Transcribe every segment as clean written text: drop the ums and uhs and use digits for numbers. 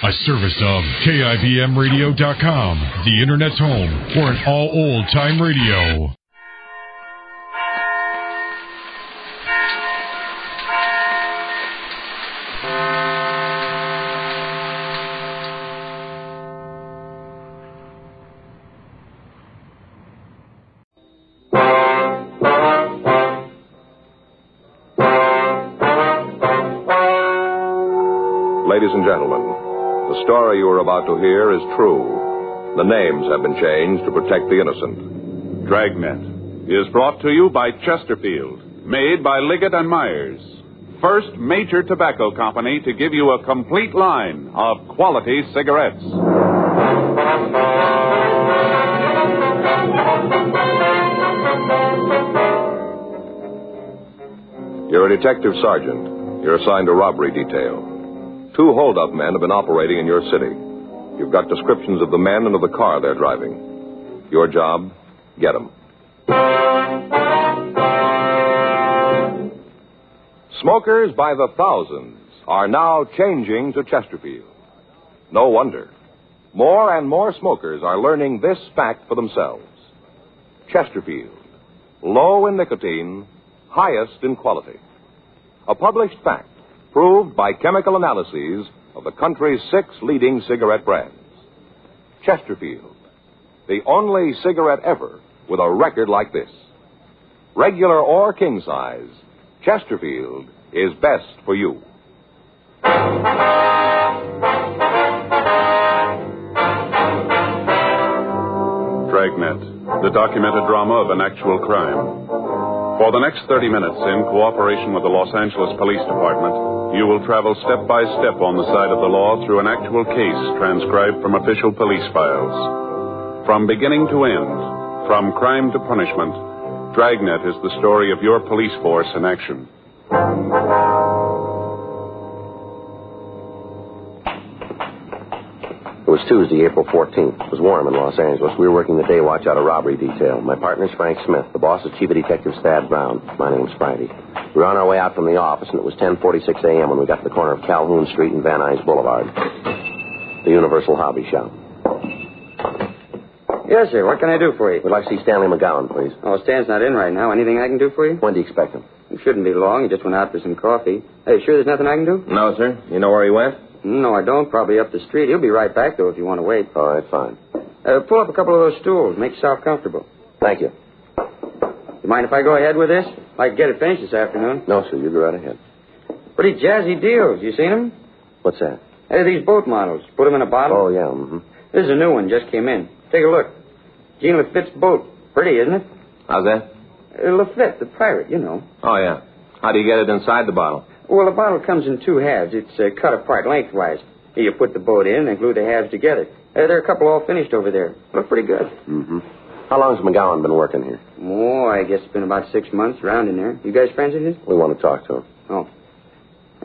A service of KIBMradio.com, the Internet's home for an all old-time radio. Ladies and gentlemen, the story you are about to hear is true. The names have been changed to protect the innocent. Dragnet is brought to you by Chesterfield, made by Liggett and Myers, first major tobacco company to give you a complete line of quality cigarettes. You're a detective sergeant. You're assigned to robbery detail. 2 hold-up men have been operating in your city. You've got descriptions of the men and of the car they're driving. Your job, get them. Smokers by the thousands are now changing to Chesterfield. No wonder. More and more smokers are learning this fact for themselves. Chesterfield, low in nicotine, highest in quality. A published fact, proved by chemical analyses of the country's 6 leading cigarette brands. Chesterfield, the only cigarette ever with a record like this. Regular or king size, Chesterfield is best for you. Dragnet, the documented drama of an actual crime. For the next 30 minutes, in cooperation with the Los Angeles Police Department, you will travel step by step on the side of the law through an actual case transcribed from official police files. From beginning to end, from crime to punishment, Dragnet is the story of your police force in action. It was Tuesday, April 14th. It was warm in Los Angeles. We were working the day watch out of robbery detail. My partner's Frank Smith. The boss is Chief of Detectives Thad Brown. My name's Friday. We were on our way out from the office, and it was 10:46 a.m. when we got to the corner of Calhoun Street and Van Nuys Boulevard. The Universal Hobby Shop. Yes, sir. What can I do for you? We'd like to see Stanley McGowan, please. Oh, Stan's not in right now. Anything I can do for you? When do you expect him? It shouldn't be long. He just went out for some coffee. Hey, sure there's nothing I can do? No, sir. You know where he went? No, I don't. Probably up the street. He'll be right back, though, if you want to wait. All right, fine. Pull up a couple of those stools. Make yourself comfortable. Thank you. You mind if I go ahead with this? I'd like to get it finished this afternoon. No, sir. You go right ahead. Pretty jazzy deals. You seen them? What's that? Hey, these boat models. Put them in a bottle. Oh, yeah, mm-hmm. This is a new one. Just came in. Take a look. Jean Lafitte's boat. Pretty, isn't it? How's that? Lafitte, the pirate, you know. Oh, yeah. How do you get it inside the bottle? Well, the bottle comes in 2 halves. It's cut apart lengthwise. Here you put the boat in and glue the halves together. There are a couple all finished over there. Look pretty good. Mm-hmm. How long has McGowan been working here? Oh, I guess it's been about 6 months, around in there. You guys friends of his? We want to talk to him. Oh.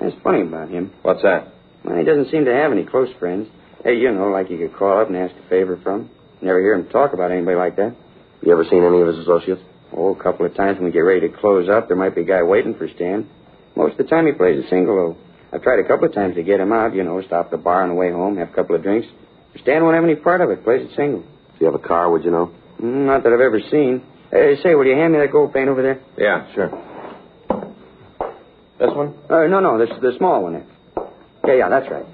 That's funny about him. What's that? Well, he doesn't seem to have any close friends. Hey, you know, like you could call up and ask a favor from. Never hear him talk about anybody like that. You ever seen any of his associates? Oh, a couple of times when we get ready to close up, there might be a guy waiting for Stan. Most of the time he plays a single, though. I've tried a couple of times to get him out, you know, stop at the bar on the way home, have a couple of drinks. Stan won't have any part of it, plays it single. If you have a car, would you know? Not that I've ever seen. Hey, say, will you hand me that gold paint over there? Yeah, sure. This one? No, the small one there. Yeah, that's right.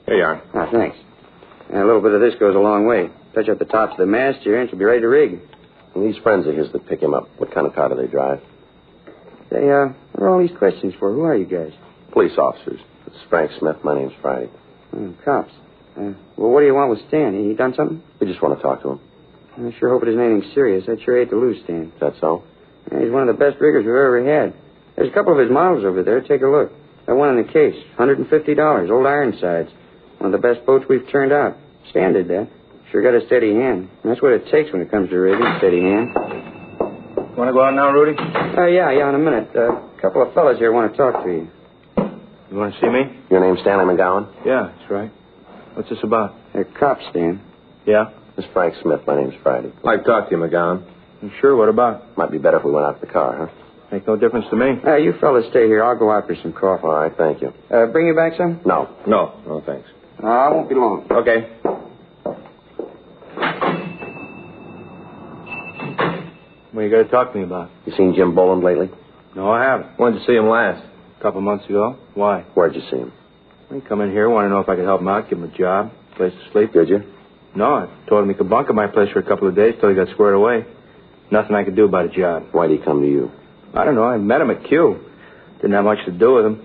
Here you are. Ah, thanks. And a little bit of this goes a long way. Touch up the tops of the mast here, and she'll be ready to rig. And these friends of his that pick him up, what kind of car do they drive? Say, what are all these questions for? Who are you guys? Police officers. This is Frank Smith. My name's Friday. Cops. Well, what do you want with Stan? He done something? We just want to talk to him. I sure hope it isn't anything serious. I'd sure hate to lose Stan. Is that so? Yeah, he's one of the best riggers we've ever had. There's a couple of his models over there. Take a look. That one in the case, $150, old Ironsides. One of the best boats we've turned out. Stan did that. Sure got a steady hand. And that's what it takes when it comes to rigging, steady hand. Want to go out now, Rudy? Yeah, in a minute. A couple of fellas here want to talk to you. You want to see me? Your name's Stanley McGowan? Yeah, that's right. What's this about? They're cops, Stan. Yeah? This is Frank Smith. My name's Friday. I'd like to talk to you, McGowan. You sure? What about? Might be better if we went out to the car, huh? Make no difference to me. You fellas stay here. I'll go out for some coffee. All right, thank you. Bring you back some? No. No, thanks. I won't be long. Okay. What you got to talk to me about? You seen Jim Boland lately? No, I haven't. When did you see him last? A couple months ago. Why? Where'd you see him? He come in here, wanted to know if I could help him out, give him a job, place to sleep. Did you? No, I told him he could bunk at my place for a couple of days till he got squared away. Nothing I could do about a job. Why'd he come to you? I don't know. I met him at Q. Didn't have much to do with him.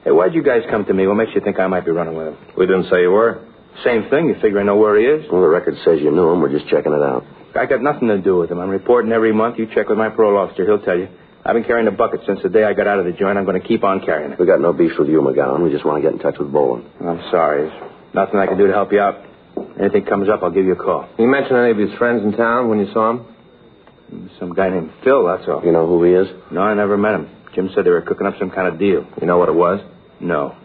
Hey, why'd you guys come to me? What makes you think I might be running with him? We didn't say you were. Same thing. You figure I know where he is? Well, the record says you knew him. We're just checking it out. I got nothing to do with him. I'm reporting every month. You check with my parole officer. He'll tell you. I've been carrying the bucket since the day I got out of the joint. I'm going to keep on carrying it. We got no beef with you, McGowan. We just want to get in touch with Boland. I'm sorry. There's nothing I can do to help you out. Anything comes up, I'll give you a call. You mention any of his friends in town when you saw him? Some guy named Phil, that's all. You know who he is? No, I never met him. Jim said they were cooking up some kind of deal. You know what it was? No.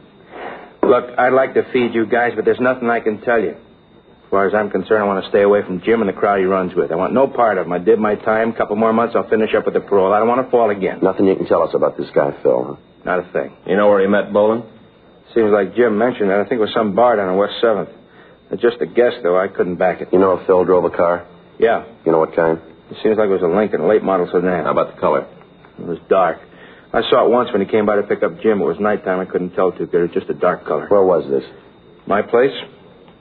Look, I'd like to feed you guys, but there's nothing I can tell you. As far as I'm concerned, I want to stay away from Jim and the crowd he runs with. I want no part of him. I did my time. A couple more months, I'll finish up with the parole. I don't want to fall again. Nothing you can tell us about this guy, Phil, huh? Not a thing. You know where he met Boland? Seems like Jim mentioned it. I think it was some bar down on West 7th. Just a guess, though. I couldn't back it. You know if Phil drove a car? Yeah. You know what kind? It seems like it was a Lincoln, late model sedan. How about the color? It was dark. I saw it once when he came by to pick up Jim. It was nighttime. I couldn't tell too good. It was just a dark color. Where was this? My place?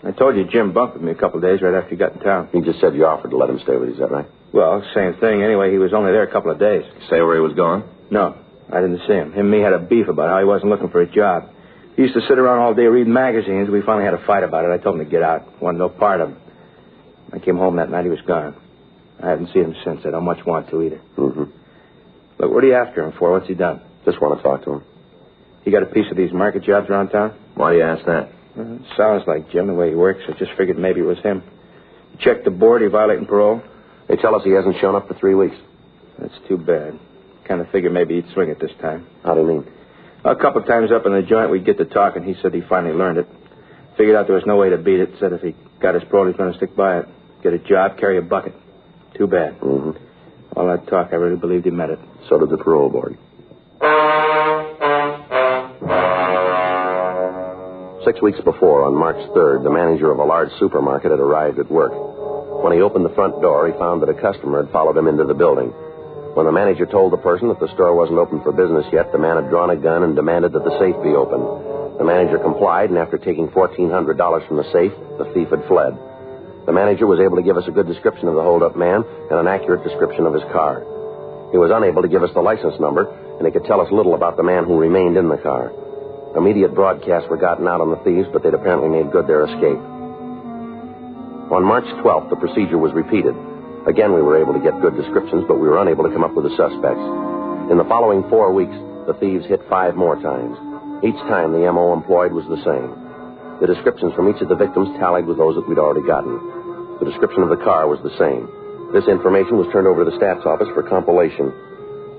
I told you Jim bunked with me a couple of days right after he got in town. He just said you offered to let him stay with you, is that right? Well, same thing. Anyway, he was only there a couple of days. Say where he was going? No, I didn't see him. Him and me had a beef about how he wasn't looking for a job. He used to sit around all day reading magazines. We finally had a fight about it. I told him to get out. Wanted no part of him. I came home that night. He was gone. I haven't seen him since. I don't much want to either. Mm-hmm. Look, what are you after him for? What's he done? Just want to talk to him. He got a piece of these market jobs around town? Why do you ask that? It sounds like Jim, the way he works. I just figured maybe it was him. He checked the board. He violating parole? They tell us he hasn't shown up for 3 weeks. That's too bad. Kind of figured maybe he'd swing it this time. How do you mean? A couple of times up in the joint, we'd get to talking. He said he finally learned it. Figured out there was no way to beat it. Said if he got his parole, he's going to stick by it. Get a job, carry a bucket. Too bad. Mm-hmm. All that talk, I really believed he meant it. So did the parole board. 6 weeks before, on March 3rd, the manager of a large supermarket had arrived at work. When he opened the front door, he found that a customer had followed him into the building. When the manager told the person that the store wasn't open for business yet, the man had drawn a gun and demanded that the safe be opened. The manager complied, and after taking $1,400 from the safe, the thief had fled. The manager was able to give us a good description of the hold-up man and an accurate description of his car. He was unable to give us the license number, and he could tell us little about the man who remained in the car. Immediate broadcasts were gotten out on the thieves, but they'd apparently made good their escape. On March 12th, the procedure was repeated. Again, we were able to get good descriptions, but we were unable to come up with the suspects. In the following 4 weeks, the thieves hit 5 more times. Each time, the M.O. employed was the same. The descriptions from each of the victims tallied with those that we'd already gotten. The description of the car was the same. This information was turned over to the stats office for compilation.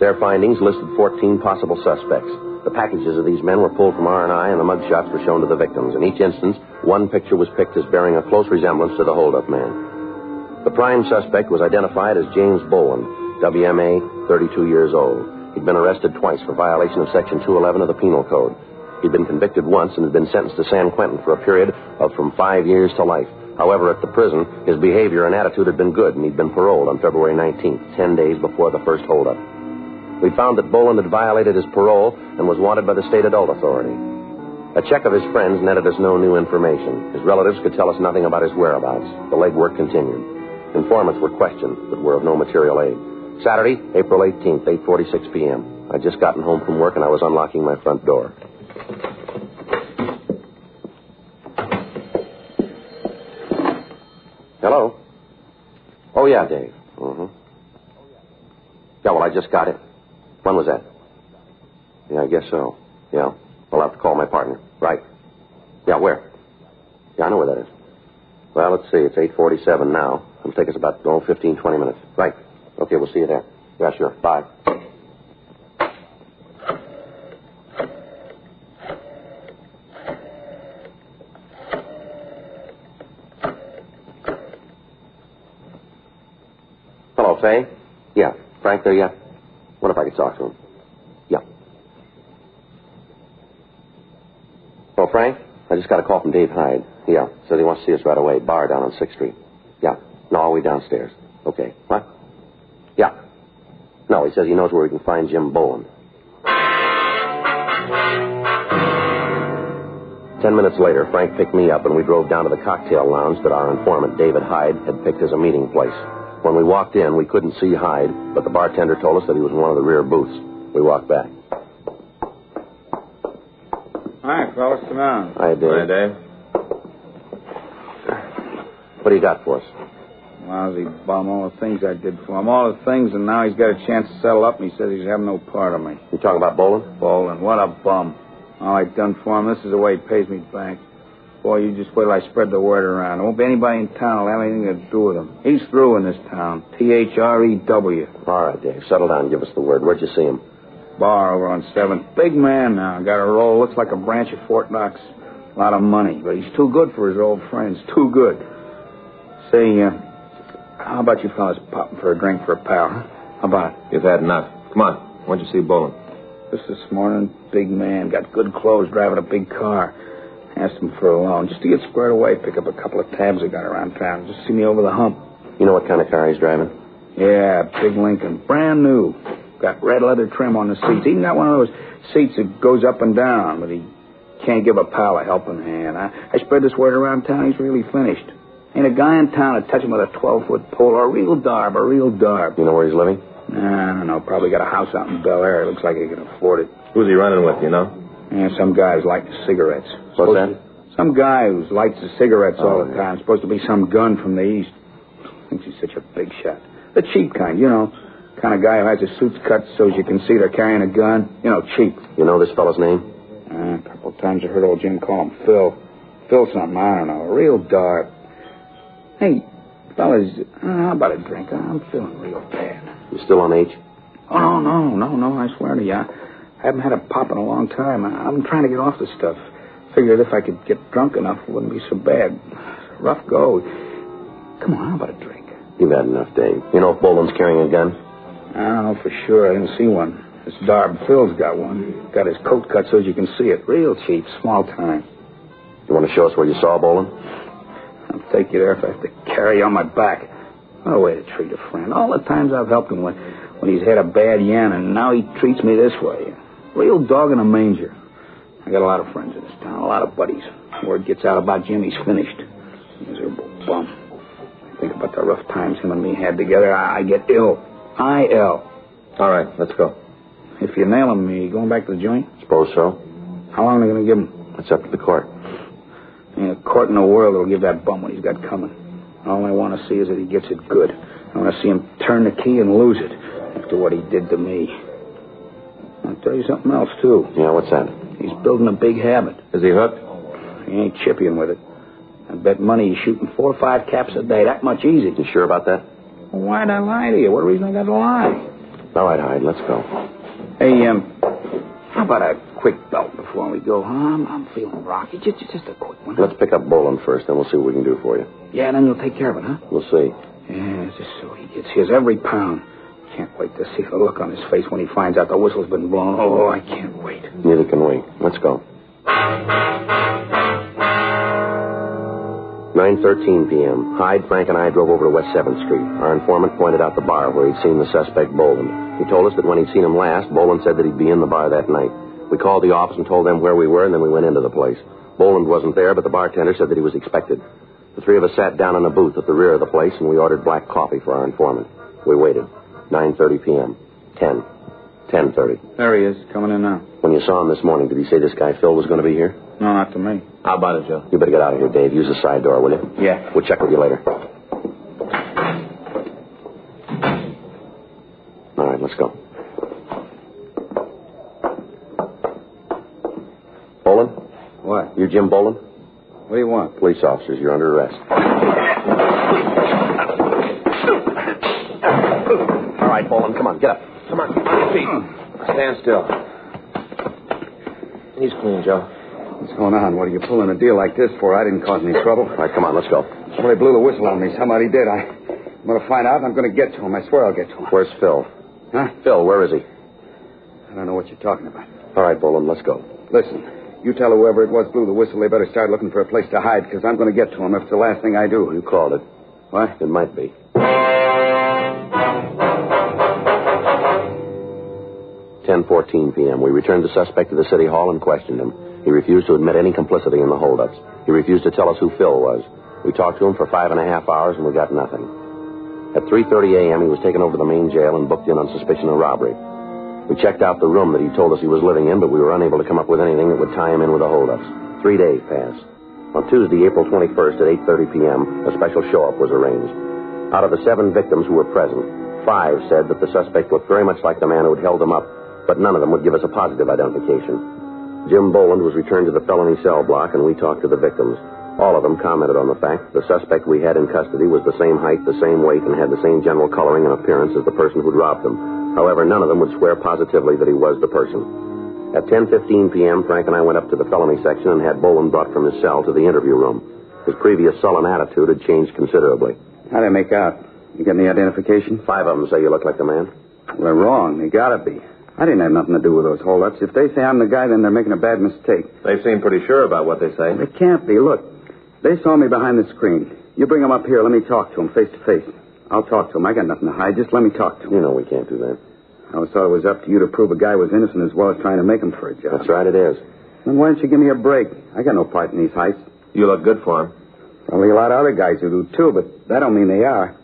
Their findings listed 14 possible suspects. The packages of these men were pulled from R&I, and the mugshots were shown to the victims. In each instance, one picture was picked as bearing a close resemblance to the hold-up man. The prime suspect was identified as James Boland, WMA, 32 years old. He'd been arrested twice for violation of Section 211 of the Penal Code. He'd been convicted once and had been sentenced to San Quentin for a period of from 5 years to life. However, at the prison, his behavior and attitude had been good, and he'd been paroled on February 19th, 10 days before the first holdup. We found that Boland had violated his parole and was wanted by the state adult authority. A check of his friends netted us no new information. His relatives could tell us nothing about his whereabouts. The legwork continued. Informants were questioned, but were of no material aid. Saturday, April 18th, 8:46 p.m. I'd just gotten home from work, and I was unlocking my front door. Hello? Oh, yeah, Dave. Mm-hmm. Yeah, well, I just got it. When was that? Yeah, I guess so. Yeah. I'll have to call my partner. Right. Yeah, where? Yeah, I know where that is. Well, let's see. It's 8:47 now. It'll take us about, 15, 20 minutes. Right. Okay, we'll see you there. Yeah, sure. Bye. Hello, Faye? Yeah. Frank there yet? What if I could talk to him? Yeah. Oh, Frank? I just got a call from Dave Hyde. Yeah. Said he wants to see us right away. Bar down on 6th Street. Yeah. No, all the way downstairs. Okay. What? Yeah. No, he says he knows where we can find Jim Boland. 10 minutes later, Frank picked me up and we drove down to the cocktail lounge that our informant, David Hyde, had picked as a meeting place. When we walked in, we couldn't see Hyde, but the bartender told us that he was in one of the rear booths. We walked back. Hi, fellas. Come on. Hi, Dave. Hi, Dave. What do you got for us? Lousy bum. All the things I did for him. All the things, and now he's got a chance to settle up, and he says he's having no part of me. You talking about Boland? Boland. What a bum. All I done for him, this is the way he pays me back. Boy, you just wait till I spread the word around. There won't be anybody in town who'll have anything to do with him. He's through in this town. T-H-R-E-W. All right, Dave. Settle down and give us the word. Where'd you see him? Bar over on 7th. Big man now. Got a roll. Looks like a branch of Fort Knox. A lot of money. But he's too good for his old friends. Too good. Say, how about you fellas popping for a drink for a pal, huh? How about it? You've had enough. Come on. Why don't you see Boland? Just this morning, big man. Got good clothes, driving a big car. Asked him for a loan. Just to get squared away, pick up a couple of tabs I got around town. Just see me over the hump. You know what kind of car he's driving? Yeah, big Lincoln. Brand new. Got red leather trim on the seats. Even got one of those seats that goes up and down, but he can't give a pal a helping hand. I spread this word around town. He's really finished. Ain't a guy in town to touch him with a 12-foot pole or a real darb, a real darb. You know where he's living? Nah, I don't know. Probably got a house out in Bel Air. Looks like he can afford it. Who's he running with, you know? Yeah, some guy who's lighting cigarettes. What's that? Some guy who lights the cigarettes all the time. Supposed to be some gun from the East. Thinks he's such a big shot. The cheap kind, you know. Kind of guy who has his suits cut so as you can see they're carrying a gun. You know, cheap. You know this fellow's name? A couple of times I heard old Jim call him Phil. Phil something, I don't know. A real dark. Hey, fellas, how about a drink? I'm feeling real bad. You still on H? Oh, no, I swear to you. I haven't had a pop in a long time. I'm trying to get off the stuff. Figured if I could get drunk enough, it wouldn't be so bad. Rough go. Come on, how about a drink? You've had enough, Dave. You know if Boland's carrying a gun? I don't know for sure. I didn't see one. This darb Phil's got one. Got his coat cut so as you can see it. Real cheap, small time. You want to show us where you saw Boland? I'll take you there if I have to carry you on my back. What a way to treat a friend. All the times I've helped him when he's had a bad yen, and now he treats me this way. Real dog in a manger. I got a lot of friends in this town, a lot of buddies. Word gets out about Jim, he's finished. Miserable bum. I think about the rough times him and me had together. I get ill. I-L. All right, let's go. If you nail him, you going back to the joint? Suppose so. How long are they going to give him? It's up to the court. Ain't a court in the world that'll give that bum what he's got coming. All I want to see is that he gets it good. I want to see him turn the key and lose it after what he did to me. I'll tell you something else, too. Yeah, what's that? He's building a big habit. Is he hooked? He ain't chipping with it. I bet money he's shooting 4 or 5 caps a day. That much easy. You sure about that? Well, why'd I lie to you? What reason I got to lie? All right, Hyde, let's go. Hey, how about a quick belt before we go, huh? I'm feeling rocky. Just a quick one. Let's pick up Boland first, then we'll see what we can do for you. Yeah, and then you'll take care of it, huh? We'll see. Yeah, just so he gets his every pound. Can't wait to see the look on his face when he finds out the whistle's been blown. Oh, I can't wait. Neither can we. Let's go. 9:13 p.m. Hyde, Frank, and I drove over to West 7th Street. Our informant pointed out the bar where he'd seen the suspect, Boland. He told us that when he'd seen him last, Boland said that he'd be in the bar that night. We called the office and told them where we were, and then we went into the place. Boland wasn't there, but the bartender said that he was expected. The three of us sat down in a booth at the rear of the place, and we ordered black coffee for our informant. We waited. 9:30 p.m. 10:30. There he is, coming in now. When you saw him this morning, did he say this guy Phil was going to be here? No, not to me. How about it, Joe? You better get out of here, Dave. Use the side door, will you? Yeah. We'll check with you later. All right, let's go. Boland? What? You're Jim Boland? What do you want? Police officers, you're under arrest. All right, Boland, come on, get up. Come on your feet. Stand still. He's clean, Joe. What's going on? What are you pulling a deal like this for? I didn't cause any trouble. All right, come on, let's go. Somebody blew the whistle on me. Somebody did. I'm going to find out, and I'm going to get to him. I swear I'll get to him. Where's Phil? Huh? Phil, where is he? I don't know what you're talking about. All right, Boland, let's go. Listen, you tell whoever it was blew the whistle they better start looking for a place to hide, because I'm going to get to him if it's the last thing I do. You called it. What? It might be. 10:14 p.m. We returned the suspect to the city hall and questioned him. He refused to admit any complicity in the holdups. He refused to tell us who Phil was. We talked to him for 5.5 hours, and we got nothing. At 3:30 a.m., he was taken over to the main jail and booked in on suspicion of robbery. We checked out the room that he told us he was living in, but we were unable to come up with anything that would tie him in with the holdups. 3 days passed. On Tuesday, April 21st at 8:30 p.m., a special show-up was arranged. Out of the 7 victims who were present, 5 said that the suspect looked very much like the man who had held them up, but none of them would give us a positive identification. Jim Boland was returned to the felony cell block, and we talked to the victims. All of them commented on the fact that the suspect we had in custody was the same height, the same weight, and had the same general coloring and appearance as the person who'd robbed them. However, none of them would swear positively that he was the person. At 10:15 p.m., Frank and I went up to the felony section and had Boland brought from his cell to the interview room. His previous sullen attitude had changed considerably. How'd I make out? You got any identification? 5 of them say you look like the man. Well, they're wrong. They gotta be. I didn't have nothing to do with those holdups. If they say I'm the guy, then they're making a bad mistake. They seem pretty sure about what they say. They can't be. Look, they saw me behind the screen. You bring them up here. Let me talk to them face to face. I'll talk to them. I got nothing to hide. Just let me talk to them. You know we can't do that. I always thought it was up to you to prove a guy was innocent as well as trying to make him for a job. That's right, it is. Then why don't you give me a break? I got no part in these heists. You look good for him. Probably a lot of other guys who do, too, but that don't mean they are.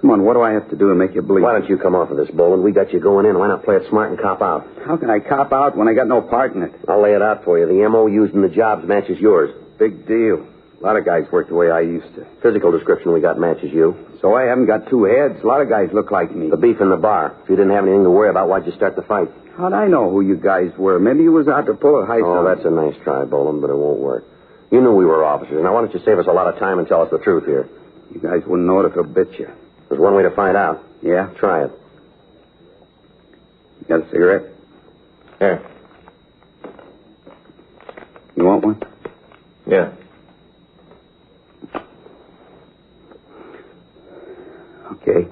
Come on, what do I have to do to make you believe? Why don't you come off of this, Boland? We got you going in. Why not play it smart and cop out? How can I cop out when I got no part in it? I'll lay it out for you. The M.O. used in the jobs matches yours. Big deal. A lot of guys work the way I used to. Physical description we got matches you. So I haven't got 2 heads. A lot of guys look like me. The beef in the bar. If you didn't have anything to worry about, why'd you start the fight? How'd I know who you guys were? Maybe you was out to pull a heist. Oh, that's a nice try, Boland, but it won't work. You knew we were officers. Now, why don't you save us a lot of time and tell us the truth here? You guys wouldn't know it if it bit you. There's one way to find out. Yeah? Try it. You got a cigarette? Here. You want one? Yeah. Okay.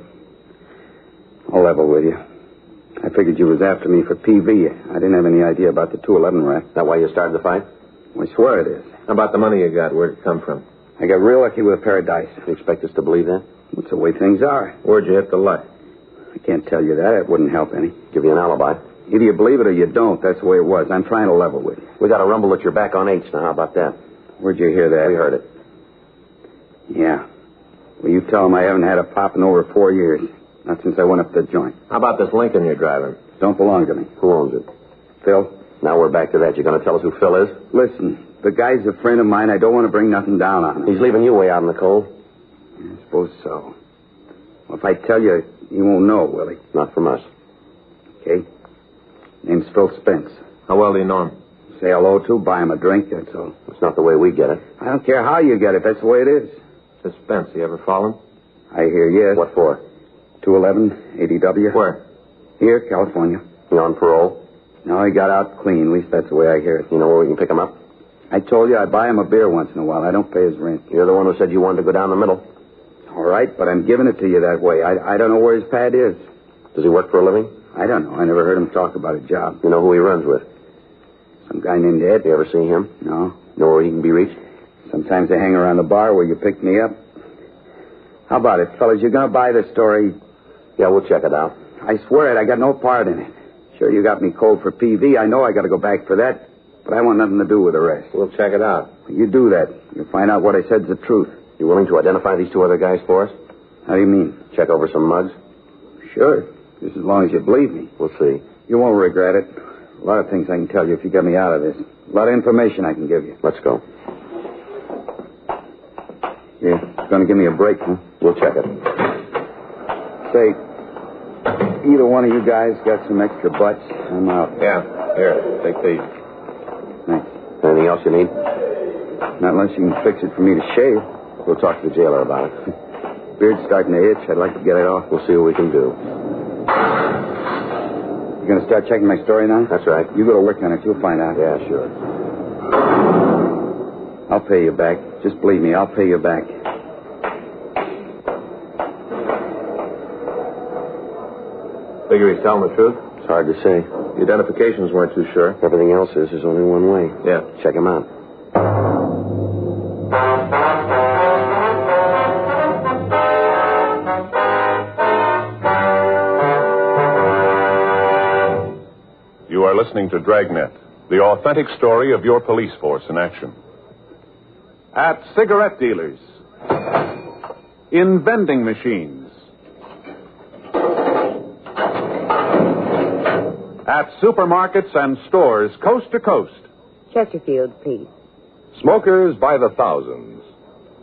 I'll level with you. I figured you was after me for PV. I didn't have any idea about the 211 rap. That why you started the fight? I swear it is. How about the money you got? Where'd it come from? I got real lucky with a pair of dice. You expect us to believe that? That's the way things are. Where'd you hit the luck? I can't tell you that. It wouldn't help any. Give you an alibi. Either you believe it or you don't. That's the way it was. I'm trying to level with you. We got a rumble that you're back on H now. How about that? Where'd you hear that? We heard it. Yeah. Well, you tell them I haven't had a pop in over 4 years. Not since I went up the joint. How about this Lincoln you're driving? Don't belong to me. Who owns it? Phil? Now we're back to that. You're going to tell us who Phil is? Listen, the guy's a friend of mine. I don't want to bring nothing down on him. He's leaving you way out in the cold. I suppose so. Well, if I tell you, you won't know, will he? Not from us. Okay. Name's Phil Spence. How well do you know him? Say hello to, buy him a drink, that's all. That's not the way we get it. I don't care how you get it. That's the way it is. This Spence, you ever fallen? I hear yes. What for? 211, ADW. Where? Here, California. You on parole? No, he got out clean. At least that's the way I hear it. You know where we can pick him up? I told you I buy him a beer once in a while. I don't pay his rent. You're the one who said you wanted to go down the middle. All right, but I'm giving it to you that way. I don't know where his pad is. Does he work for a living? I don't know. I never heard him talk about a job. You know who he runs with? Some guy named Ed. You ever see him? No. Know where he can be reached? Sometimes I hang around the bar where you picked me up. How about it, fellas? You going to buy the story? Yeah, we'll check it out. I swear it. I got no part in it. Sure, you got me cold for PV. I know I got to go back for that. But I want nothing to do with the rest. We'll check it out. You do that. You'll find out what I said's the truth. You willing to identify these 2 other guys for us? How do you mean? Check over some mugs? Sure. Just as long as you believe me. We'll see. You won't regret it. A lot of things I can tell you if you get me out of this. A lot of information I can give you. Let's go. You're going to give me a break, huh? We'll check it. Say, either one of you guys got some extra butts? I'm out. Yeah. Here, take these. Thanks. Anything else you need? Not unless you can fix it for me to shave. We'll talk to the jailer about it. Beard's starting to itch. I'd like to get it off. We'll see what we can do. You going to start checking my story now? That's right. You go to work on it. You'll find out. Yeah, sure. I'll pay you back. Just believe me, I'll pay you back. Figure he's telling the truth? It's hard to say. The identifications weren't too sure. Everything else is. There's only one way. Yeah. Check him out. You are listening to Dragnet, the authentic story of your police force in action. At cigarette dealers, in vending machines, at supermarkets and stores coast to coast. Chesterfield, please. Smokers by the thousands.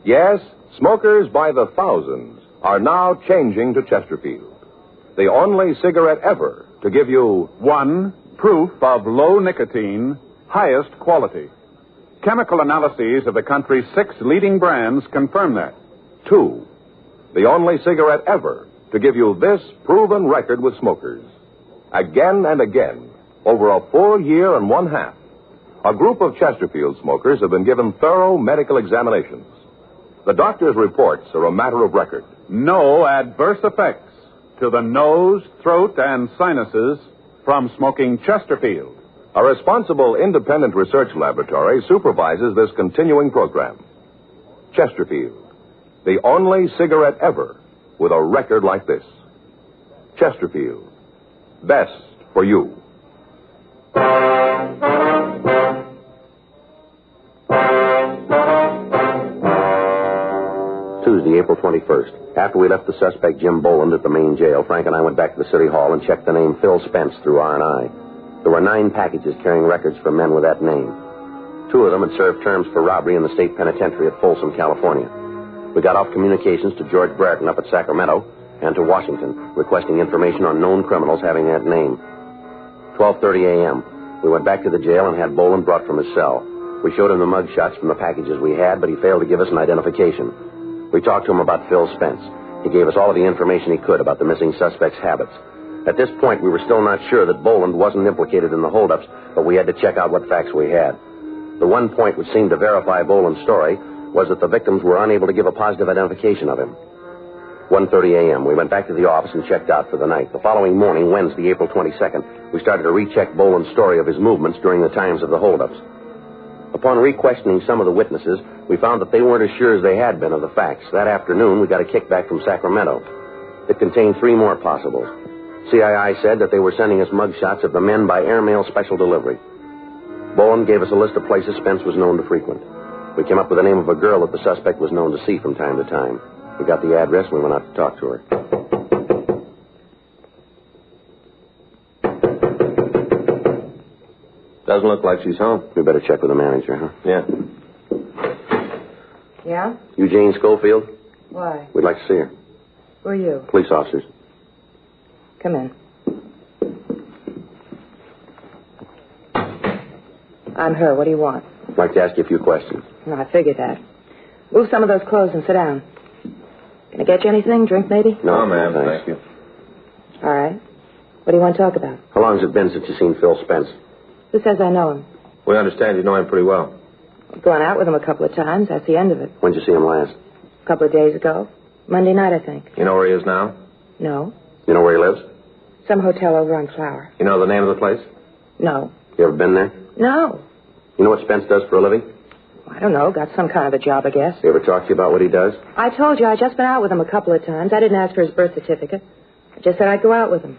Yes, smokers by the thousands are now changing to Chesterfield. The only cigarette ever to give you One, proof of low nicotine, highest quality. Chemical analyses of the country's 6 leading brands confirm that. 2, the only cigarette ever to give you this proven record with smokers. Again and again, over a full year and one half, a group of Chesterfield smokers have been given thorough medical examinations. The doctor's reports are a matter of record. No adverse effects to the nose, throat, and sinuses from smoking Chesterfield. A responsible independent research laboratory supervises this continuing program. Chesterfield, the only cigarette ever with a record like this. Chesterfield, best for you. Tuesday, April 21st. After we left the suspect, Jim Boland, at the main jail, Frank and I went back to the city hall and checked the name Phil Spence through R&I. There were 9 packages carrying records for men with that name. 2 of them had served terms for robbery in the state penitentiary at Folsom, California. We got off communications to George Brereton up at Sacramento and to Washington, requesting information on known criminals having that name. 12:30 a.m. We went back to the jail and had Boland brought from his cell. We showed him the mug shots from the packages we had, but he failed to give us an identification. We talked to him about Phil Spence. He gave us all of the information he could about the missing suspect's habits. At this point, we were still not sure that Boland wasn't implicated in the holdups, but we had to check out what facts we had. The one point which seemed to verify Boland's story was that the victims were unable to give a positive identification of him. 1:30 a.m., we went back to the office and checked out for the night. The following morning, Wednesday, April 22nd, we started to recheck Boland's story of his movements during the times of the holdups. Upon re-questioning some of the witnesses, we found that they weren't as sure as they had been of the facts. That afternoon, we got a kickback from Sacramento. It contained 3 more possibles. CII said that they were sending us mugshots of the men by airmail special delivery. Boland gave us a list of places Spence was known to frequent. We came up with the name of a girl that the suspect was known to see from time to time. We got the address and we went out to talk to her. Doesn't look like she's home. We better check with the manager, huh? Yeah. Yeah? You Jane Schofield? Why? We'd like to see her. Who are you? Police officers. Come in. I'm her. What do you want? I'd like to ask you a few questions. No, I figured that. Move some of those clothes and sit down. Can I get you anything? Drink, maybe? No, ma'am. Thank you. All right. What do you want to talk about? How long has it been since you've seen Phil Spence? Who says I know him? We understand you know him pretty well. I've gone out with him a couple of times. That's the end of it. When'd you see him last? A couple of days ago. Monday night, I think. You know where he is now? No. You know where he lives? Some hotel over on Flower. You know the name of the place? No. You ever been there? No. You know what Spence does for a living? I don't know. Got some kind of a job, I guess. He ever talk to you about what he does? I told you I'd just been out with him a couple of times. I didn't ask for his birth certificate. I just said I'd go out with him.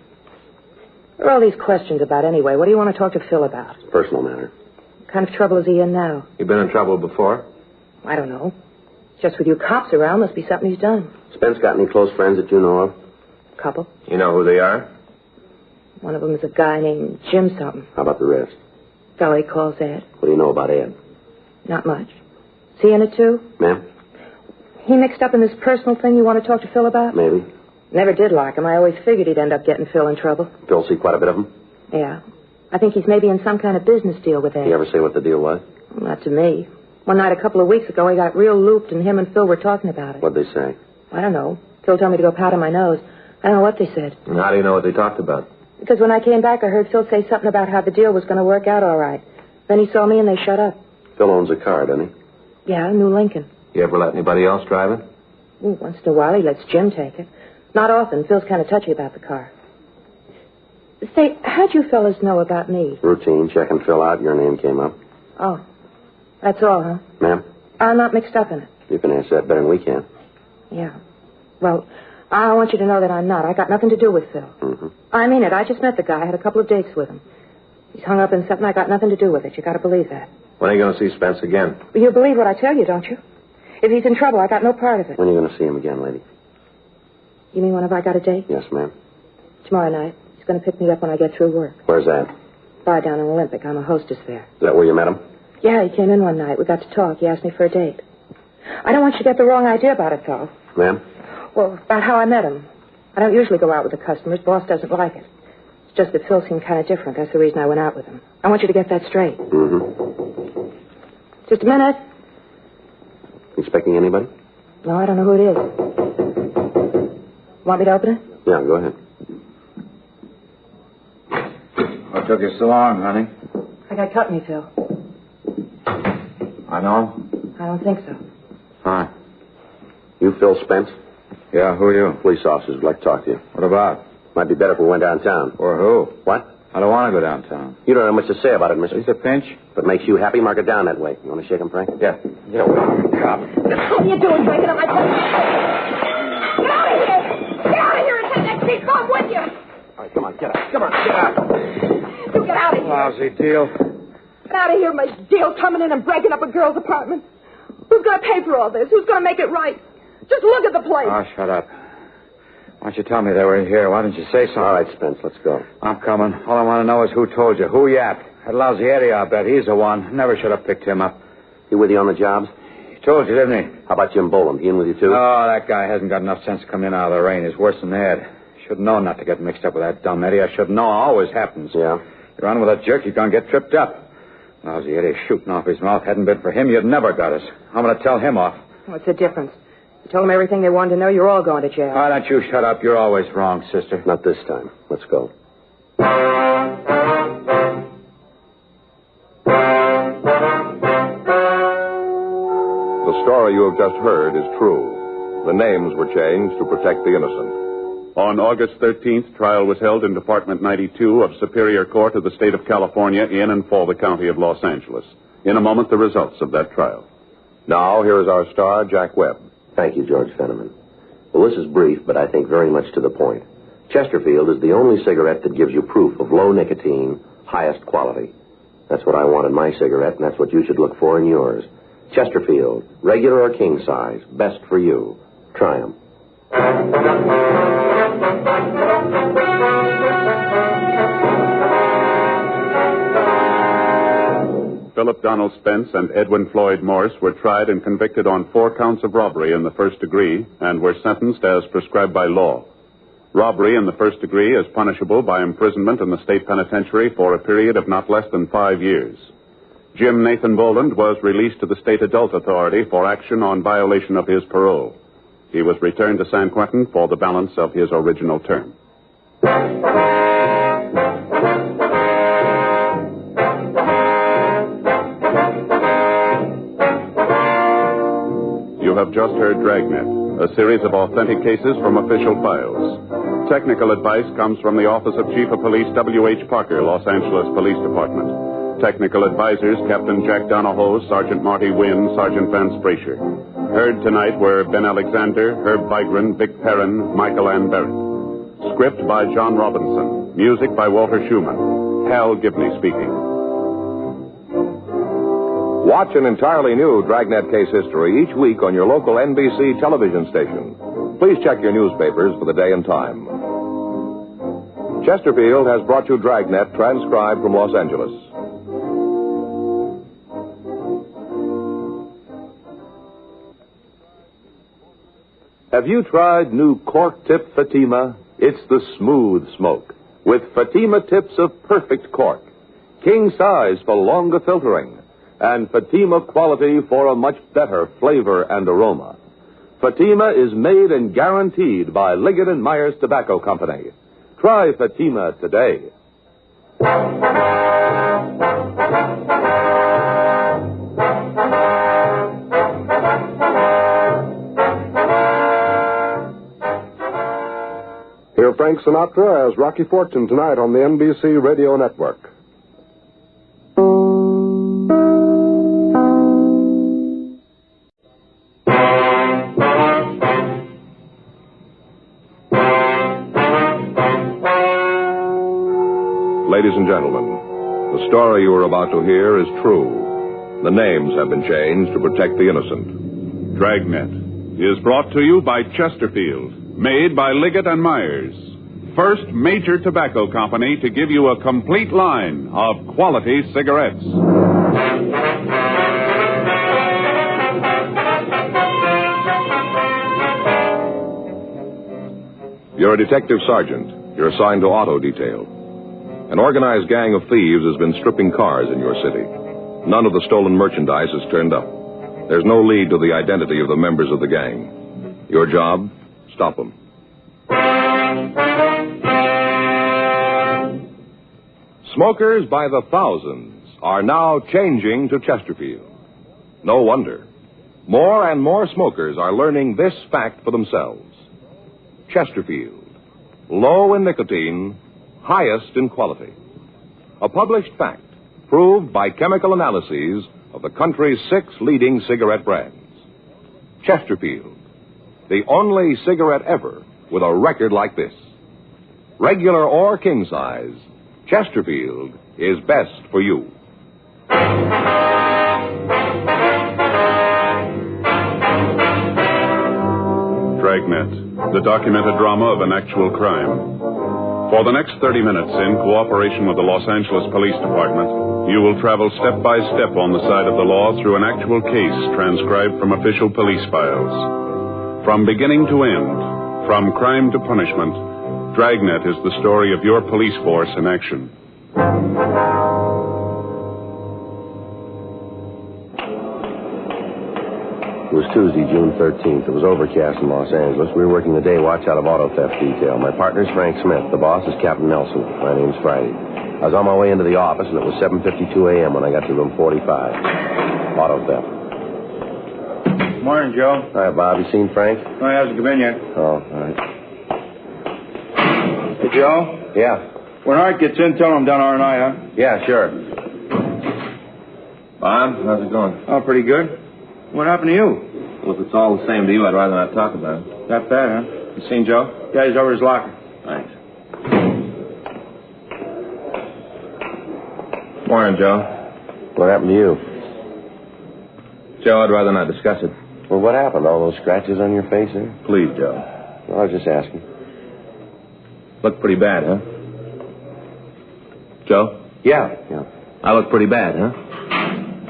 What are all these questions about anyway? What do you want to talk to Phil about? Personal matter. What kind of trouble is he in now? You been in trouble before? I don't know. Just with you cops around, must be something he's done. Spence got any close friends that you know of? Couple. You know who they are? One of them is a guy named Jim something. How about the rest? Fellow he calls Ed. What do you know about Ed? Not much. Is he in it, too? Ma'am? He mixed up in this personal thing you want to talk to Phil about? Maybe. Never did like him. I always figured he'd end up getting Phil in trouble. Phil see quite a bit of him? Yeah. I think he's maybe in some kind of business deal with Ed. You ever say what the deal was? Not to me. One night a couple of weeks ago, he got real looped, and him and Phil were talking about it. What'd they say? I don't know. Phil told me to go powder my nose. I don't know what they said. And how do you know what they talked about? Because when I came back, I heard Phil say something about how the deal was going to work out all right. Then he saw me, and they shut up. Phil owns a car, doesn't he? Yeah, a new Lincoln. You ever let anybody else drive it? Ooh, once in a while, he lets Jim take it. Not often. Phil's kind of touchy about the car. Say, how'd you fellas know about me? Routine, check and fill out. Your name came up. Oh, that's all, huh? Ma'am? I'm not mixed up in it. You can answer that better than we can. Yeah. Well, I want you to know that I'm not. I got nothing to do with Phil. Mm-hmm. I mean it. I just met the guy. I had a couple of dates with him. He's hung up in something. I got nothing to do with it. You got to believe that. When are you going to see Spence again? You believe what I tell you, don't you? If he's in trouble, I got no part of it. When are you going to see him again, lady? You mean whenever I got a date? Yes, ma'am. Tomorrow night. He's going to pick me up when I get through work. Where's that? Bar down in Olympic. I'm a hostess there. Is that where you met him? Yeah, he came in one night. We got to talk. He asked me for a date. I don't want you to get the wrong idea about it, though. Ma'am? Well, about how I met him. I don't usually go out with the customers. Boss doesn't like it. It's just that Phil seemed kind of different. That's the reason I went out with him. I want you to get that straight. Mm-hmm. Just a minute. Expecting anybody? No, I don't know who it is. Want me to open it? Yeah, go ahead. What took you so long, honey? I got company, Phil. I know. I don't think so. Hi. You Phil Spence? Yeah, who are you? Police officers would like to talk to you. What about? Might be better if we went downtown. Or who? What? I don't want to go downtown. You don't have much to say about it, mister. It's a pinch. If it makes you happy, mark it down that way. You want to shake him, Frank? Yeah. Yeah, well, cop. What are you doing, breaking up my car? Get out of here! Get out of here and take that big bomb with you! All right, come on, get out. Come on, get out. You get out of here. Lousy deal. Get out of here, my deal, coming in and breaking up a girl's apartment. Who's going to pay for all this? Who's going to make it right? Just look at the place. Oh, shut up. Why don't you tell me they were here? Why didn't you say something? All right, Spence, let's go. I'm coming. All I want to know is who told you. Who yapped? That lousy Eddie, I bet. He's the one. Never should have picked him up. He with you on the jobs? He told you, didn't he? How about Jim Boland? He in with you, too? Oh, that guy hasn't got enough sense to come in out of the rain. He's worse than Ed. Should have known not to get mixed up with that dumb Eddie. I should know. Always happens. Yeah? You run with a jerk, you're going to get tripped up. Lousy Eddie shooting off his mouth. Hadn't been for him, you'd never got us. I'm going to tell him off. What's the difference? You told them everything they wanted to know. You're all going to jail. Why don't you shut up? You're always wrong, sister. Not this time. Let's go. The story you have just heard is true. The names were changed to protect the innocent. On August 13th, trial was held in Department 92 of Superior Court of the State of California in and for the County of Los Angeles. In a moment, the results of that trial. Now, here is our star, Jack Webb. Thank you, George Fenneman. Well, this is brief, but I think very much to the point. Chesterfield is the only cigarette that gives you proof of low nicotine, highest quality. That's what I want in my cigarette, and that's what you should look for in yours. Chesterfield, regular or king size, best for you. Try 'em. Philip Donald Spence and Edwin Floyd Morse were tried and convicted on 4 counts of robbery in the first degree and were sentenced as prescribed by law. Robbery in the first degree is punishable by imprisonment in the state penitentiary for a period of not less than 5 years. Jim Nathan Boland was released to the state adult authority for action on violation of his parole. He was returned to San Quentin for the balance of his original term. You have just heard Dragnet, a series of authentic cases from official files. Technical advice comes from the Office of Chief of Police W.H. Parker, Los Angeles Police Department. Technical advisors, Captain Jack Donahoe, Sergeant Marty Wynn, Sergeant Vance Brasher. Heard tonight were Ben Alexander, Herb Vigran, Vic Perrin, Michael Ann Barrett. Script by John Robinson. Music by Walter Schumann. Hal Gibney speaking. Watch an entirely new Dragnet case history each week on your local NBC television station. Please check your newspapers for the day and time. Chesterfield has brought you Dragnet, transcribed from Los Angeles. Have you tried new cork tip Fatima? It's the smooth smoke, with Fatima tips of perfect cork, king size for longer filtering, and Fatima quality for a much better flavor and aroma. Fatima is made and guaranteed by Liggett & Myers Tobacco Company. Try Fatima today. Hear Hear Frank Sinatra as Rocky Fortune tonight on the NBC Radio Network. Ladies and gentlemen, the story you are about to hear is true. The names have been changed to protect the innocent. Dragnet is brought to you by Chesterfield, made by Liggett and Myers. First major tobacco company to give you a complete line of quality cigarettes. You're a detective sergeant. You're assigned to auto detail. An organized gang of thieves has been stripping cars in your city. None of the stolen merchandise has turned up. There's no lead to the identity of the members of the gang. Your job? Stop them. Smokers by the thousands are now changing to Chesterfield. No wonder. More and more smokers are learning this fact for themselves. Chesterfield. Low in nicotine, highest in quality. A published fact, proved by chemical analyses of the country's 6 leading cigarette brands. Chesterfield, the only cigarette ever with a record like this. Regular or king size, Chesterfield is best for you. Dragnet, the documented drama of an actual crime. For the next 30 minutes, in cooperation with the Los Angeles Police Department, you will travel step by step on the side of the law through an actual case transcribed from official police files. From beginning to end, from crime to punishment, Dragnet is the story of your police force in action. It was Tuesday, June 13th. It was overcast in Los Angeles. We were working the day watch out of auto theft detail. My partner's Frank Smith. The boss is Captain Nelson. My name's Friday. I was on my way into the office, and it was 7:52 a.m. when I got to room 45. Auto theft. Morning, Joe. Hi, Bob. You seen Frank? No, he hasn't come in yet. Oh, all right. Hey, Joe? Yeah. When Art gets in, tell him I'm down R&I, huh? Yeah, sure. Bob, how's it going? Oh, pretty good. What happened to you? Well, if it's all the same to you, I'd rather not talk about it. That bad, huh? You seen Joe? Yeah, he's over his locker. Thanks. Morning, Joe. What happened to you? Joe, I'd rather not discuss it. Well, what happened? All those scratches on your face there? Please, Joe. Well, I was just asking. Look pretty bad, huh? Joe? Yeah. I look pretty bad, huh?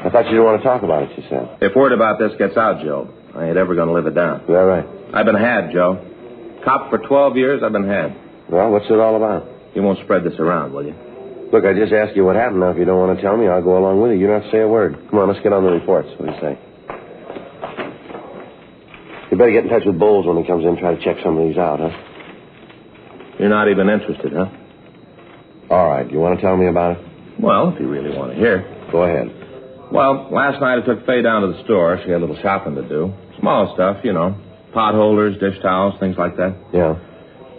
I thought you didn't want to talk about it, you said. If word about this gets out, Joe, I ain't ever going to live it down. Is that right? I've been had, Joe. Cop for 12 years, I've been had. Well, what's it all about? You won't spread this around, will you? Look, I just asked you what happened. Now, if you don't want to tell me, I'll go along with you. You don't have to say a word. Come on, let's get on the reports. What do you say? You better get in touch with Bowles when he comes in and try to check some of these out, huh? You're not even interested, huh? All right. You want to tell me about it? Well, if you really want to hear. Go ahead. Well, last night I took Faye down to the store. She had a little shopping to do. Small stuff, you know. Pot holders, dish towels, things like that. Yeah.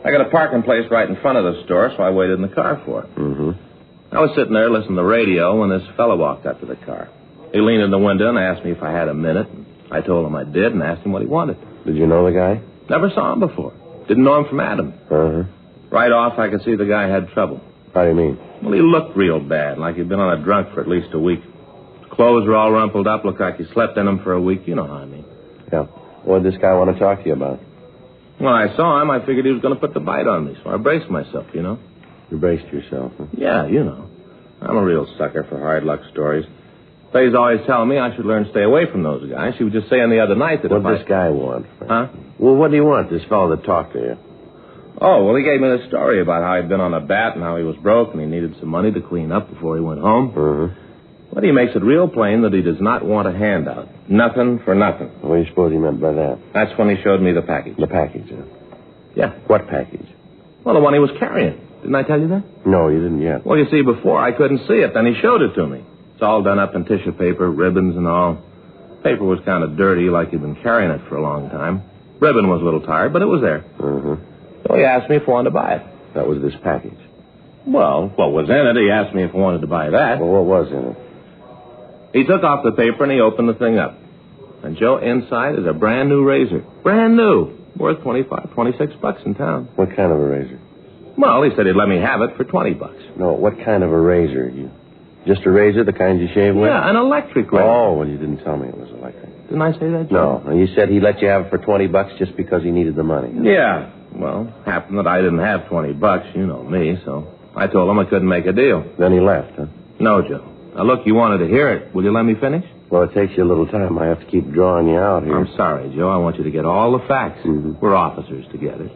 I got a parking place right in front of the store, so I waited in the car for her. Mm-hmm. I was sitting there listening to the radio when this fellow walked up to the car. He leaned in the window and asked me if I had a minute. I told him I did and asked him what he wanted. Did you know the guy? Never saw him before. Didn't know him from Adam. Uh-huh. Right off, I could see the guy had trouble. How do you mean? Well, he looked real bad, like he'd been on a drunk for at least a week. His clothes were all rumpled up, looked like he slept in them for a week. You know how I mean. Yeah. What did this guy want to talk to you about? When I saw him, I figured he was going to put the bite on me, so I braced myself, you know. You braced yourself, huh? Yeah, you know. I'm a real sucker for hard luck stories. Faye's always telling me I should learn to stay away from those guys. She was just saying the other night that what this guy want? Huh? Well, what do you want, this fellow that talked to you? Oh, well, he gave me this story about how he'd been on a bat and how he was broke and he needed some money to clean up before he went home. Mm-hmm. But he makes it real plain that he does not want a handout. Nothing for nothing. What do you suppose he meant by that? That's when he showed me the package. The package, huh? Yeah. What package? Well, the one he was carrying. Didn't I tell you that? No, you didn't yet. Well, you see, before I couldn't see it. Then he showed it to me. It's all done up in tissue paper, ribbons and all. Paper was kind of dirty, like he'd been carrying it for a long time. Ribbon was a little tired, but it was there. Mm-hmm. So Well, he asked me if I wanted to buy it. That was this package. Well, what was in it? He asked me if I wanted to buy that. Well, what was in it? He took off the paper and he opened the thing up. And, Joe, inside is a brand new razor. Brand new. Worth $26 in town. What kind of a razor? Well, he said he'd let me have it for $20. No, what kind of a razor? Just a razor, the kind you shave with? Yeah, an electric razor. Oh, well, you didn't tell me it was electric. Didn't I say that, Joe? No, and you said he'd let you have it for $20 just because he needed the money. Yeah. Well, happened that I didn't have $20. You know me, so I told him I couldn't make a deal. Then he left, huh? No, Joe. Now, look, you wanted to hear it. Will you let me finish? Well, it takes you a little time. I have to keep drawing you out here. I'm sorry, Joe. I want you to get all the facts. Mm-hmm. We're officers together.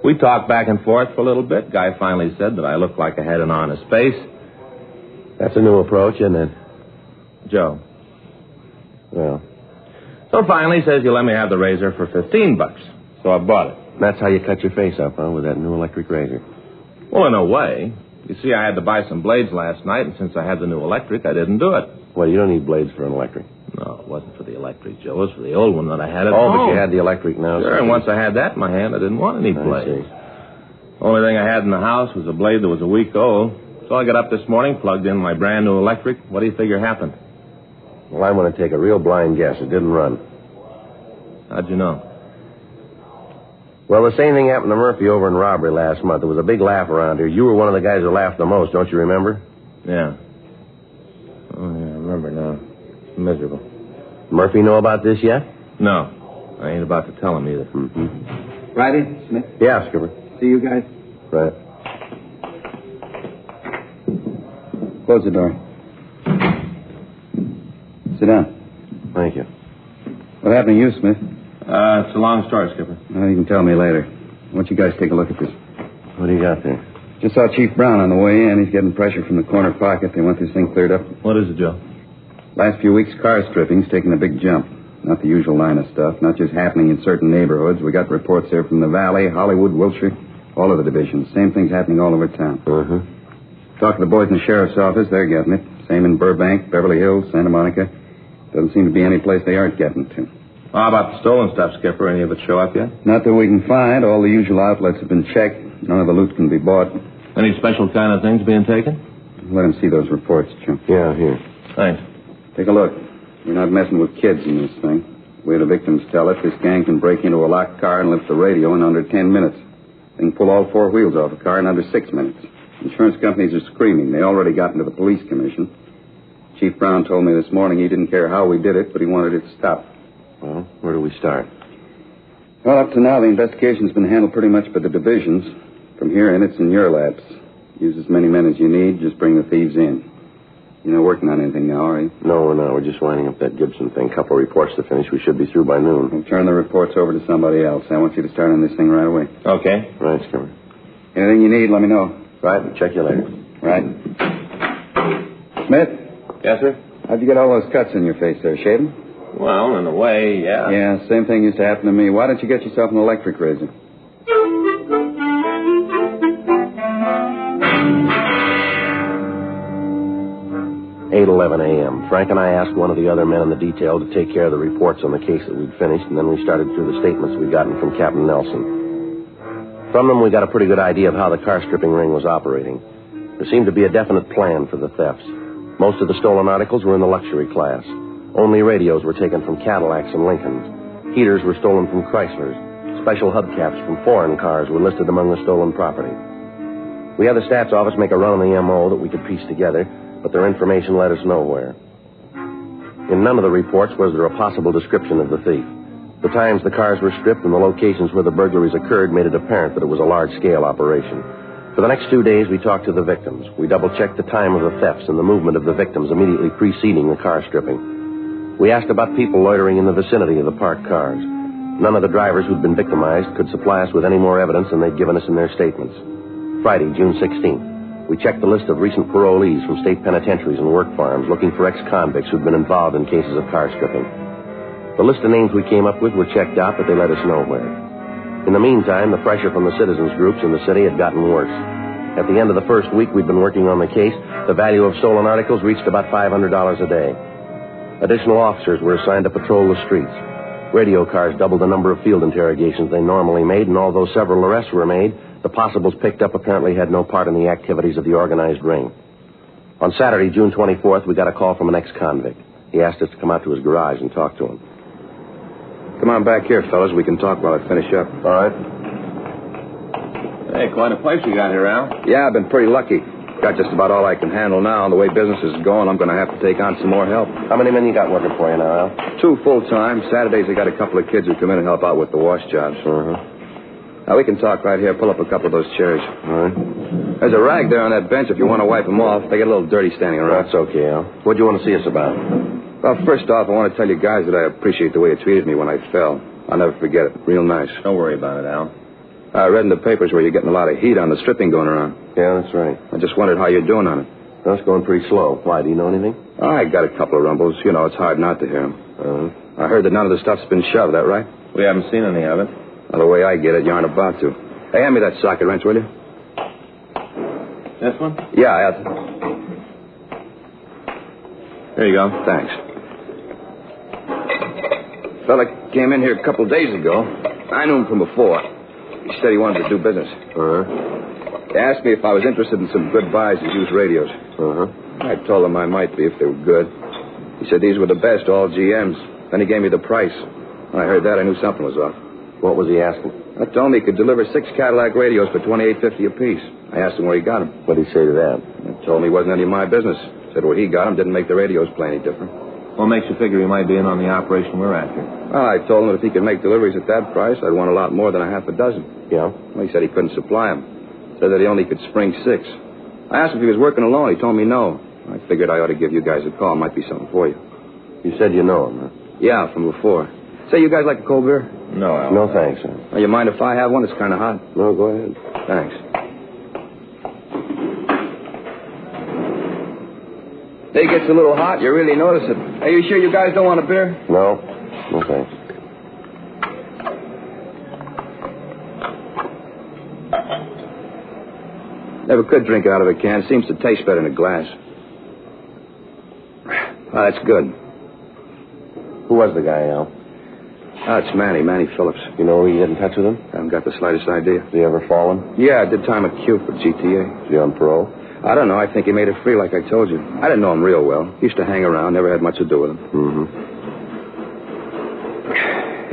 We talked back and forth for a little bit. Guy finally said that I looked like I had an honest face. That's a new approach, isn't it? Joe. Well. So finally he says you let me have the razor for $15. So I bought it. That's how you cut your face up, huh, with that new electric razor? Well, in a way. You see, I had to buy some blades last night, and since I had the new electric, I didn't do it. Well, you don't need blades for an electric. No, it wasn't for the electric, Joe. It was for the old one that I had at home. home. But you had the electric now. Sure, and once I had that in my hand, I didn't want any blades. Only thing I had in the house was a blade that was a week old. So I got up this morning, plugged in my brand new electric. What do you figure happened? Well, I'm going to take a real blind guess. It didn't run. How'd you know? Well, the same thing happened to Murphy over in robbery last month. There was a big laugh around here. You were one of the guys who laughed the most, don't you remember? Yeah. Oh, yeah, I remember now. Miserable. Murphy know about this yet? No. I ain't about to tell him either. Mm-hmm. Friday, Smith? Yeah, Skipper. See you guys? Right. Close the door. Sit down. Thank you. What happened to you, Smith? It's a long story, Skipper. Well, you can tell me later. Why don't you guys take a look at this? What do you got there? Just saw Chief Brown on the way in. He's getting pressure from the corner pocket. They want this thing cleared up. What is it, Joe? Last few weeks, car stripping's taken a big jump. Not the usual line of stuff. Not just happening in certain neighborhoods. We got reports there from the Valley, Hollywood, Wilshire, all of the divisions. Same thing's happening all over town. Talk to the boys in the sheriff's office. They're getting it. Same in Burbank, Beverly Hills, Santa Monica. Doesn't seem to be any place they aren't getting to. How about the stolen stuff, Skipper? Any of it show up yet? Not that we can find. All the usual outlets have been checked. None of the loot can be bought. Any special kind of things being taken? Let him see those reports, Jim. Yeah, here. Thanks. Take a look. We're not messing with kids in this thing. The way the victims tell it, this gang can break into a locked car and lift the radio in under 10 minutes. They can pull all four wheels off a car in under 6 minutes. Insurance companies are screaming. They already got into the police commission. Chief Brown told me this morning he didn't care how we did it, but he wanted it to stop. Well, where do we start? Well, up to now, the investigation's been handled pretty much by the divisions. From here in, it's in your laps. Use as many men as you need. Just bring the thieves in. You're not working on anything now, are you? No, we're not. We're just winding up that Gibson thing. Couple of reports to finish. We should be through by noon. We'll turn the reports over to somebody else. I want you to start on this thing right away. Okay. Right, Skipper. Anything you need, let me know. Right, check you later. Right. Smith? Yes, sir? How'd you get all those cuts in your face there? Shaving? Well, in a way, yeah. Yeah, same thing used to happen to me. Why don't you get yourself an electric razor? Eight 11 a.m. Frank and I asked one of the other men in the detail to take care of the reports on the case that we'd finished, and then we started through the statements we'd gotten from Captain Nelson. From them, we got a pretty good idea of how the car stripping ring was operating. There seemed to be a definite plan for the thefts. Most of the stolen articles were in the luxury class. Only radios were taken from Cadillacs and Lincolns. Heaters were stolen from Chryslers. Special hubcaps from foreign cars were listed among the stolen property. We had the stats office make a run on the M.O. that we could piece together, but their information led us nowhere. In none of the reports was there a possible description of the thief. The times the cars were stripped and the locations where the burglaries occurred made it apparent that it was a large-scale operation. For the next 2 days, we talked to the victims. We double-checked the time of the thefts and the movement of the victims immediately preceding the car stripping. We asked about people loitering in the vicinity of the parked cars. None of the drivers who'd been victimized could supply us with any more evidence than they'd given us in their statements. Friday, June 16th, we checked the list of recent parolees from state penitentiaries and work farms looking for ex-convicts who'd been involved in cases of car stripping. The list of names we came up with were checked out, but they led us nowhere. In the meantime, the pressure from the citizens groups in the city had gotten worse. At the end of the first week we'd been working on the case, the value of stolen articles reached about $500 a day. Additional officers were assigned to patrol the streets. Radio cars doubled the number of field interrogations they normally made, and although several arrests were made, the possibles picked up apparently had no part in the activities of the organized ring. On Saturday, June 24th, we got a call from an ex-convict. He asked us to come out to his garage and talk to him. Come on back here, fellas. We can talk while I finish up. All right. Hey, quite a place you got here, Al. Yeah, I've been pretty lucky. Got just about all I can handle now. And the way business is going, I'm going to have to take on some more help. How many men you got working for you now, Al? 2 full-time. Saturdays, I got a couple of kids who come in and help out with the wash jobs. Now, we can talk right here. Pull up a couple of those chairs. All right. There's a rag there on that bench if you want to wipe them off. They get a little dirty standing around. That's okay, Al. What do you want to see us about? Well, first off, I want to tell you guys that I appreciate the way you treated me when I fell. I'll never forget it. Real nice. Don't worry about it, Al. I read in the papers where you're getting a lot of heat on the stripping going around. Yeah, that's right. I just wondered how you're doing on it. That's going pretty slow. Why, do you know anything? I got a couple of rumbles. You know, it's hard not to hear them. I heard that none of the stuff's been shoved, that right? We haven't seen any of it. Well, the way I get it, you aren't about to. Hey, hand me that socket wrench, will you? This one? Yeah, Here you go. Thanks. Fella came in here a couple days ago. I knew him from before. He said he wanted to do business. He asked me if I was interested in some good buys of used radios. I told him I might be if they were good. He said these were the best, all GMs. Then he gave me the price. When I heard that, I knew something was up. What was he asking? I told him he could deliver 6 Cadillac radios for $28.50 apiece. I asked him where he got them. What did he say to that? He told me it wasn't any of my business. Said where he got them didn't make the radios play any different. What makes you figure he might be in on the operation we're after? Well, I told him that if he could make deliveries at that price, I'd want a lot more than a half a dozen. Yeah? Well, he said he couldn't supply them. Said that he only could spring 6. I asked him if he was working alone. He told me no. I figured I ought to give you guys a call. Might be something for you. You said you know him, huh? Yeah, from before. Say, you guys like a cold beer? No, Al. No, thanks, sir. Oh, you mind if I have one? It's kind of hot. No, go ahead. Thanks. It gets a little hot. You really notice it. Are you sure you guys don't want a beer? No. No, thanks. Never could drink it out of a can. Seems to taste better in a glass. Oh, that's good. Who was the guy, Al? Oh, it's Manny Phillips. You know, you get in touch with him? I haven't got the slightest idea. Has he ever fallen? Yeah, I did time at Q for GTA. Is he on parole? I don't know. I think he made it free, like I told you. I didn't know him real well. Used to hang around. Never had much to do with him.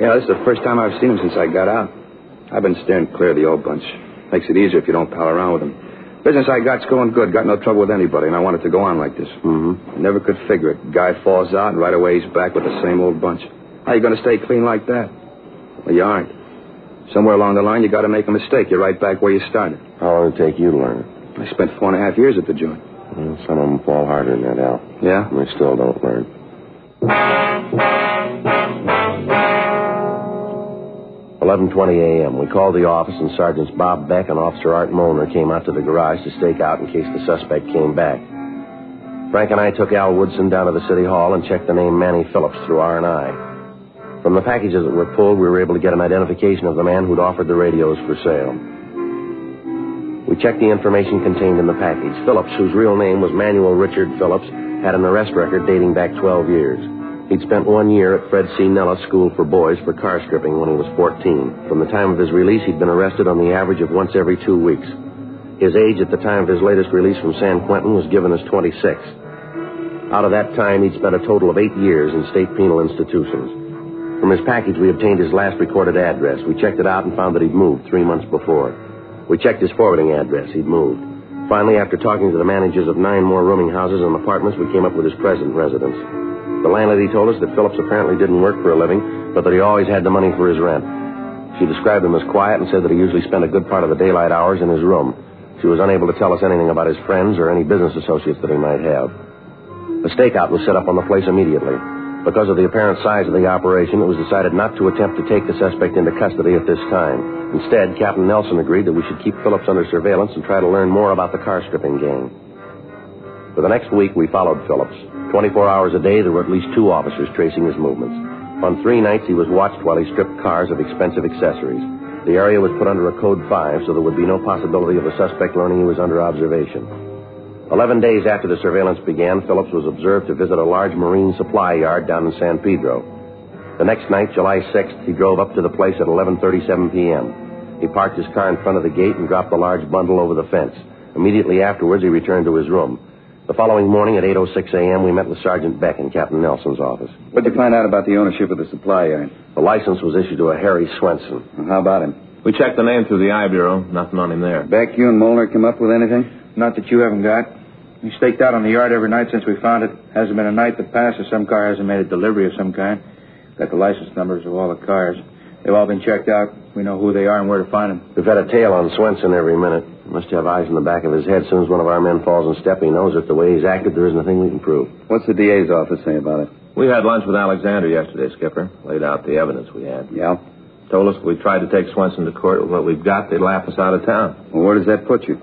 Yeah, this is the first time I've seen him since I got out. I've been steering clear of the old bunch. Makes it easier if you don't pal around with them. Business I got's going good. Got no trouble with anybody, and I want it to go on like this. I never could figure it. Guy falls out, and right away he's back with the same old bunch. How you going to stay clean like that? Well, you aren't. Somewhere along the line, you got to make a mistake. You're right back where you started. How long did it take you to learn it? I spent 4.5 years at the joint. Well, some of them fall harder than that, Al. Yeah? And they still don't learn. 11:20 a.m. We called the office, and Sergeants Bob Beck and Officer Art Molnar came out to the garage to stake out in case the suspect came back. Frank and I took Al Woodson down to the city hall and checked the name Manny Phillips through R&I. From the packages that were pulled, we were able to get an identification of the man who'd offered the radios for sale. We checked the information contained in the package. Phillips, whose real name was Manuel Richard Phillips, had an arrest record dating back 12 years. He'd spent 1 year at Fred C. Nellis School for Boys for car stripping when he was 14. From the time of his release, he'd been arrested on the average of once every 2 weeks. His age at the time of his latest release from San Quentin was given as 26. Out of that time, he'd spent a total of 8 years in state penal institutions. From his package, we obtained his last recorded address. We checked it out and found that he'd moved 3 months before. We checked his forwarding address. He'd moved. Finally, after talking to the managers of 9 more rooming houses and apartments, we came up with his present residence. The landlady told us that Phillips apparently didn't work for a living, but that he always had the money for his rent. She described him as quiet and said that he usually spent a good part of the daylight hours in his room. She was unable to tell us anything about his friends or any business associates that he might have. A stakeout was set up on the place immediately. Because of the apparent size of the operation, it was decided not to attempt to take the suspect into custody at this time. Instead, Captain Nelson agreed that we should keep Phillips under surveillance and try to learn more about the car stripping gang. For the next week, we followed Phillips. 24 hours a day, there were at least 2 officers tracing his movements. On 3 nights, he was watched while he stripped cars of expensive accessories. The area was put under a Code 5, so there would be no possibility of the suspect learning he was under observation. 11 days after the surveillance began, Phillips was observed to visit a large marine supply yard down in San Pedro. The next night, July 6th, he drove up to the place at 11:37 p.m. He parked his car in front of the gate and dropped the large bundle over the fence. Immediately afterwards, he returned to his room. The following morning at 8:06 a.m., we met with Sergeant Beck in Captain Nelson's office. What did you find out about the ownership of the supply yard? The license was issued to a Harry Swenson. Well, how about him? We checked the name through the I Bureau. Nothing on him there. Beck, you and Molnar come up with anything? Not that you haven't got. We staked out on the yard every night since we found it. Hasn't been a night that passes some car hasn't made a delivery of some kind. Got the license numbers of all the cars. They've all been checked out. We know who they are and where to find them. We've had a tail on Swenson every minute. Must have eyes in the back of his head. As soon as one of our men falls in step, he knows that the way he's acted, there isn't a thing we can prove. What's the DA's office say about it? We had lunch with Alexander yesterday, Skipper. Laid out the evidence we had. Yeah? Told us if we tried to take Swenson to court with what we've got, they'd laugh us out of town. Well, where does that put you?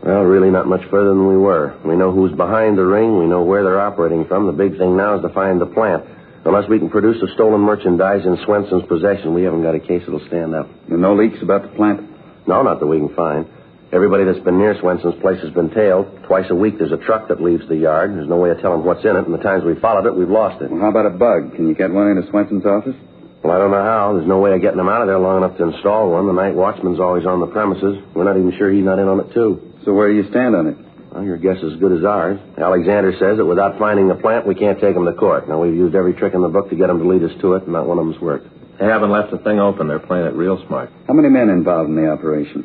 Well, really not much further than we were. We know who's behind the ring. We know where they're operating from. The big thing now is to find the plant. Unless we can produce the stolen merchandise in Swenson's possession, we haven't got a case that'll stand up. And no leaks about the plant? No, not that we can find. Everybody that's been near Swenson's place has been tailed. Twice a week there's a truck that leaves the yard. There's no way of telling what's in it, and the times we followed it, we've lost it. Well, how about a bug? Can you get one into Swenson's office? Well, I don't know how. There's no way of getting them out of there long enough to install one. The night watchman's always on the premises. We're not even sure he's not in on it, too. So where do you stand on it? Well, your guess is as good as ours. Alexander says that without finding the plant, we can't take him to court. Now, we've used every trick in the book to get him to lead us to it, and not one of them's worked. They haven't left the thing open. They're playing it real smart. How many men involved in the operation?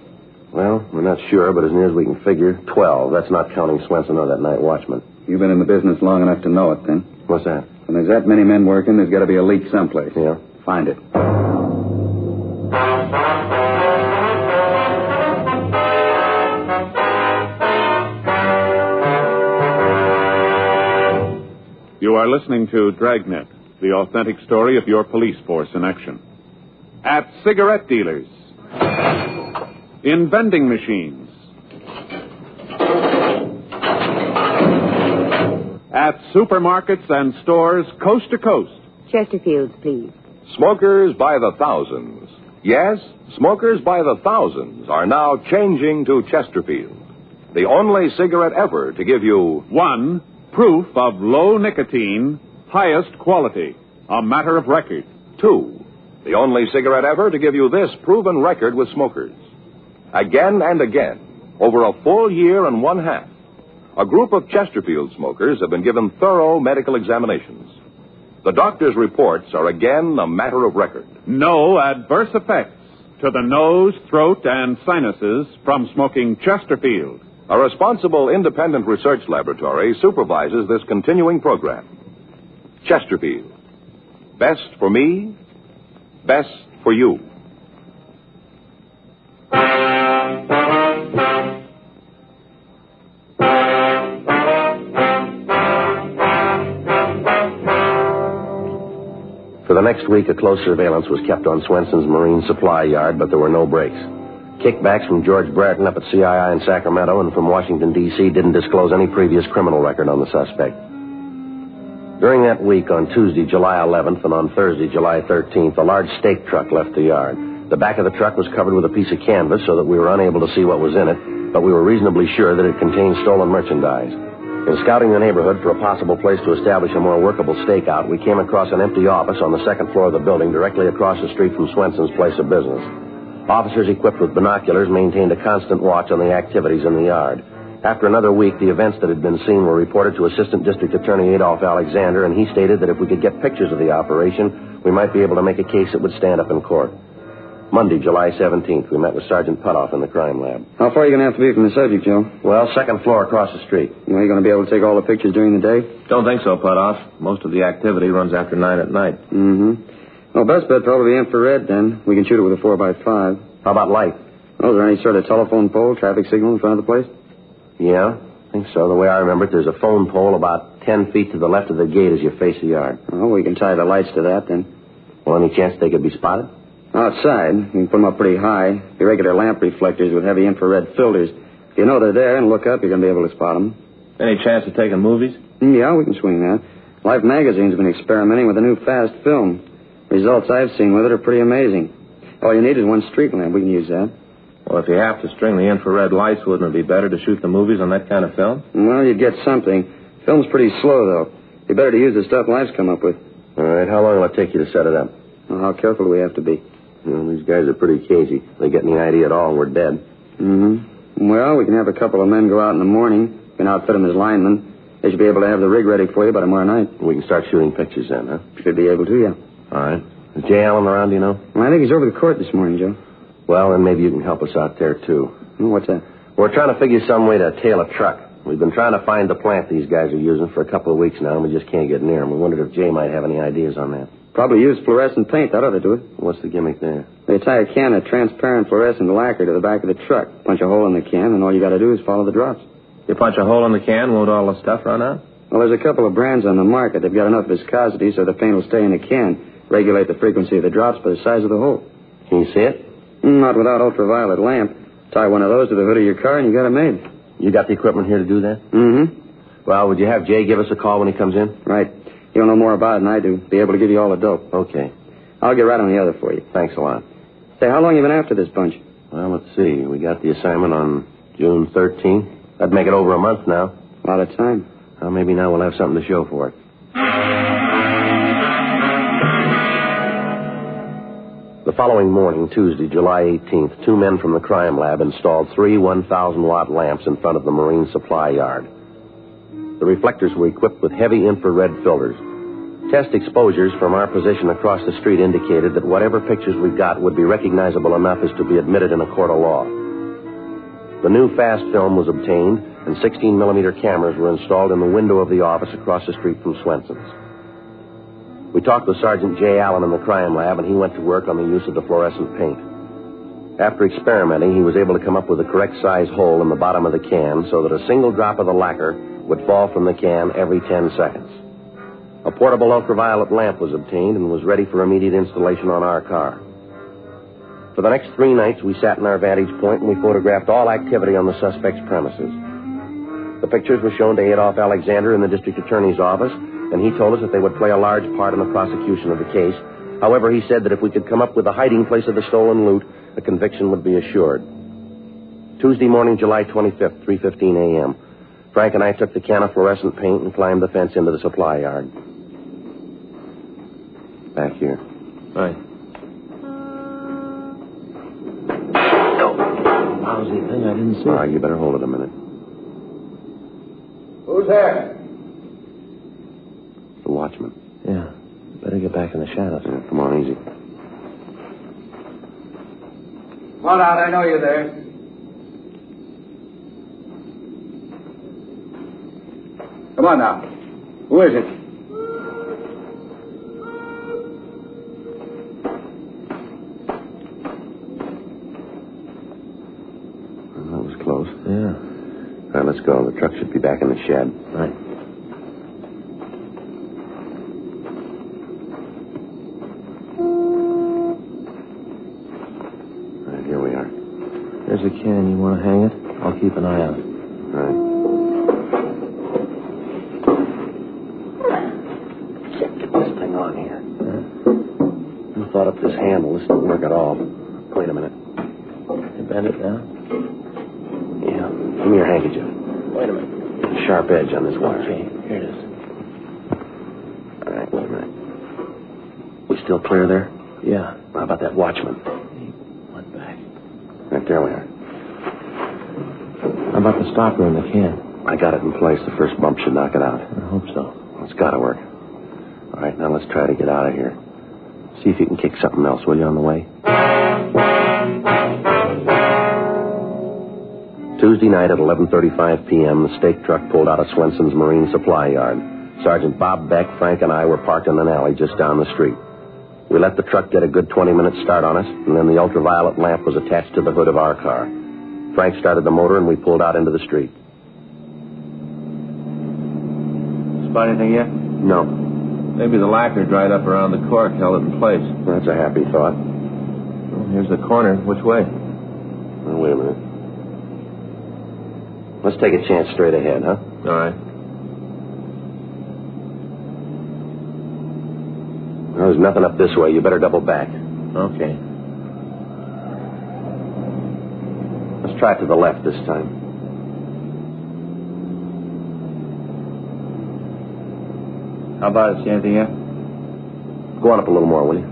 Well, we're not sure, but as near as we can figure, 12. That's not counting Swenson or that night watchman. You've been in the business long enough to know it, then. What's that? When there's that many men working, there's got to be a leak someplace. Yeah. Find it. You are listening to Dragnet, the authentic story of your police force in action. At cigarette dealers, in vending machines, at supermarkets and stores coast to coast. Chesterfields, please. Smokers by the thousands. Yes, smokers by the thousands are now changing to Chesterfield, the only cigarette ever to give you 1. Proof of low nicotine, highest quality, a matter of record. 2. The only cigarette ever to give you this proven record with smokers. Again and again, over a full year and one half, a group of Chesterfield smokers have been given thorough medical examinations. The doctor's reports are again a matter of record. No adverse effects to the nose, throat, and sinuses from smoking Chesterfield. A responsible independent research laboratory supervises this continuing program. Chesterfield. Best for me, best for you. For the next week, a close surveillance was kept on Swenson's marine supply yard, but there were no breaks. Kickbacks from George Brereton up at CII in Sacramento and from Washington, D.C. didn't disclose any previous criminal record on the suspect. During that week, on Tuesday, July 11th, and on Thursday, July 13th, a large stake truck left the yard. The back of the truck was covered with a piece of canvas so that we were unable to see what was in it, but we were reasonably sure that it contained stolen merchandise. In scouting the neighborhood for a possible place to establish a more workable stakeout, we came across an empty office on the second floor of the building directly across the street from Swenson's place of business. Officers equipped with binoculars maintained a constant watch on the activities in the yard. After another week, the events that had been seen were reported to Assistant District Attorney Adolph Alexander, and he stated that if we could get pictures of the operation, we might be able to make a case that would stand up in court. Monday, July 17th, we met with Sergeant Putoff in the crime lab. How far are you going to have to be from the subject, Joe? Well, second floor across the street. Are you going to be able to take all the pictures during the day? Don't think so, Putoff. Most of the activity runs after 9 at night. Mm-hmm. Well, best bet probably infrared, then. We can shoot it with a 4x5. How about light? Oh, is there any sort of telephone pole, traffic signal in front of the place? Yeah, I think so. The way I remember it, there's a phone pole about 10 feet to the left of the gate as you face the yard. Oh, we can tie the lights to that, then. Well, any chance they could be spotted? Outside. You can put them up pretty high. Irregular lamp reflectors with heavy infrared filters. If you know they're there and look up, you're going to be able to spot them. Any chance of taking movies? Yeah, we can swing that. Life Magazine's been experimenting with a new fast film. Results I've seen with it are pretty amazing. All you need is one street lamp. We can use that. Well, if you have to string the infrared lights, wouldn't it be better to shoot the movies on that kind of film? Well, you'd get something. Film's pretty slow, though. Be better to use the stuff Life's come up with. All right, how long will it take you to set it up? Well, how careful do we have to be? Well, these guys are pretty cagey. They get any idea at all, we're dead. Mm-hmm. Well, we can have a couple of men go out in the morning. We can outfit them as linemen. They should be able to have the rig ready for you by tomorrow night. We can start shooting pictures then, huh? Should be able to, yeah. All right. Is Jay Allen around, do you know? Well, I think he's over the court this morning, Joe. Well, then maybe you can help us out there, too. What's that? We're trying to figure some way to tail a truck. We've been trying to find the plant these guys are using for a couple of weeks now, and we just can't get near them. We wondered if Jay might have any ideas on that. Probably use fluorescent paint. That ought to do it. What's the gimmick there? They tie a can of transparent fluorescent lacquer to the back of the truck, punch a hole in the can, and all you got to do is follow the drops. You punch a hole in the can, won't all the stuff run out? Well, there's a couple of brands on the market. They've got enough viscosity so the paint will stay in the can. Regulate the frequency of the drops by the size of the hole. Can you see it? Not without ultraviolet lamp. Tie one of those to the hood of your car and you got it made. You got the equipment here to do that? Mm-hmm. Well, would you have Jay give us a call when he comes in? Right. He'll know more about it than I do. Be able to give you all the dope. Okay. I'll get right on the other for you. Thanks a lot. Say, how long you been after this bunch? Well, let's see. We got the assignment on June 13th. That'd make it over a month now. A lot of time. Well, maybe now we'll have something to show for it. The following morning, Tuesday, July 18th, two men from the crime lab installed three 1,000-watt lamps in front of the Marine Supply Yard. The reflectors were equipped with heavy infrared filters. Test exposures from our position across the street indicated that whatever pictures we got would be recognizable enough as to be admitted in a court of law. The new fast film was obtained, and 16-millimeter cameras were installed in the window of the office across the street from Swenson's. We talked with Sergeant Jay Allen in the crime lab, and he went to work on the use of the fluorescent paint. After experimenting, he was able to come up with the correct size hole in the bottom of the can so that a single drop of the lacquer would fall from the can every 10 seconds. A portable ultraviolet lamp was obtained and was ready for immediate installation on our car. For the next 3 nights, we sat in our vantage point and we photographed all activity on the suspect's premises. The pictures were shown to Adolph Alexander in the district attorney's office, and he told us that they would play a large part in the prosecution of the case. However, he said that if we could come up with the hiding place of the stolen loot, a conviction would be assured. Tuesday morning, July 25th, 3:15 a.m., Frank and I took the can of fluorescent paint and climbed the fence into the supply yard. Back here. Right. Lousy thing, I didn't see. All right, you better hold it a minute. Who's there? The watchman. Yeah. Better get back in the shadows. Yeah, come on, easy. Come on out, I know you're there. Come on now. Who is it? Well, that was close. Yeah. All right, let's go. The truck should be back in the shed. Right. Here we are. There's a can. You want to hang it? I'll keep an eye out. Right. Get this thing on here. I thought up this handle. This didn't work at all. Wait a minute. You bend it now? Yeah. Give me your handkerchief. Wait a minute. Sharp edge on this wire. Okay, here it is. All right, wait a minute. We still clear there? Yeah. How about that watchman? Right, there we are. How about the stopper in the can? I got it in place. The first bump should knock it out. I hope so. It's got to work. All right, now let's try to get out of here. See if you can kick something else, will you, on the way? Tuesday night at 11:35 p.m., the stake truck pulled out of Swenson's Marine Supply Yard. Sergeant Bob Beck, Frank, and I were parked in an alley just down the street. We let the truck get a good 20-minute start on us, and then the ultraviolet lamp was attached to the hood of our car. Frank started the motor, and we pulled out into the street. Spot anything yet? No. Maybe the lacquer dried up around the cork, held it in place. That's a happy thought. Well, here's the corner. Which way? Well, wait a minute. Let's take a chance straight ahead, huh? All right. There's nothing up this way. You better double back. Okay. Let's try it to the left this time. How about it? See anything yet? Go on up a little more, will you?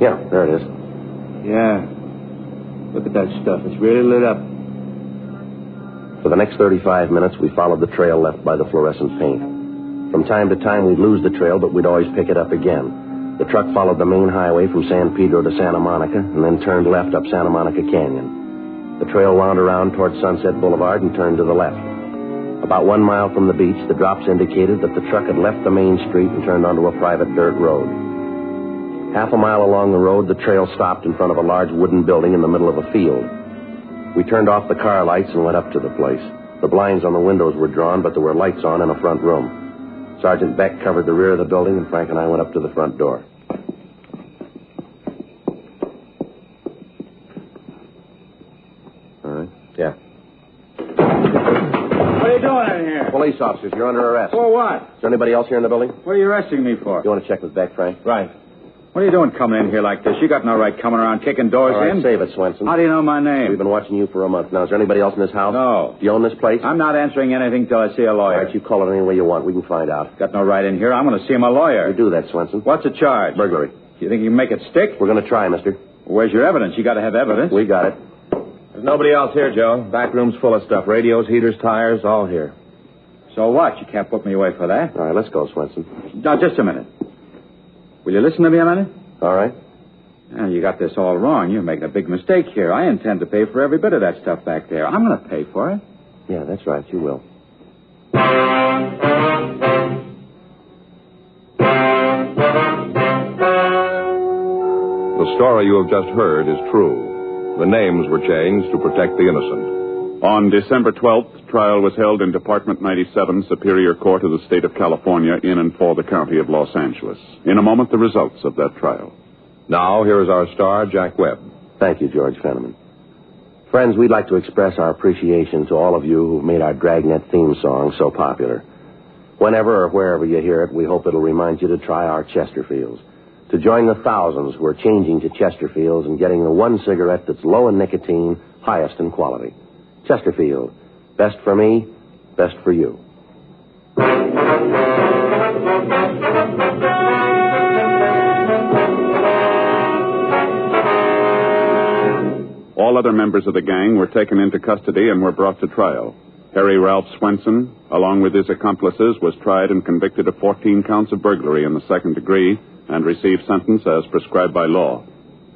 Yeah, there it is. Yeah. Look at that stuff. It's really lit up. For the next 35 minutes, we followed the trail left by the fluorescent paint. From time to time, we'd lose the trail, but we'd always pick it up again. The truck followed the main highway from San Pedro to Santa Monica and then turned left up Santa Monica Canyon. The trail wound around toward Sunset Boulevard and turned to the left. About 1 mile from the beach, the drops indicated that the truck had left the main street and turned onto a private dirt road. Half a mile along the road, the trail stopped in front of a large wooden building in the middle of a field. We turned off the car lights and went up to the place. The blinds on the windows were drawn, but there were lights on in a front room. Sergeant Beck covered the rear of the building, and Frank and I went up to the front door. All right. Yeah. What are you doing in here? Police officers, you're under arrest. For what? Is there anybody else here in the building? What are you arresting me for? You want to check with Beck, Frank? Right. What are you doing coming in here like this? You got no right coming around kicking doors All right, in. save it, Swenson. How do you know my name? We've been watching you for a month now. Is there anybody else in this house? No. Do you own this place? I'm not answering anything till I see a lawyer. All right, you call it any way you want. We can find out. Got no right in here. I'm going to see my lawyer. You do that, Swenson. What's the charge? Burglary. You think you can make it stick? We're going to try, mister. Where's your evidence? You got to have evidence. We got it. There's nobody else here, Joe. Back room's full of stuff. Radios, heaters, tires, all here. So what? You can't put me away for that. All right, let's go, Swenson. Now, just a minute. Will you listen to me a minute? All right. Well, you got this all wrong. You're making a big mistake here. I intend to pay for every bit of that stuff back there. I'm going to pay for it. Yeah, that's right. You will. The story you have just heard is true. The names were changed to protect the innocent. On December 12th, trial was held in Department 97, Superior Court of the State of California, in and for the County of Los Angeles. In a moment, the results of that trial. Now, here is our star, Jack Webb. Thank you, George Fenneman. Friends, we'd like to express our appreciation to all of you who've made our Dragnet theme song so popular. Whenever or wherever you hear it, we hope it'll remind you to try our Chesterfields, to join the thousands who are changing to Chesterfields and getting the one cigarette that's low in nicotine, highest in quality. Chesterfield, best for me, best for you. All other members of the gang were taken into custody and were brought to trial. Harry Ralph Swenson, along with his accomplices, was tried and convicted of 14 counts of burglary in the second degree and received sentence as prescribed by law.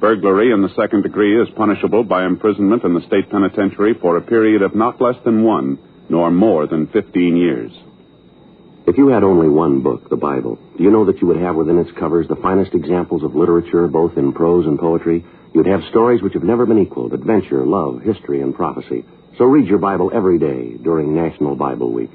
Burglary in the second degree is punishable by imprisonment in the state penitentiary for a period of not less than 1, nor more than 15 years. If you had only one book, the Bible, do you know that you would have within its covers the finest examples of literature, both in prose and poetry? You'd have stories which have never been equaled, adventure, love, history, and prophecy. So read your Bible every day during National Bible Week.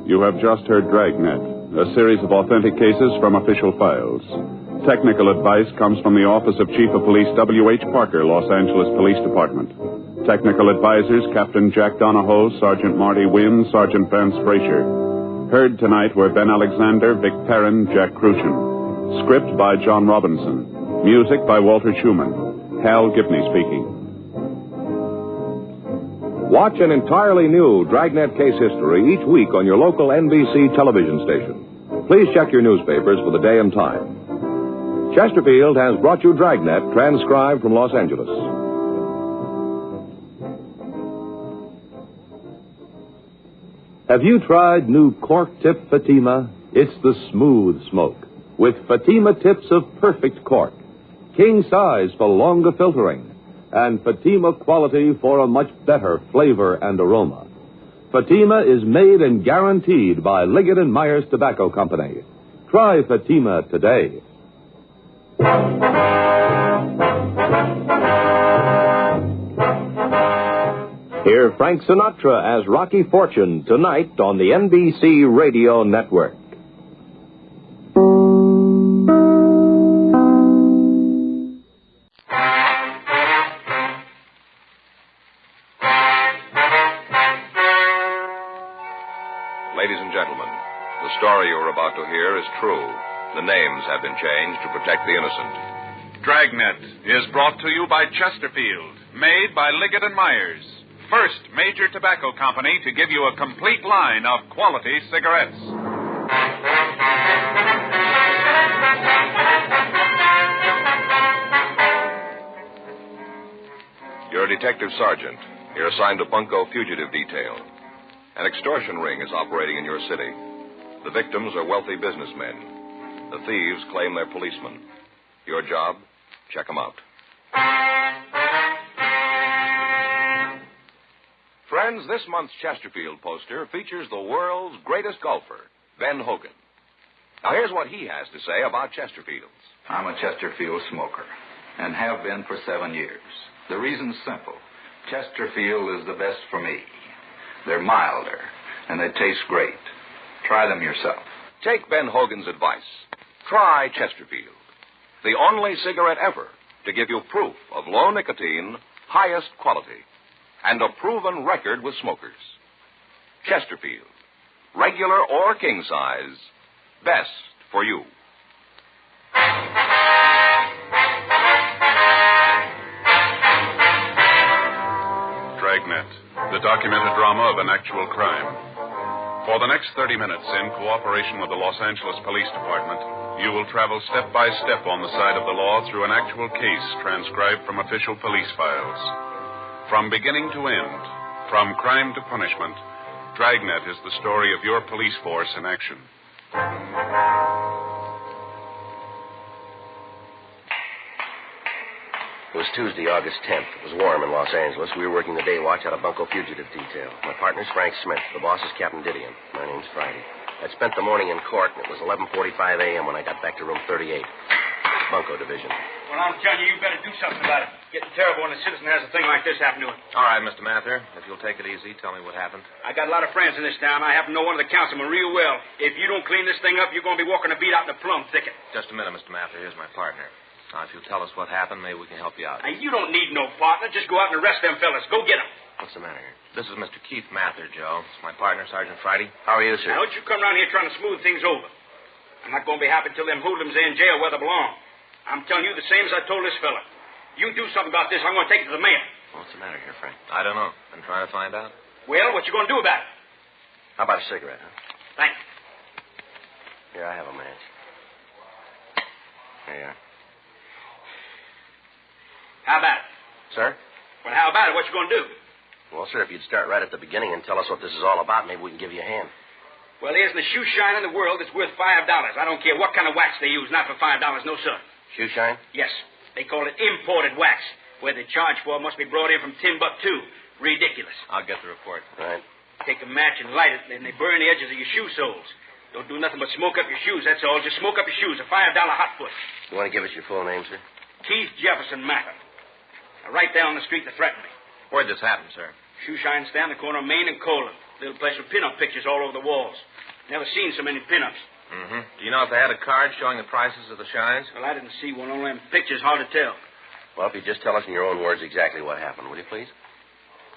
You have just heard Dragnet, a series of authentic cases from official files. Technical advice comes from the Office of Chief of Police W.H. Parker, Los Angeles Police Department. Technical advisors Captain Jack Donahoe, Sergeant Marty Wynn, Sergeant Vance Frazier. Heard tonight were Ben Alexander, Vic Perrin, Jack Crucian. Script by John Robinson. Music by Walter Schumann. Hal Gibney speaking. Watch an entirely new Dragnet case history each week on your local NBC television station. Please check your newspapers for the day and time. Chesterfield has brought you Dragnet, transcribed from Los Angeles. Have you tried new cork tip Fatima? It's the smooth smoke, with Fatima tips of perfect cork, king size for longer filtering, and Fatima quality for a much better flavor and aroma. Fatima is made and guaranteed by Liggett & Myers Tobacco Company. Try Fatima today. Hear Frank Sinatra as Rocky Fortune tonight on the NBC Radio Network. Ladies and gentlemen, the story you're about to hear is true. The names have been changed to protect the innocent. Dragnet is brought to you by Chesterfield, made by Liggett & Myers, first major tobacco company to give you a complete line of quality cigarettes. You're a detective sergeant. You're assigned to Bunko Fugitive Detail. An extortion ring is operating in your city. The victims are wealthy businessmen. The thieves claim they're policemen. Your job? Check them out. Friends, this month's Chesterfield poster features the world's greatest golfer, Ben Hogan. Now, here's what he has to say about Chesterfields. I'm a Chesterfield smoker, and have been for 7 years. The reason's simple. Chesterfield is the best for me. They're milder, and they taste great. Try them yourself. Take Ben Hogan's advice. Try Chesterfield, the only cigarette ever to give you proof of low nicotine, highest quality, and a proven record with smokers. Chesterfield, regular or king size, best for you. Dragnet, the documented drama of an actual crime. For the next 30 minutes, in cooperation with the Los Angeles Police Department, you will travel step by step on the side of the law through an actual case transcribed from official police files. From beginning to end, from crime to punishment, Dragnet is the story of your police force in action. It was Tuesday, August 10th. It was warm in Los Angeles. We were working the day watch out of Bunko Fugitive Detail. My partner's Frank Smith. The boss is Captain Didion. My name's Friday. I'd spent the morning in court, and it was 11:45 a.m. when I got back to room 38. Bunko Division. Well, I'm telling you, you better do something about it. Getting terrible when a citizen has a thing like this happen to him. All right, Mr. Mather. If you'll take it easy, tell me what happened. I got a lot of friends in this town. I happen to know one of the councilmen real well. If you don't clean this thing up, you're going to be walking a beat out in the plum thicket. Just a minute, Mr. Mather. Here's my partner. Now, if you'll tell us what happened, maybe we can help you out. Now, you don't need no partner. Just go out and arrest them fellas. Go get them. What's the matter here? This is Mr. Keith Mather, Joe. It's my partner, Sergeant Friday. How are you, sir? Now, don't you come around here trying to smooth things over. I'm not going to be happy till them hoodlums are in jail where they belong. I'm telling you the same as I told this fella. You do something about this, I'm going to take it to the mayor. What's the matter here, Frank? I don't know. I'm trying to find out. Well, what you going to do about it? How about a cigarette, huh? Thanks. Here, I have a match. There you are. How about it? Sir? Well, how about it? What you going to do? Well, sir, if you'd start right at the beginning and tell us what this is all about, maybe we can give you a hand. Well, there isn't a shoe shine in the world that's worth $5. I don't care what kind of wax they use, not for $5, no, sir. Shoe shine? Yes. They call it imported wax. Where they charge for it must be brought in from Timbuktu. Ridiculous. I'll get the report. Right. Take a match and light it, and they burn the edges of your shoe soles. Don't do nothing but smoke up your shoes, that's all. Just smoke up your shoes, a $5 hot foot. You want to give us your full name, sir? Keith Jefferson Mather. Right there on the street that threatened me. Where'd this happen, sir? Shoe shine stand, the corner of Main and Colon. Little place with pin-up pictures all over the walls. Never seen so many pin-ups. Mm-hmm. Do you know if they had a card showing the prices of the shines? Well, I didn't see one. Only them pictures, hard to tell. Well, if you just tell us in your own words exactly what happened, will you please?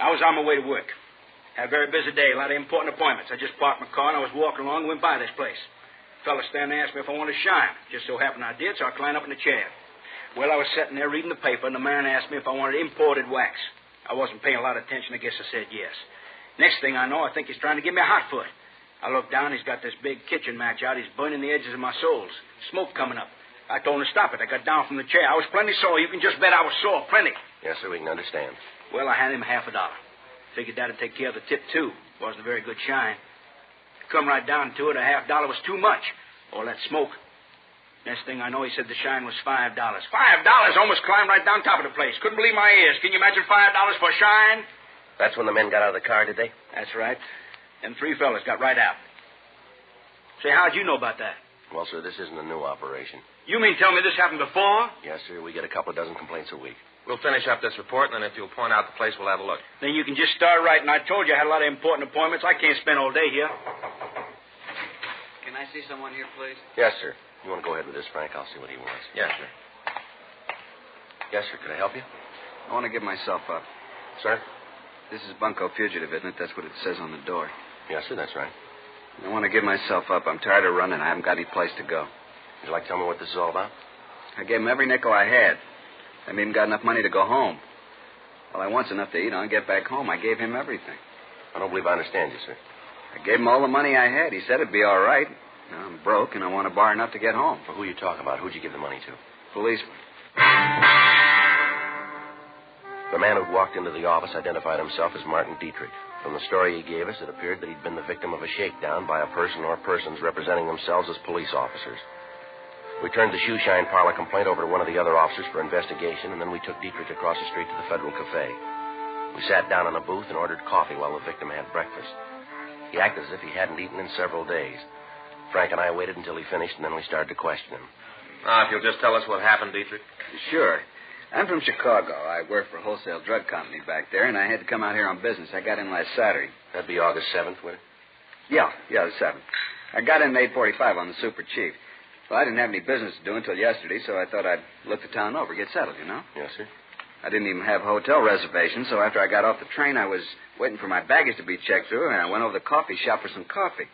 I was on my way to work. Had a very busy day, a lot of important appointments. I just parked my car and I was walking along and went by this place. A fella standing there asked me if I wanted to shine. Just so happened I did, so I climbed up in the chair. Well, I was sitting there reading the paper, and the man asked me if I wanted imported wax. I wasn't paying a lot of attention. I guess I said yes. Next thing I know, I think he's trying to give me a hot foot. I looked down. He's got this big kitchen match out. He's burning the edges of my soles. Smoke coming up. I told him to stop it. I got down from the chair. I was plenty sore. You can just bet I was sore. Plenty. Yes, sir, we can understand. Well, I handed him $50. Figured that'd take care of the tip, too. Wasn't a very good shine. Come right down to it, a $50 was too much. All that smoke. Next thing I know, he said the shine was $5. $5! Almost climbed right down top of the place. Couldn't believe my ears. Can you imagine $5 for a shine? That's when the men got out of the car, did they? That's right. Them three fellas got right out. Say, how'd you know about that? Well, sir, this isn't a new operation. You mean tell me this happened before? Yes, sir. We get a couple of dozen complaints a week. We'll finish up this report, and then if you'll point out the place, we'll have a look. Then you can just start writing. I told you I had a lot of important appointments. I can't spend all day here. Can I see someone here, please? Yes, sir. You want to go ahead with this, Frank? I'll see what he wants. Yes, sir. Yes, sir. Could I help you? I want to give myself up. Sir? This is Bunko Fugitive, isn't it? That's what it says on the door. Yes, sir. That's right. I want to give myself up. I'm tired of running. I haven't got any place to go. Would you like to tell me what this is all about? I gave him every nickel I had. I haven't even got enough money to go home. All I want's enough to eat on and get back home. I gave him everything. I don't believe I understand you, sir. I gave him all the money I had. He said it'd be all right. Now, I'm broke, and I want to borrow enough to get home. Well, who are you talking about? Who'd you give the money to? Policeman. The man who'd walked into the office identified himself as Martin Dietrich. From the story he gave us, it appeared that he'd been the victim of a shakedown by a person or persons representing themselves as police officers. We turned the shoeshine parlor complaint over to one of the other officers for investigation, and then we took Dietrich across the street to the Federal Cafe. We sat down in a booth and ordered coffee while the victim had breakfast. He acted as if he hadn't eaten in several days. Frank and I waited until he finished, and then we started to question him. If you'll just tell us what happened, Dietrich. Sure. I'm from Chicago. I work for a wholesale drug company back there, and I had to come out here on business. I got in last Saturday. That'd be August 7th, would it? Yeah, the 7th. I got in at 8:45 on the Super Chief. Well, I didn't have any business to do until yesterday, so I thought I'd look the town over, get settled, you know? Yes, sir. I didn't even have hotel reservations, so after I got off the train, I was waiting for my baggage to be checked through, and I went over to the coffee shop for some coffee.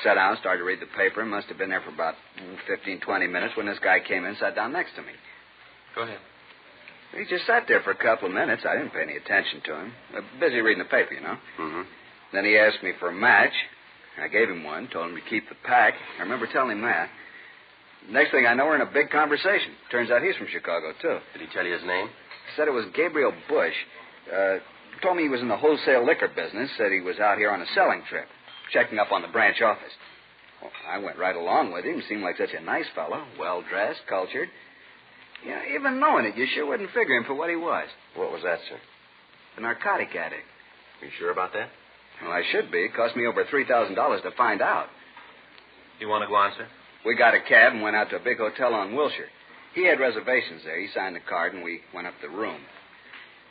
Sat down, started to read the paper, must have been there for about 15, 20 minutes when this guy came in and sat down next to me. Go ahead. He just sat there for a couple of minutes. I didn't pay any attention to him. Busy reading the paper, you know. Mm-hmm. Then he asked me for a match. I gave him one, told him to keep the pack. I remember telling him that. Next thing I know, we're in a big conversation. Turns out he's from Chicago, too. Did he tell you his name? Said it was Gabriel Bush. Told me he was in the wholesale liquor business. Said he was out here on a selling trip, checking up on the branch office. Well, I went right along with him. Seemed like such a nice fellow, well-dressed, cultured. Yeah, even knowing it, you sure wouldn't figure him for what he was. What was that, sir? A narcotic addict. You sure about that? Well, I should be. It cost me over $3,000 to find out. You want to go on, sir? We got a cab and went out to a big hotel on Wilshire. He had reservations there. He signed the card, and we went up to the room.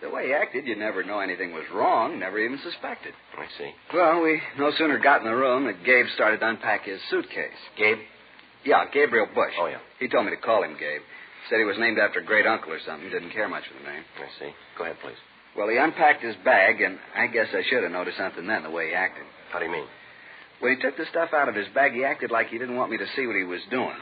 The way he acted, you'd never know anything was wrong, never even suspected. I see. Well, we no sooner got in the room than Gabe started to unpack his suitcase. Gabe? Yeah, Gabriel Bush. Oh, yeah. He told me to call him Gabe. Said he was named after a great uncle or something. Didn't care much for the name. I see. Go ahead, please. Well, he unpacked his bag, and I guess I should have noticed something then, the way he acted. How do you mean? When he took the stuff out of his bag, he acted like he didn't want me to see what he was doing.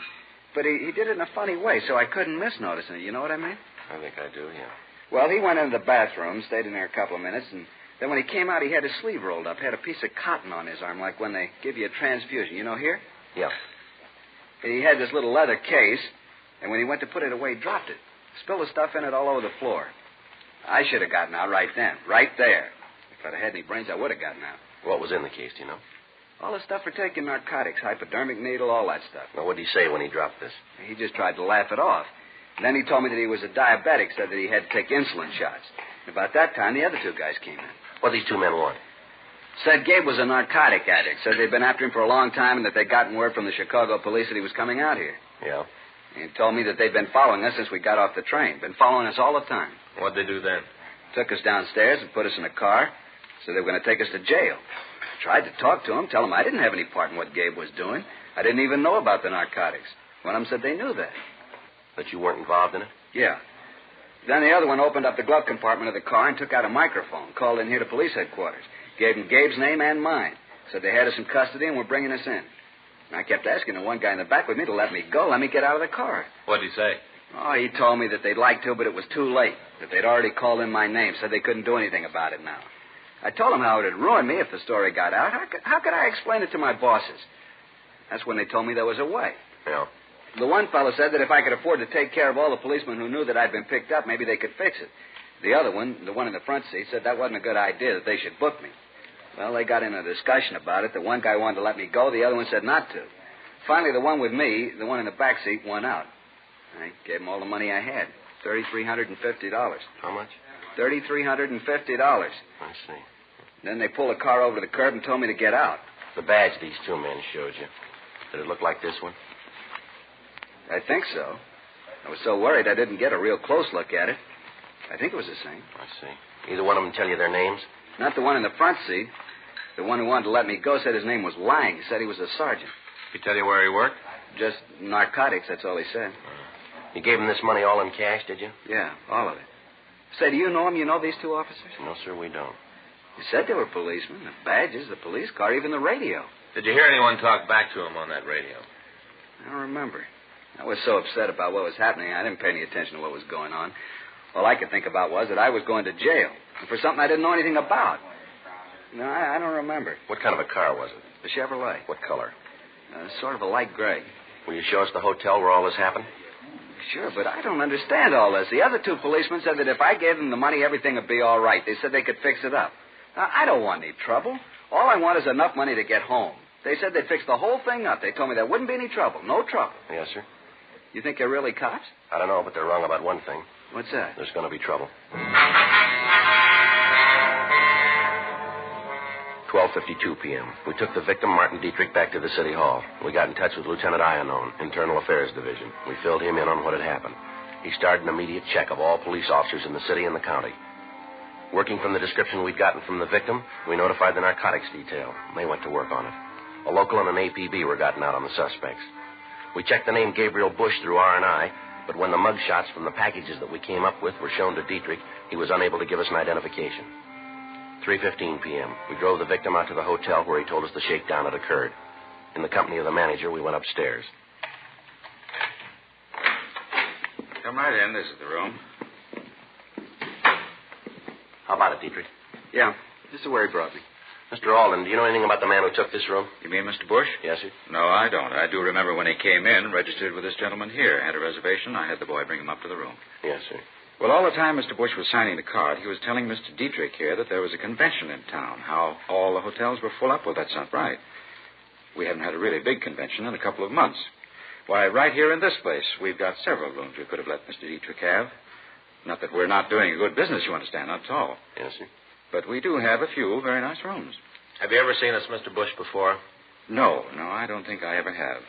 But he did it in a funny way, so I couldn't miss noticing it. You know what I mean? I think I do, yeah. Well, he went into the bathroom, stayed in there a couple of minutes, and then when he came out, he had his sleeve rolled up, had a piece of cotton on his arm, like when they give you a transfusion. You know, here? Yeah. He had this little leather case, and when he went to put it away, he dropped it. Spilled the stuff in it all over the floor. I should have gotten out right then, right there. If I'd had any brains, I would have gotten out. What was in the case, do you know? All the stuff for taking narcotics, hypodermic needle, all that stuff. Well, what did he say when he dropped this? He just tried to laugh it off. And then he told me that he was a diabetic, said that he had to take insulin shots. About that time, the other two guys came in. What did these two men want? Said Gabe was a narcotic addict. Said they'd been after him for a long time and that they'd gotten word from the Chicago police that he was coming out here. Yeah. He told me that they'd been following us since we got off the train. Been following us all the time. What'd they do then? Took us downstairs and put us in a car. Said they were going to take us to jail. Tried to talk to him, tell him I didn't have any part in what Gabe was doing. I didn't even know about the narcotics. One of them said they knew that. That you weren't involved in it? Yeah. Then the other one opened up the glove compartment of the car and took out a microphone, called in here to police headquarters. Gave him Gabe's name and mine. Said they had us in custody and were bringing us in. And I kept asking the one guy in the back with me to let me go, let me get out of the car. What'd he say? Oh, he told me that they'd like to, but it was too late. That they'd already called in my name, said they couldn't do anything about it now. I told him how it would ruin me if the story got out. How could I explain it to my bosses? That's when they told me there was a way. Yeah. The one fellow said that if I could afford to take care of all the policemen who knew that I'd been picked up, maybe they could fix it. The other one, the one in the front seat, said that wasn't a good idea, that they should book me. Well, they got in a discussion about it. The one guy wanted to let me go. The other one said not to. Finally, the one with me, the one in the back seat, won out. I gave him all the money I had, $3,350. How much? $3,350. I see. Then they pulled the car over to the curb and told me to get out. The badge these two men showed you, did it look like this one? I think so. I was so worried I didn't get a real close look at it. I think it was the same. I see. Either one of them tell you their names? Not the one in the front seat. The one who wanted to let me go said his name was Lang. He said he was a sergeant. He tell you where he worked? Just narcotics, that's all he said. You gave him this money all in cash, did you? Yeah, all of it. Say, do you know him? You know these two officers? No, sir, we don't. You said they were policemen. The badges, the police car, even the radio. Did you hear anyone talk back to him on that radio? I don't remember. I was so upset about what was happening, I didn't pay any attention to what was going on. All I could think about was that I was going to jail for something I didn't know anything about. No, I don't remember. What kind of a car was it? The Chevrolet. What color? Sort of a light gray. Will you show us the hotel where all this happened? Sure, but I don't understand all this. The other two policemen said that if I gave them the money, everything would be all right. They said they could fix it up. Now, I don't want any trouble. All I want is enough money to get home. They said they'd fix the whole thing up. They told me there wouldn't be any trouble. No trouble. Yes, sir. You think they're really cops? I don't know, but they're wrong about one thing. What's that? There's going to be trouble. 12:52 p.m. We took the victim, Martin Dietrich, back to the city hall. We got in touch with Lieutenant Iannone, Internal Affairs Division. We filled him in on what had happened. He started an immediate check of all police officers in the city and the county. Working from the description we'd gotten from the victim, we notified the narcotics detail. They went to work on it. A local and an APB were gotten out on the suspects. We checked the name Gabriel Bush through R&I, but when the mug shots from the packages that we came up with were shown to Dietrich, he was unable to give us an identification. 3:15 p.m. We drove the victim out to the hotel where he told us the shakedown had occurred. In the company of the manager, we went upstairs. Come right in. This is the room. How about it, Dietrich? Yeah, this is where he brought me. Mr. Alden, do you know anything about the man who took this room? You mean Mr. Bush? Yes, sir. No, I don't. I do remember when he came in, registered with this gentleman here, had a reservation. I had the boy bring him up to the room. Yes, sir. Well, all the time Mr. Bush was signing the card, he was telling Mr. Dietrich here that there was a convention in town, how all the hotels were full up. Well, that's not right. We haven't had a really big convention in a couple of months. Why, right here in this place, we've got several rooms we could have let Mr. Dietrich have. Not that we're not doing a good business, you understand, not at all. Yes, sir. But we do have a few very nice rooms. Have you ever seen this Mr. Bush before? No, I don't think I ever have.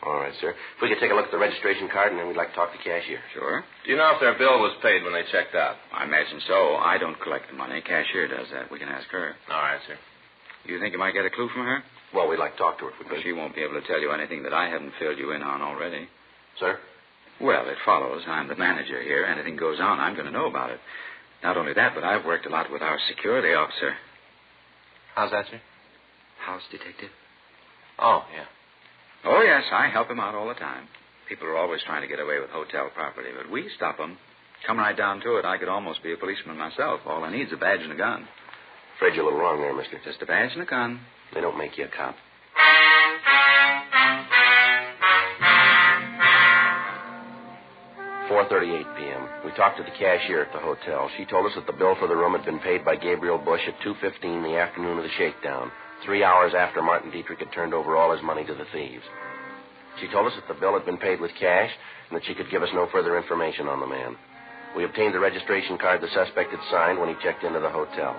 All right, sir. If we could take a look at the registration card, and then we'd like to talk to the cashier. Sure. Do you know if their bill was paid when they checked out? I imagine so. I don't collect the money. Cashier does that. We can ask her. All right, sir. You think you might get a clue from her? Well, we'd like to talk to her if we could. She won't be able to tell you anything that I haven't filled you in on already. Sir? Well, it follows. I'm the manager here. Anything goes on, I'm going to know about it. Not only that, but I've worked a lot with our security officer. How's that, sir? House detective. Oh, yeah. Oh, yes, I help him out all the time. People are always trying to get away with hotel property, but we stop them. Come right down to it, I could almost be a policeman myself. All I need is a badge and a gun. Afraid you're a little wrong there, mister. Just a badge and a gun. They don't make you a cop. 4:38 p.m. We talked to the cashier at the hotel. She told us that the bill for the room had been paid by Gabriel Bush at 2:15 the afternoon of the shakedown, 3 hours after Martin Dietrich had turned over all his money to the thieves. She told us that the bill had been paid with cash and that she could give us no further information on the man. We obtained the registration card the suspect had signed when he checked into the hotel.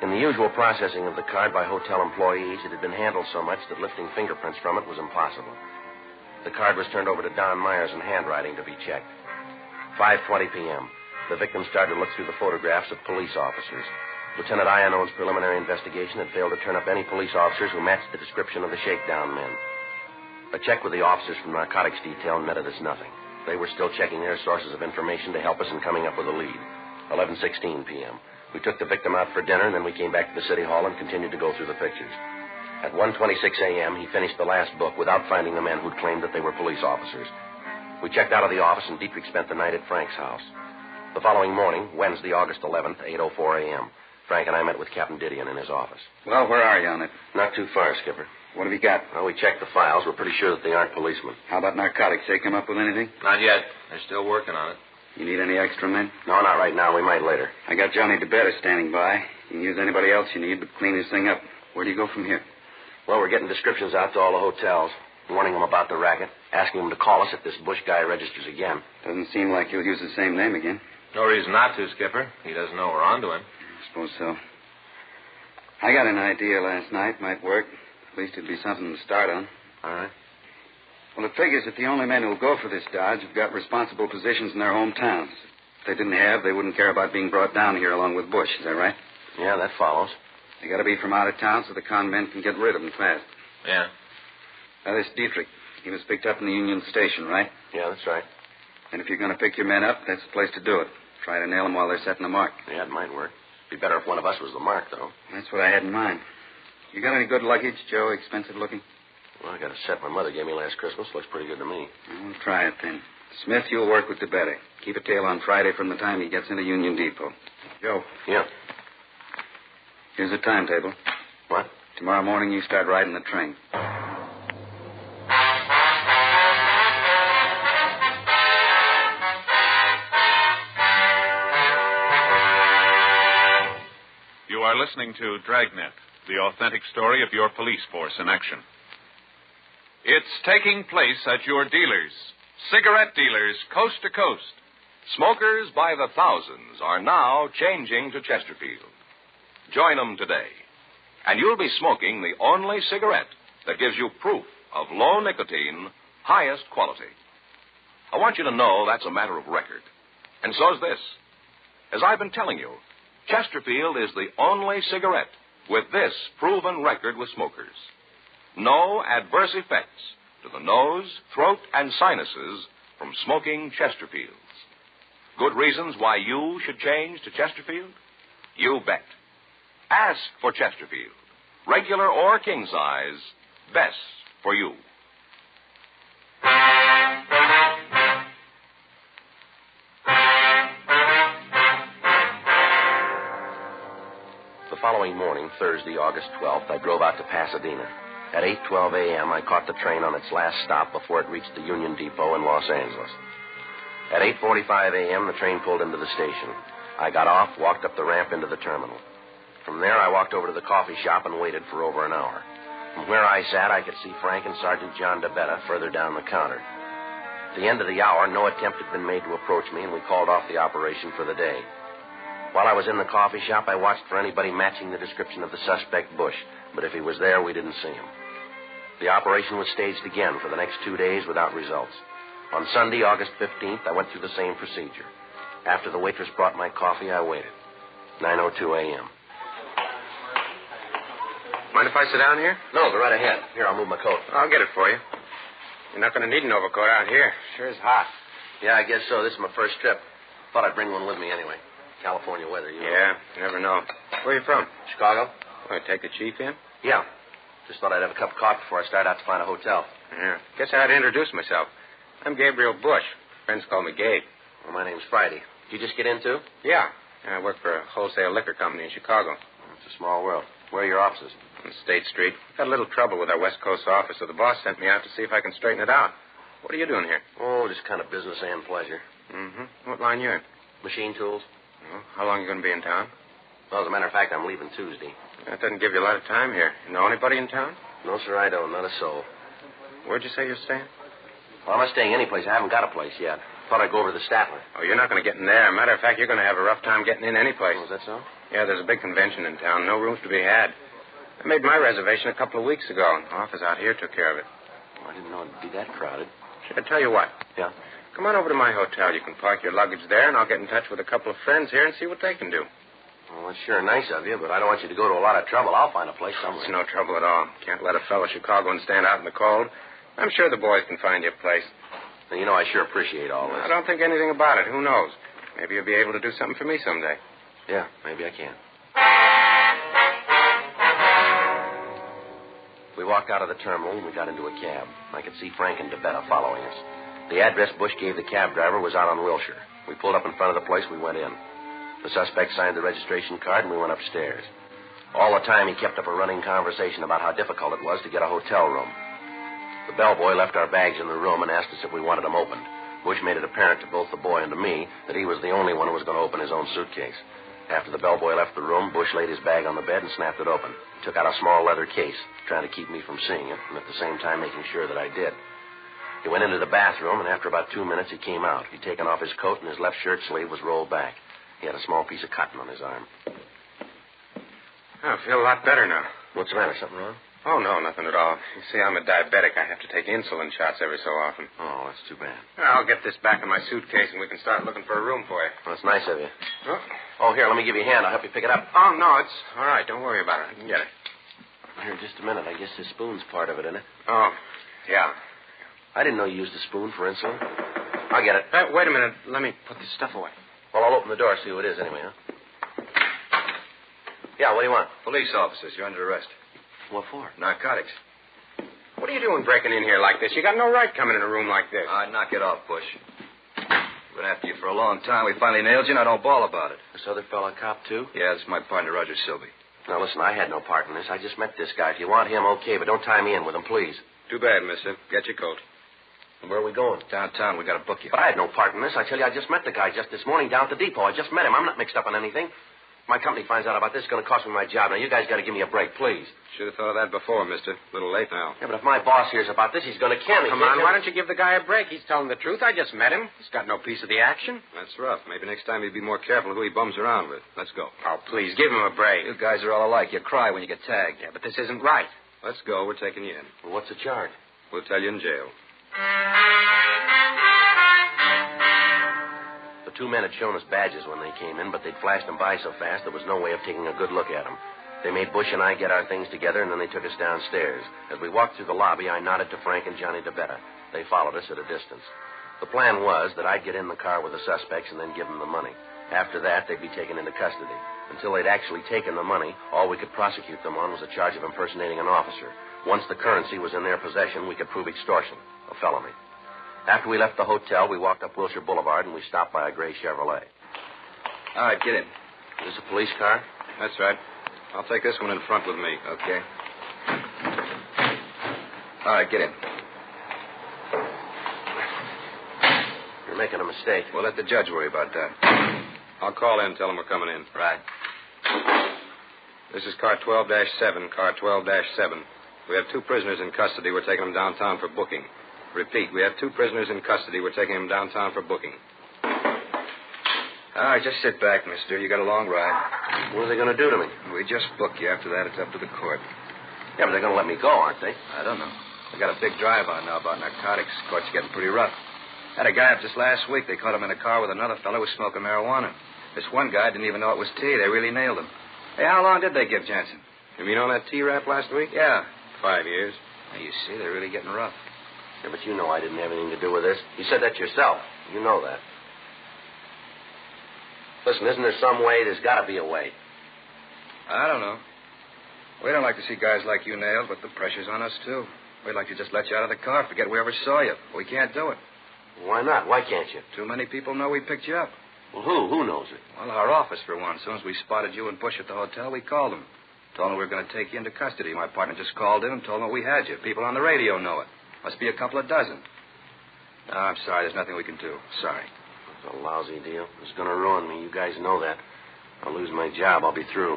In the usual processing of the card by hotel employees, it had been handled so much that lifting fingerprints from it was impossible. The card was turned over to Don Myers in handwriting to be checked. 5:20 p.m. The victim started to look through the photographs of police officers. Lieutenant Iannone's preliminary investigation had failed to turn up any police officers who matched the description of the shakedown men. A check with the officers from narcotics detail netted us nothing. They were still checking their sources of information to help us in coming up with a lead. 11:16 p.m. We took the victim out for dinner, and then we came back to the city hall and continued to go through the pictures. At 1:26 a.m., he finished the last book without finding the men who'd claimed that they were police officers. We checked out of the office, and Dietrich spent the night at Frank's house. The following morning, Wednesday, August 11th, 8:04 a.m., Frank and I met with Captain Didion in his office. Well, where are you on it? Not too far, Skipper. What have you got? Well, we checked the files. We're pretty sure that they aren't policemen. How about narcotics? They come up with anything? Not yet. They're still working on it. You need any extra men? No, not right now. We might later. I got Johnny DeBetta standing by. You can use anybody else you need, but clean this thing up. Where do you go from here? Well, we're getting descriptions out to all the hotels, warning them about the racket, asking them to call us if this Bush guy registers again. Doesn't seem like he'll use the same name again. No reason not to, Skipper. He doesn't know we're on to him. I suppose so. I got an idea last night. Might work. At least it'd be something to start on. All right. Well, it figures that the only men who'll go for this dodge have got responsible positions in their hometowns. If they didn't have, they wouldn't care about being brought down here along with Bush. Is that right? Yeah, that follows. They got to be from out of town so the con men can get rid of them fast. Yeah. Now, this Dietrich, he was picked up in the Union Station, right? Yeah, that's right. And if you're going to pick your men up, that's the place to do it. Try to nail them while they're setting the mark. Yeah, it might work. Be better if one of us was the mark, though. That's what I had in mind. You got any good luggage, Joe? Expensive looking? Well, I got a set my mother gave me last Christmas. Looks pretty good to me. We'll try it then. Smith, you'll work with DeBetta. Keep a tail on Friday from the time he gets into Union Depot. Joe. Yeah. Here's a timetable. What? Tomorrow morning you start riding the train. You are listening to Dragnet, the authentic story of your police force in action. It's taking place at your dealers, cigarette dealers coast to coast. Smokers by the thousands are now changing to Chesterfield. Join them today, and you'll be smoking the only cigarette that gives you proof of low nicotine, highest quality. I want you to know that's a matter of record. And so's this. As I've been telling you, Chesterfield is the only cigarette with this proven record with smokers. No adverse effects to the nose, throat, and sinuses from smoking Chesterfields. Good reasons why you should change to Chesterfield? You bet. Ask for Chesterfield. Regular or king size, best for you. The following morning, Thursday, August 12th, I drove out to Pasadena. At 8:12 a.m., I caught the train on its last stop before it reached the Union Depot in Los Angeles. At 8:45 a.m., the train pulled into the station. I got off, walked up the ramp into the terminal. From there, I walked over to the coffee shop and waited for over an hour. From where I sat, I could see Frank and Sergeant John DeBetta further down the counter. At the end of the hour, no attempt had been made to approach me, and we called off the operation for the day. While I was in the coffee shop, I watched for anybody matching the description of the suspect, Bush, but if he was there, we didn't see him. The operation was staged again for the next 2 days without results. On Sunday, August 15th, I went through the same procedure. After the waitress brought my coffee, I waited. 9:02 a.m. Mind if I sit down here? No, go right ahead. Here, I'll move my coat. I'll get it for you. You're not going to need an overcoat out here. Sure is hot. Yeah, I guess so. This is my first trip. Thought I'd bring one with me anyway. California weather, you know. Yeah, you never know. Where are you from? Chicago. Want to take the chief in? Yeah. Just thought I'd have a cup of coffee before I start out to find a hotel. Yeah. Guess I had to introduce myself. I'm Gabriel Bush. Friends call me Gabe. Well, my name's Friday. Did you just get in, too? Yeah. I work for a wholesale liquor company in Chicago. It's a small world. Where are your offices? On State Street. Got a little trouble with our West Coast office, so the boss sent me out to see if I can straighten it out. What are you doing here? Oh, just kind of business and pleasure. Mm-hmm. What line you in? Machine tools. Well, how long are you going to be in town? Well, as a matter of fact, I'm leaving Tuesday. That doesn't give you a lot of time here. You know anybody in town? No, sir, I don't. Not a soul. Where'd you say you're staying? Well, I'm not staying any place. I haven't got a place yet. Thought I'd go over to the Statler. Oh, you're not going to get in there. Matter of fact, you're going to have a rough time getting in any place. Oh, is that so? Yeah, there's a big convention in town. No rooms to be had. I made my reservation a couple of weeks ago, and the office out here took care of it. Oh, I didn't know it'd be that crowded. Should I tell you what? Yeah? Come on over to my hotel. You can park your luggage there, and I'll get in touch with a couple of friends here and see what they can do. Well, that's sure nice of you, but I don't want you to go to a lot of trouble. I'll find a place somewhere. It's no trouble at all. Can't let a fellow Chicagoan stand out in the cold. I'm sure the boys can find you a place. Now, you know, I sure appreciate all this. I don't think anything about it. Who knows? Maybe you'll be able to do something for me someday. Yeah, maybe I can. We walked out of the terminal and we got into a cab. I could see Frank and DeBetta following us. The address Bush gave the cab driver was out on Wilshire. We pulled up in front of the place. We went in. The suspect signed the registration card and we went upstairs. All the time he kept up a running conversation about how difficult it was to get a hotel room. The bellboy left our bags in the room and asked us if we wanted them opened. Bush made it apparent to both the boy and to me that he was the only one who was going to open his own suitcase. After the bellboy left the room, Bush laid his bag on the bed and snapped it open. He took out a small leather case, trying to keep me from seeing it, and at the same time making sure that I did. He went into the bathroom, and after about 2 minutes, he came out. He'd taken off his coat, and his left shirt sleeve was rolled back. He had a small piece of cotton on his arm. I feel a lot better now. What's the matter? Something wrong? Oh, no, nothing at all. You see, I'm a diabetic. I have to take insulin shots every so often. Oh, that's too bad. I'll get this back in my suitcase, and we can start looking for a room for you. Well, that's nice of you. Oh, here, let me give you a hand. I'll help you pick it up. Oh, no, it's all right. Don't worry about it. I can get it. Here, just a minute. I guess the spoon's part of it, isn't it? Oh, yeah. I didn't know you used a spoon for insulin. I'll get it. Wait a minute. Let me put this stuff away. Well, I'll open the door, see who it is anyway, huh? Yeah, what do you want? Police officers, you're under arrest. What for? Narcotics. What are you doing breaking in here like this? You got no right coming in a room like this. Knock it off, Bush. Been after you for a long time. We finally nailed you, and I don't bawl about it. This other fella cop, too? Yeah, this is my partner, Roger Silby. Now, listen, I had no part in this. I just met this guy. If you want him, okay, but don't tie me in with him, please. Too bad, mister. Get your coat. And where are we going? Downtown. We got to book you. But I had no part in this. I tell you, I just met the guy just this morning down at the depot. I just met him. I'm not mixed up in anything. If my company finds out about this, it's going to cost me my job. Now, you guys got to give me a break, please. Should have thought of that before, mister. A little late now. Yeah, but if my boss hears about this, he's going to kill me. Come on, why don't you give the guy a break? He's telling the truth. I just met him. He's got no piece of the action. That's rough. Maybe next time he'd be more careful who he bums around with. Let's go. Oh, please, give him a break. You guys are all alike. You cry when you get tagged. Yeah, but this isn't right. Let's go. We're taking you in. Well, what's the charge? We'll tell you in jail. The two men had shown us badges when they came in, but they'd flashed them by so fast there was no way of taking a good look at them. They made Bush and I get our things together, and then they took us downstairs. As we walked through the lobby, I nodded to Frank and Johnny DeBetta. They followed us at a distance. The plan was that I'd get in the car with the suspects and then give them the money. After that, they'd be taken into custody. Until they'd actually taken the money, all we could prosecute them on was a charge of impersonating an officer. Once the currency was in their possession, we could prove extortion, a felony. After we left the hotel, we walked up Wilshire Boulevard, and we stopped by a gray Chevrolet. All right, get in. Is this a police car? That's right. I'll take this one in front with me. Okay. All right, get in. You're making a mistake. We'll let the judge worry about that. I'll call in and tell him we're coming in. Right. This is car 12-7, car 12-7. We have two prisoners in custody. We're taking them downtown for booking. Repeat, we have two prisoners in custody. We're taking them downtown for booking. All right, just sit back, mister. You got a long ride. What are they going to do to me? We just book you. After that, it's up to the court. Yeah, but they're going to let me go, aren't they? I don't know. They got a big drive on now about narcotics. Court's getting pretty rough. Had a guy up just last week. They caught him in a car with another fellow who was smoking marijuana. This one guy didn't even know it was tea. They really nailed him. Hey, how long did they give Jensen? You mean on that T-rap last week? Yeah. 5 years. Now, you see, they're really getting rough. Yeah, but you know I didn't have anything to do with this. You said that yourself. You know that. Listen, isn't there some way? There's got to be a way. I don't know. We don't like to see guys like you nailed, but the pressure's on us, too. We'd like to just let you out of the car, forget we ever saw you. We can't do it. Why not? Why can't you? Too many people know we picked you up. Well, who? Who knows it? Well, our office, for one. As soon as we spotted you and Bush at the hotel, we called them. Told them we were going to take you into custody. My partner just called in and told them we had you. People on the radio know it. Must be a couple of dozen. No, I'm sorry. There's nothing we can do. Sorry. It's a lousy deal. It's going to ruin me. You guys know that. I'll lose my job. I'll be through.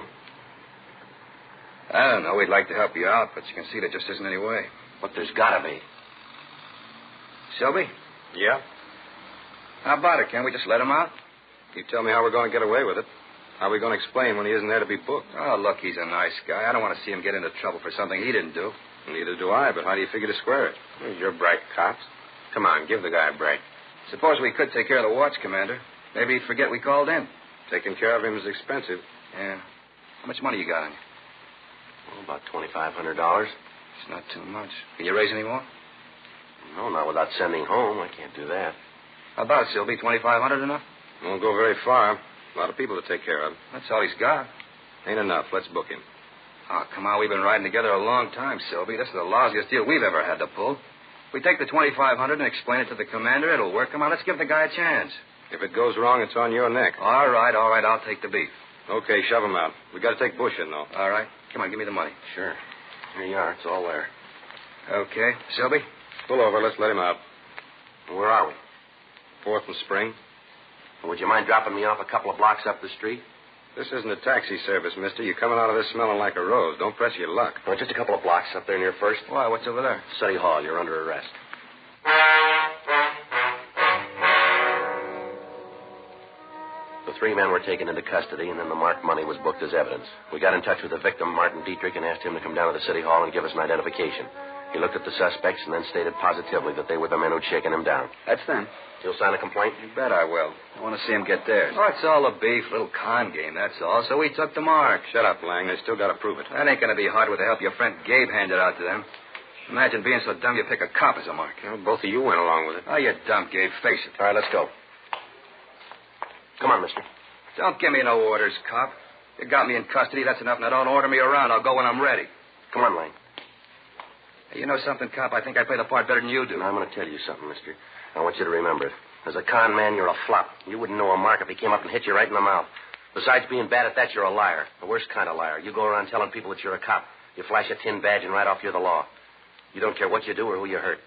I don't know. We'd like to help you out, but you can see there just isn't any way. But there's got to be. Selby? Yeah? How about it? Can't we just let him out? You tell me how we're going to get away with it. How are we going to explain when he isn't there to be booked? Oh, look, he's a nice guy. I don't want to see him get into trouble for something he didn't do. Neither do I, but how do you figure to square it? You're bright, cops. Come on, give the guy a break. Suppose we could take care of the watch, Commander. Maybe he'd forget we called in. Taking care of him is expensive. Yeah. How much money you got on you? Well, about $2,500. It's not too much. Can you raise any more? No, not without sending home. I can't do that. How about it, Sylvie? $2,500 enough? Won't go very far. A lot of people to take care of. That's all he's got. Ain't enough. Let's book him. Oh, come on. We've been riding together a long time, Sylvie. This is the lousiest deal we've ever had to pull. If we take the $2,500 and explain it to the commander, it'll work. Come on, let's give the guy a chance. If it goes wrong, it's on your neck. All right. I'll take the beef. Okay, shove him out. We got to take Bush in, though. All right. Come on, give me the money. Sure. Here you are. It's all there. Okay. Sylvie? Pull over. Let's let him out. Where are we? 4th and Spring. Would you mind dropping me off a couple of blocks up the street? This isn't a taxi service, mister. You're coming out of this smelling like a rose. Don't press your luck. No, just a couple of blocks up there near First. Why? What's over there? City Hall. You're under arrest. The three men were taken into custody, and then the marked money was booked as evidence. We got in touch with the victim, Martin Dietrich, and asked him to come down to the City Hall and give us an identification. He looked at the suspects and then stated positively that they were the men who'd shaken him down. That's them. You'll sign a complaint? You bet I will. I want to see him get theirs. Oh, it's all a beef, little con game, that's all. So we took the mark. Shut up, Lang. They still got to prove it. That ain't going to be hard with the help your friend Gabe handed out to them. Imagine being so dumb you pick a cop as a mark. Well, both of you went along with it. Oh, you're dumb, Gabe. Face it. All right, let's go. Come on, mister. Don't give me no orders, cop. You got me in custody, that's enough. Now don't order me around. I'll go when I'm ready. Come on, Lane. Hey, you know something, cop? I think I play the part better than you do. Now, I'm going to tell you something, mister. I want you to remember it. As a con man, you're a flop. You wouldn't know a mark if he came up and hit you right in the mouth. Besides being bad at that, you're a liar. The worst kind of liar. You go around telling people that you're a cop. You flash a tin badge and right off you're the law. You don't care what you do or who you hurt.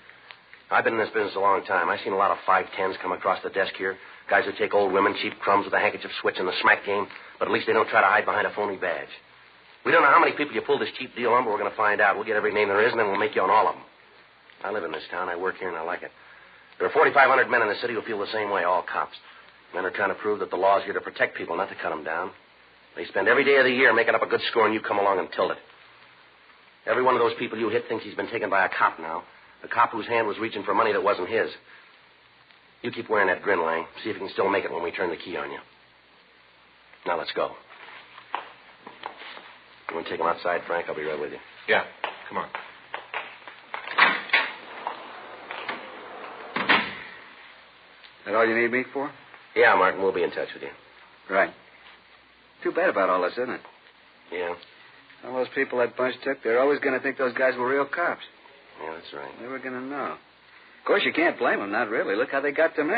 I've been in this business a long time. I've seen a lot of 5'10s come across the desk here. Guys who take old women, cheap crumbs with a handkerchief switch in the smack game, but at least they don't try to hide behind a phony badge. We don't know how many people you pull this cheap deal on, but we're going to find out. We'll get every name there is, and then we'll make you on all of them. I live in this town. I work here, and I like it. There are 4,500 men in the city who feel the same way, all cops. Men are trying to prove that the law's here to protect people, not to cut them down. They spend every day of the year making up a good score, and you come along and tilt it. Every one of those people you hit thinks he's been taken by a cop now. A cop whose hand was reaching for money that wasn't his. You keep wearing that grin, Lang. See if you can still make it when we turn the key on you. Now, let's go. You want to take him outside, Frank? I'll be right with you. Yeah, come on. That all you need me for? Yeah, Martin, we'll be in touch with you. Right. Too bad about all this, isn't it? Yeah. All those people that bunch took, they're always going to think those guys were real cops. Yeah, that's right. They were going to know. Of course, you can't blame them, not really. Look how they got to me.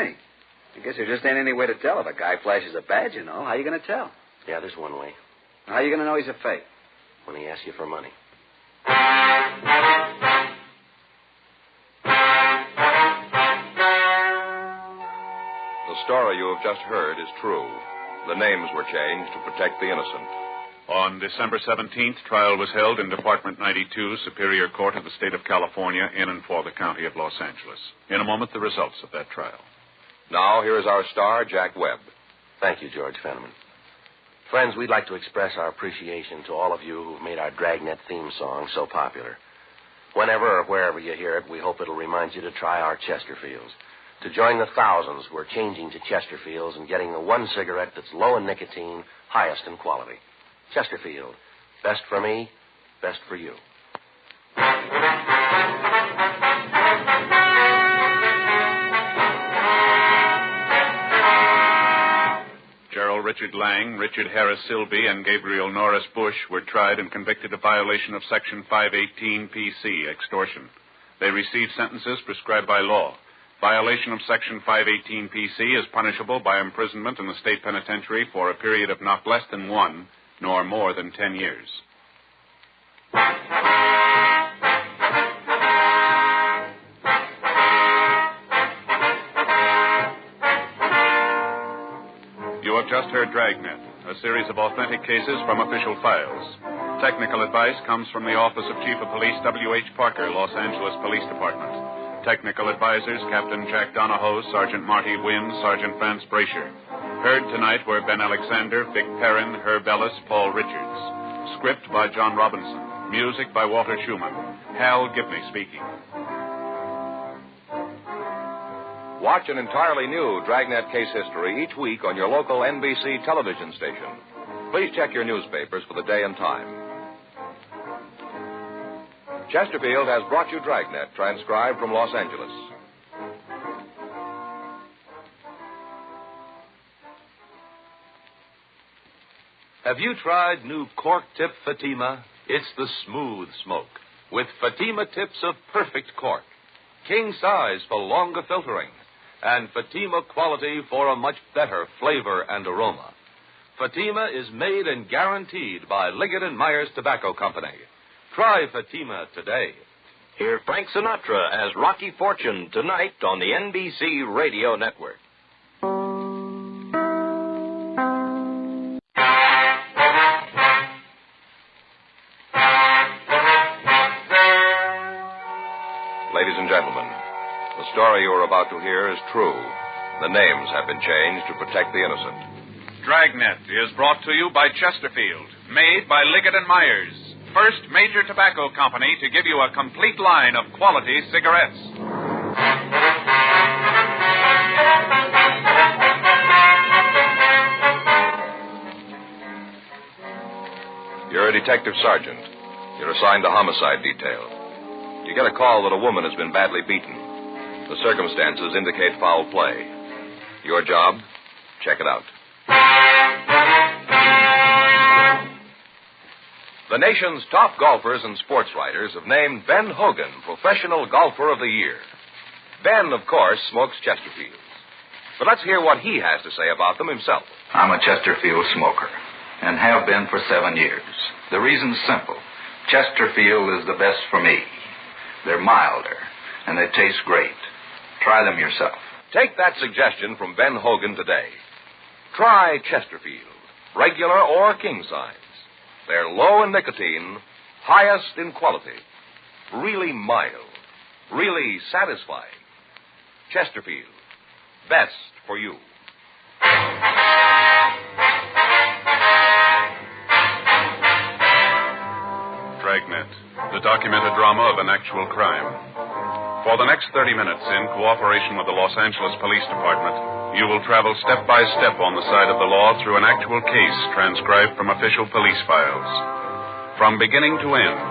I guess there just ain't any way to tell if a guy flashes a badge, you know. How you going to tell? Yeah, there's one way. How you going to know he's a fake? When he asks you for money. The story you have just heard is true. The names were changed to protect the innocent. On December 17th, trial was held in Department 92, Superior Court of the State of California, in and for the County of Los Angeles. In a moment, the results of that trial. Now, here is our star, Jack Webb. Thank you, George Fenneman. Friends, we'd like to express our appreciation to all of you who've made our Dragnet theme song so popular. Whenever or wherever you hear it, we hope it'll remind you to try our Chesterfields. To join the thousands who are changing to Chesterfields and getting the one cigarette that's low in nicotine, highest in quality. Chesterfield. Best for me, best for you. Gerald Richard Lang, Richard Harris Silby, and Gabriel Norris Bush were tried and convicted of violation of Section 518 PC, extortion. They received sentences prescribed by law. Violation of Section 518 PC is punishable by imprisonment in the state penitentiary for a period of not less than 1 nor more than 10 years. You have just heard Dragnet, a series of authentic cases from official files. Technical advice comes from the Office of Chief of Police W.H. Parker, Los Angeles Police Department. Technical advisors, Captain Jack Donahoe, Sergeant Marty Wynn, Sergeant Vance Brasher. Heard tonight were Ben Alexander, Vic Perrin, Herb Ellis, Paul Richards. Script by John Robinson. Music by Walter Schumann. Hal Gibney speaking. Watch an entirely new Dragnet case history each week on your local NBC television station. Please check your newspapers for the day and time. Chesterfield has brought you Dragnet, transcribed from Los Angeles. Have you tried new cork tip Fatima? It's the smooth smoke with Fatima tips of perfect cork, king size for longer filtering, and Fatima quality for a much better flavor and aroma. Fatima is made and guaranteed by Liggett & Myers Tobacco Company. Try Fatima today. Hear Frank Sinatra as Rocky Fortune tonight on the NBC Radio Network. Ladies and gentlemen, the story you are about to hear is true. The names have been changed to protect the innocent. Dragnet is brought to you by Chesterfield, made by Liggett & Myers, first major tobacco company to give you a complete line of quality cigarettes. You're a detective sergeant. You're assigned to homicide detail. You get a call that a woman has been badly beaten. The circumstances indicate foul play. Your job? Check it out. The nation's top golfers and sports writers have named Ben Hogan Professional Golfer of the Year. Ben, of course, smokes Chesterfields. But let's hear what he has to say about them himself. I'm a Chesterfield smoker and have been for 7 years. The reason's simple. Chesterfield is the best for me. They're milder, and they taste great. Try them yourself. Take that suggestion from Ben Hogan today. Try Chesterfield, regular or king size. They're low in nicotine, highest in quality, really mild, really satisfying. Chesterfield, best for you. Dragnet, the documented drama of an actual crime. For the next 30 minutes, in cooperation with the Los Angeles Police Department, you will travel step by step on the side of the law through an actual case transcribed from official police files. From beginning to end,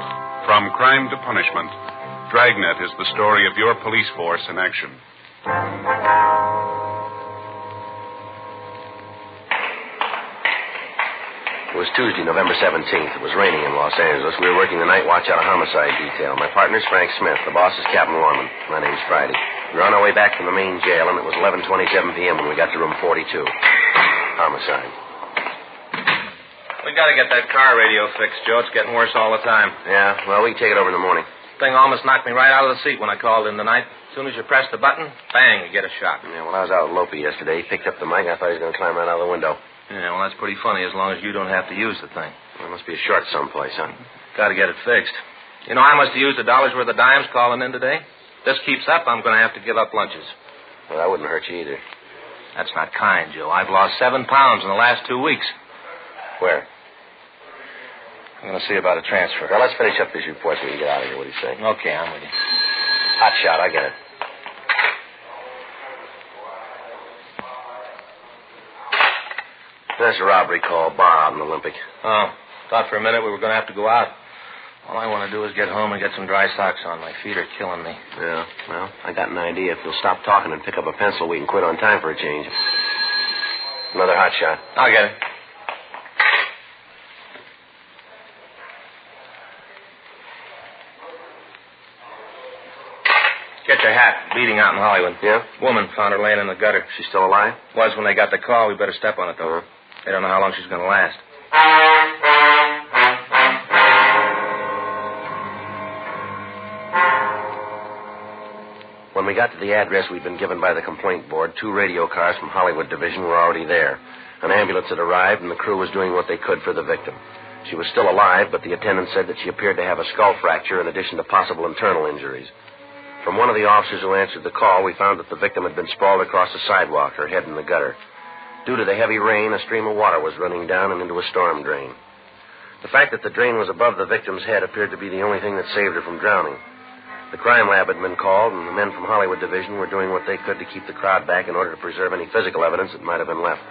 from crime to punishment, Dragnet is the story of your police force in action. It was Tuesday, November 17th. It was raining in Los Angeles. We were working the night watch out of homicide detail. My partner's Frank Smith. The boss is Captain Lorman. My name's Friday. We were on our way back from the main jail, and it was 11:27 p.m. when we got to room 42. Homicide. We gotta get that car radio fixed, Joe. It's getting worse all the time. Yeah, well, we can take it over in the morning. Thing almost knocked me right out of the seat when I called in tonight. As soon as you press the button, bang, you get a shot. Yeah, well, I was out with Lopi yesterday. He picked up the mic, and I thought he was going to climb right out of the window. Yeah, well, that's pretty funny as long as you don't have to use the thing. Well, it must be a short someplace, huh? Gotta get it fixed. You know, I must have used $1 worth of dimes calling in today. If this keeps up, I'm going to have to give up lunches. Well, that wouldn't hurt you either. That's not kind, Joe. I've lost 7 pounds in the last 2 weeks. Where? I'm going to see about a transfer. Well, let's finish up these reports when you get out of here. What do you say? Okay, I'm with you. Hot shot, I get it. That's a robbery call, bar out in Olympic. Oh, thought for a minute we were going to have to go out. All I want to do is get home and get some dry socks on. My feet are killing me. Yeah, well, I got an idea. If you'll stop talking and pick up a pencil, we can quit on time for a change. Another hot shot. I'll get it. Get your hat. Beating out in Hollywood. Yeah? Woman found her laying in the gutter. She's still alive? Was when they got the call. We better step on it, though. They don't know how long she's going to last. When we got to the address we'd been given by the complaint board, 2 radio cars from Hollywood Division were already there. An ambulance had arrived, and the crew was doing what they could for the victim. She was still alive, but the attendant said that she appeared to have a skull fracture in addition to possible internal injuries. From one of the officers who answered the call, we found that the victim had been sprawled across the sidewalk, her head in the gutter. Due to the heavy rain, a stream of water was running down and into a storm drain. The fact that the drain was above the victim's head appeared to be the only thing that saved her from drowning. The crime lab had been called, and the men from Hollywood Division were doing what they could to keep the crowd back in order to preserve any physical evidence that might have been left.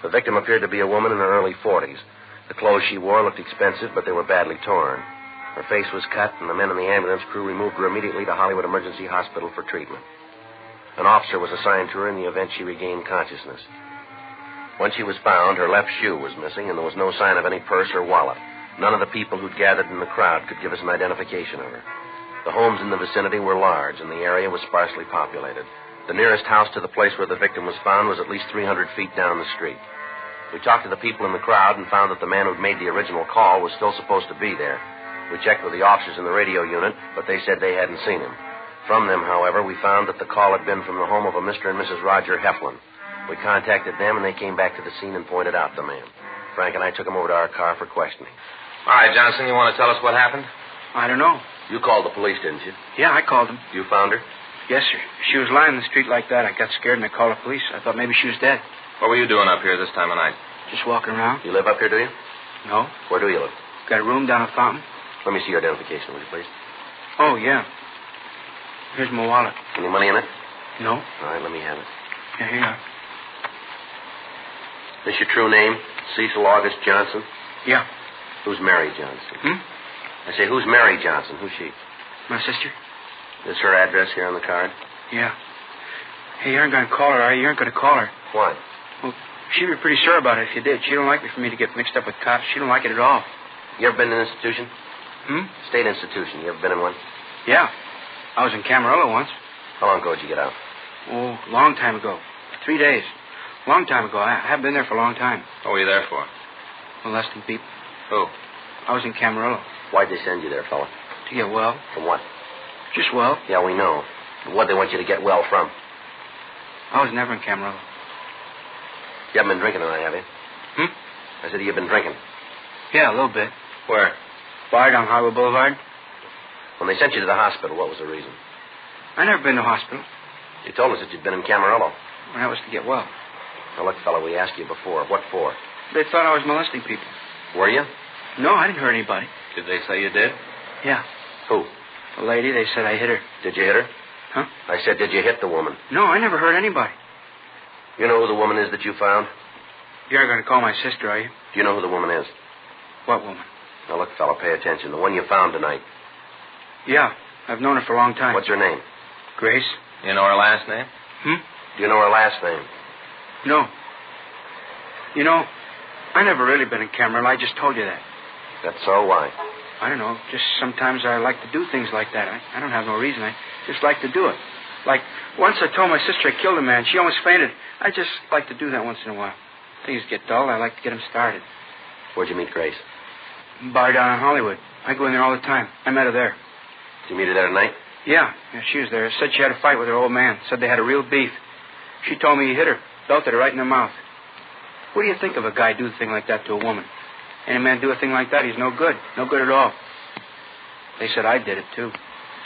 The victim appeared to be a woman in her early 40s. The clothes she wore looked expensive, but they were badly torn. Her face was cut, and the men in the ambulance crew removed her immediately to Hollywood Emergency Hospital for treatment. An officer was assigned to her in the event she regained consciousness. When she was found, her left shoe was missing, and there was no sign of any purse or wallet. None of the people who'd gathered in the crowd could give us an identification of her. The homes in the vicinity were large, and the area was sparsely populated. The nearest house to the place where the victim was found was at least 300 feet down the street. We talked to the people in the crowd and found that the man who'd made the original call was still supposed to be there. We checked with the officers in the radio unit, but they said they hadn't seen him. From them, however, we found that the call had been from the home of a Mr. and Mrs. Roger Heflin. We contacted them, and they came back to the scene and pointed out the man. Frank and I took him over to our car for questioning. All right, Johnson, you want to tell us what happened? I don't know. You called the police, didn't you? Yeah, I called them. You found her? Yes, sir. She was lying in the street like that. I got scared and I called the police. I thought maybe she was dead. What were you doing up here this time of night? Just walking around. You live up here, do you? No. Where do you live? Got a room down at Fountain. Let me see your identification, will you, please? Oh, yeah. Here's my wallet. Any money in it? No. All right, let me have it. Yeah, here you are. This your true name? Cecil August Johnson? Yeah. Who's Mary Johnson? I say, who's Mary Johnson? Who's she? My sister. Is her address here on the card? Yeah. Hey, you aren't going to call her, are you? You aren't going to call her. Why? Well, she'd be pretty sore about it if you did. She don't like me for me to get mixed up with cops. She don't like it at all. You ever been in an institution? State institution. You ever been in one? Yeah. I was in Camarillo once. How long ago did you get out? Oh, long time ago. 3 days. Long time ago. I haven't been there for a long time. What were you there for? Molesting people. Who? I was in Camarillo. Why'd they send you there, fella? To get well. From what? Just well. Yeah, we know. But what'd they want you to get well from? I was never in Camarillo. You haven't been drinking tonight, have you? I said you've been drinking. Yeah, a little bit. Where? Bar down Highway Boulevard. When they sent you to the hospital, what was the reason? I never been to hospital. You told us that you'd been in Camarillo. Well, that was to get well. Now, look, fella, we asked you before. What for? They thought I was molesting people. Were you? No, I didn't hurt anybody. Did they say you did? Yeah. Who? A lady. They said I hit her. Did you hit her? Huh? I said, did you hit the woman? No, I never hurt anybody. You know who the woman is that you found? You're going to call my sister, are you? Do you know who the woman is? What woman? Now, look, fella, pay attention. The one you found tonight. Yeah, I've known her for a long time. What's her name? Grace. You know her last name? Do you know her last name? No. You know, I never really been in Camarillo. I just told you that. That's so? Why? I don't know. Just sometimes I like to do things like that. I don't have no reason. I just like to do it. Like, once I told my sister I killed a man. She almost fainted. I just like to do that once in a while. Things get dull. I like to get them started. Where'd you meet Grace? Bar down in Hollywood. I go in there all the time. I met her there. Did you meet her there tonight? Yeah, she was there. Said she had a fight with her old man. Said they had a real beef. She told me he hit her. Belted her right in the mouth. What do you think of a guy do a thing like that to a woman? Any man do a thing like that, he's no good. No good at all. They said I did it, too.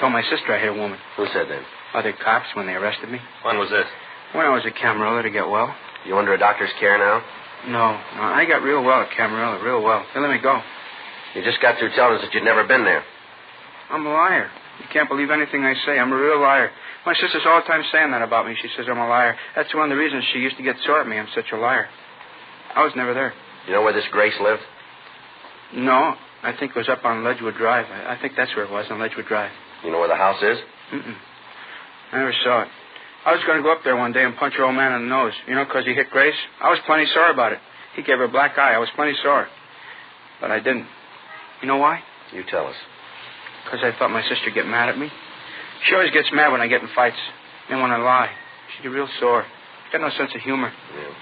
Told my sister I hit a woman. Who said that? Other cops when they arrested me. When was this? When I was at Camarillo to get well. You under a doctor's care now? No. I got real well at Camarillo, real well. They let me go. You just got through telling us that you'd never been there. I'm a liar. You can't believe anything I say. I'm a real liar. My sister's all the time saying that about me. She says I'm a liar. That's one of the reasons she used to get sore at me. I'm such a liar. I was never there. You know where this Grace lived? No. I think it was up on Ledgewood Drive. I think that's where it was, on Ledgewood Drive. You know where the house is? I never saw it. I was going to go up there one day and punch her old man in the nose. You know, because he hit Grace. I was plenty sore about it. He gave her a black eye. I was plenty sore. But I didn't. You know why? You tell us. Because I thought my sister'd get mad at me. She always gets mad when I get in fights. And when I lie. She get real sore. Got no sense of humor. Yeah.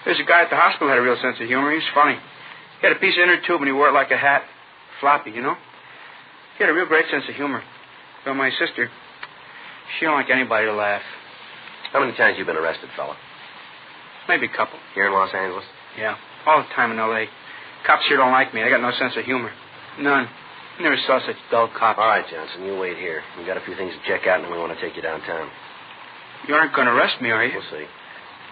There's a guy at the hospital who had a real sense of humor. He was funny. He had a piece of inner tube and he wore it like a hat. Floppy, you know? He had a real great sense of humor. But my sister, she don't like anybody to laugh. How many times you been arrested, fella? Maybe a couple. Here in Los Angeles? Yeah. All the time in L.A. Cops here don't like me. They got no sense of humor. None. Never saw such dull cops. All right, Johnson, you wait here. We got a few things to check out, and then we want to take you downtown. You aren't going to arrest me, are you? We'll see.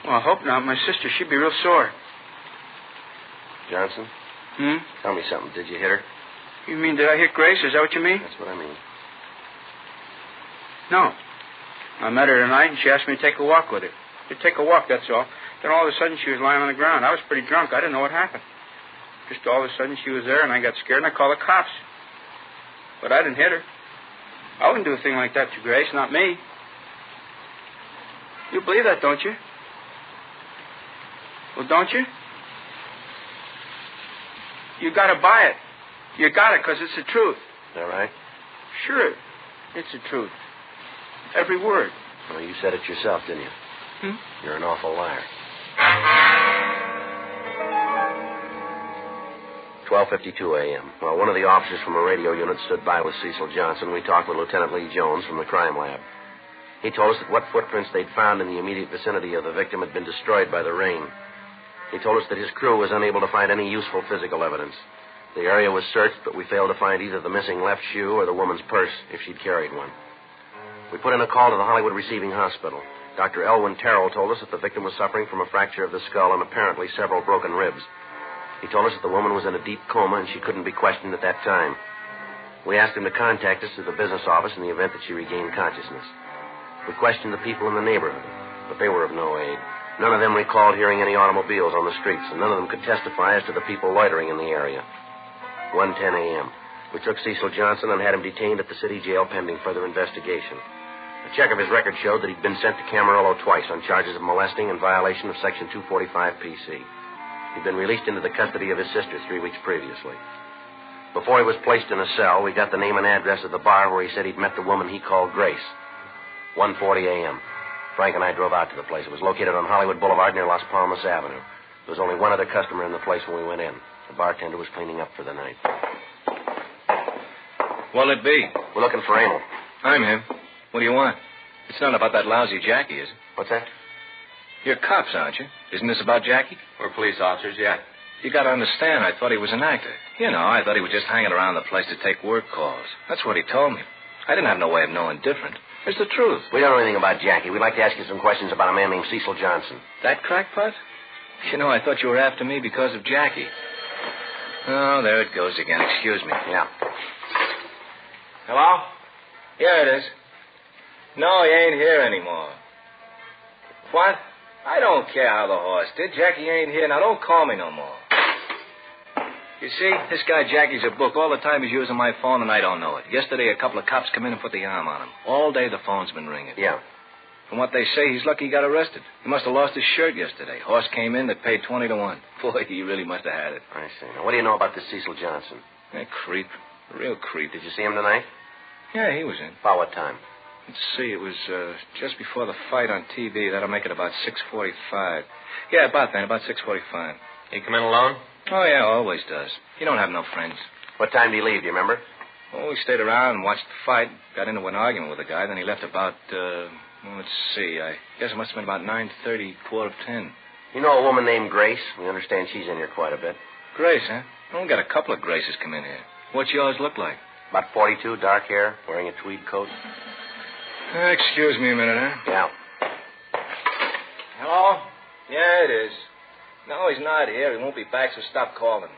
Well, I hope not. My sister, she'd be real sore. Johnson? Tell me something. Did you hit her? You mean, did I hit Grace? Is that what you mean? That's what I mean. No. I met her tonight, and she asked me to take a walk with her. To take a walk, that's all. Then all of a sudden, she was lying on the ground. I was pretty drunk. I didn't know what happened. Just all of a sudden, she was there, and I got scared, and I called the cops. But I didn't hit her. I wouldn't do a thing like that to Grace, not me. You believe that, don't you? Well, don't you? You got to buy it. You got it, because it's the truth. Is that right? Sure. It's the truth. Every word. Well, you said it yourself, didn't you? You're an awful liar. 12:52 a.m. While one of the officers from a radio unit stood by with Cecil Johnson, we talked with Lieutenant Lee Jones from the crime lab. He told us that what footprints they'd found in the immediate vicinity of the victim had been destroyed by the rain. He told us that his crew was unable to find any useful physical evidence. The area was searched, but we failed to find either the missing left shoe or the woman's purse, if she'd carried one. We put in a call to the Hollywood Receiving Hospital. Dr. Elwin Terrell told us that the victim was suffering from a fracture of the skull and apparently several broken ribs. He told us that the woman was in a deep coma and she couldn't be questioned at that time. We asked him to contact us through the business office in the event that she regained consciousness. We questioned the people in the neighborhood, but they were of no aid. None of them recalled hearing any automobiles on the streets, and none of them could testify as to the people loitering in the area. 1:10 a.m. We took Cecil Johnson and had him detained at the city jail pending further investigation. A check of his record showed that he'd been sent to Camarillo twice on charges of molesting in violation of Section 245 PC. He'd been released into the custody of his sister 3 weeks previously. Before he was placed in a cell, we got the name and address of the bar where he said he'd met the woman he called Grace. 1:40 a.m. Frank and I drove out to the place. It was located on Hollywood Boulevard near Las Palmas Avenue. There was only one other customer in the place when we went in. The bartender was cleaning up for the night. What'll it be? We're looking for Emil. I'm him. What do you want? It's not about that lousy Jackie, is it? What's that? You're cops, aren't you? Isn't this about Jackie? We're police officers, yeah. You gotta understand, I thought he was an actor. You know, I thought he was just hanging around the place to take work calls. That's what he told me. I didn't have no way of knowing different. It's the truth. We don't know anything about Jackie. We'd like to ask you some questions about a man named Cecil Johnson. That crackpot? You know, I thought you were after me because of Jackie. Oh, there it goes again. Excuse me. Yeah. Hello? Yeah, it is. No, he ain't here anymore. What? I don't care how the horse did. Jackie ain't here. Now, don't call me no more. You see, this guy Jackie's a book. All the time he's using my phone, and I don't know it. Yesterday, a couple of cops come in and put the arm on him. All day, the phone's been ringing. Yeah. From what they say, he's lucky he got arrested. He must have lost his shirt yesterday. Horse came in, they paid 20 to 1. Boy, he really must have had it. I see. Now, what do you know about this Cecil Johnson? A creep. A real creep. Did you see him tonight? Yeah, he was in. About what time? Let's see, it was just before the fight on TV. That'll make it about 6:45. Yeah, about then, about 6:45. He come in alone? Oh, yeah, always does. He don't have no friends. What time did he leave, do you remember? Oh, we stayed around and watched the fight. Got into an argument with the guy. Then he left about, let's see. I guess it must have been about 9:30, 9:45. You know a woman named Grace? We understand she's in here quite a bit. Grace, huh? Well, we got a couple of Graces come in here. What's yours look like? About 42, dark hair, wearing a tweed coat. Excuse me a minute, huh? Yeah. Hello? Yeah, it is. No, he's not here. He won't be back, so stop calling.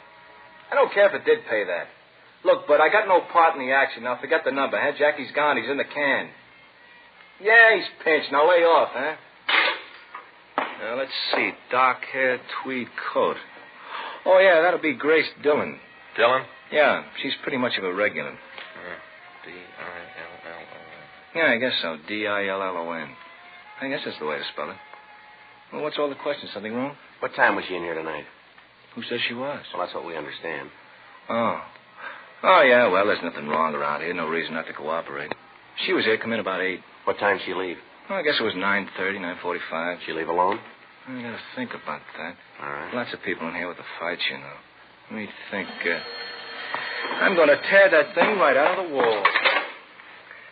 I don't care if it did pay that. Look, Bud, I got no part in the action. Now, forget the number, huh? Jackie's gone. He's in the can. Yeah, he's pinched. Now, lay off, huh? Now, let's see. Dark hair, tweed coat. Oh, yeah, that'll be Grace Dillon. Dillon? Yeah, she's pretty much of a regular. D-I-L-L-O-N. Yeah, I guess so. D-I-L-L-O-N. I guess that's the way to spell it. Well, what's all the questions? Something wrong? What time was she in here tonight? Who says she was? Well, that's what we understand. Oh. Oh, yeah, well, there's nothing wrong around here. No reason not to cooperate. She was here, come in about 8. What time did she leave? Well, I guess it was 9:30, 9:45. She leave alone? I gotta think about that. All right. Lots of people in here with the fights, you know. Let me think. I'm gonna tear that thing right out of the wall.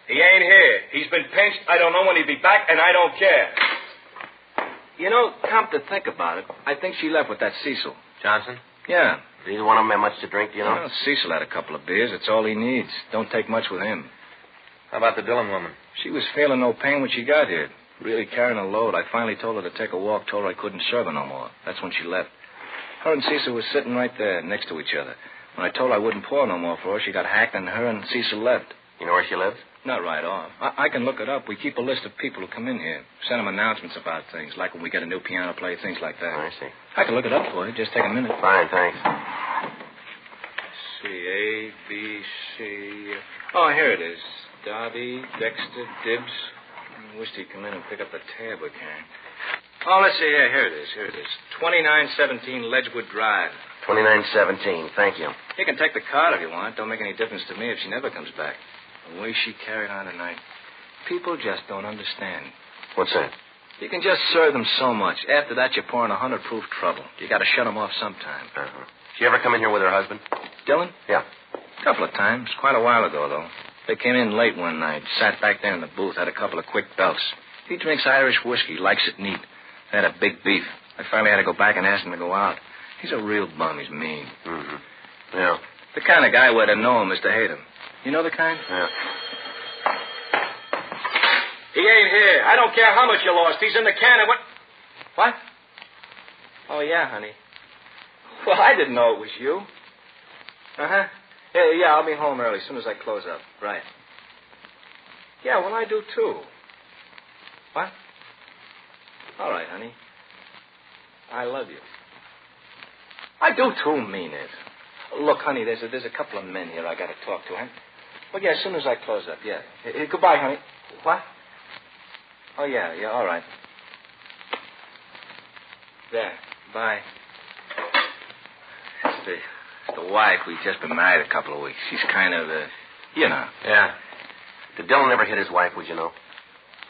He ain't here. He's been pinched. I don't know when he'll be back, and I don't care. You know, come to think about it, I think she left with that Cecil. Johnson? Yeah. Did either one of them have much to drink, do you know? Well, Cecil had a couple of beers. It's all he needs. Don't take much with him. How about the Dillon woman? She was feeling no pain when she got here. Really carrying a load. I finally told her to take a walk, told her I couldn't serve her no more. That's when she left. Her and Cecil were sitting right there next to each other. When I told her I wouldn't pour no more for her, she got hacked and her and Cecil left. You know where she lives? Not right off. I can look it up. We keep a list of people who come in here. Send them announcements about things, like when we get a new piano player, things like that. I see. I can look it up for you. Just take a minute. Fine, thanks. C, A, B, C. Oh, here it is. Darby, Dexter, Dibbs. I wished he'd come in and pick up the tab we can. Oh, let's see. Here it is. 2917 Ledgewood Drive. 2917. Thank you. You can take the card if you want. Don't make any difference to me if she never comes back. The way she carried on tonight. People just don't understand. What's that? You can just serve them so much. After that, you're pouring 100-proof trouble. You got to shut them off sometime. Uh-huh. Did she ever come in here with her husband? Dillon? Yeah. A couple of times. Quite a while ago, though. They came in late one night, sat back there in the booth, had a couple of quick belts. He drinks Irish whiskey, likes it neat. They had a big beef. I finally had to go back and ask him to go out. He's a real bum. He's mean. Mm-hmm. Yeah. The kind of guy where to know him is to hate him. You know the kind? Yeah. He ain't here. I don't care how much you lost. He's in the can and What? Oh, yeah, honey. Well, I didn't know it was you. Uh-huh. Yeah, I'll be home early as soon as I close up. Right. Yeah, well, I do, too. What? All right, honey. I love you. I do, too, mean it. Look, honey, there's a couple of men here I got to talk to, huh? Well, yeah, as soon as I close up, yeah. Goodbye, honey. What? Oh, yeah, all right. There. Bye. the wife. We've just been married a couple of weeks. She's kind of, you know. Yeah. Did Dillon ever hit his wife, would you know?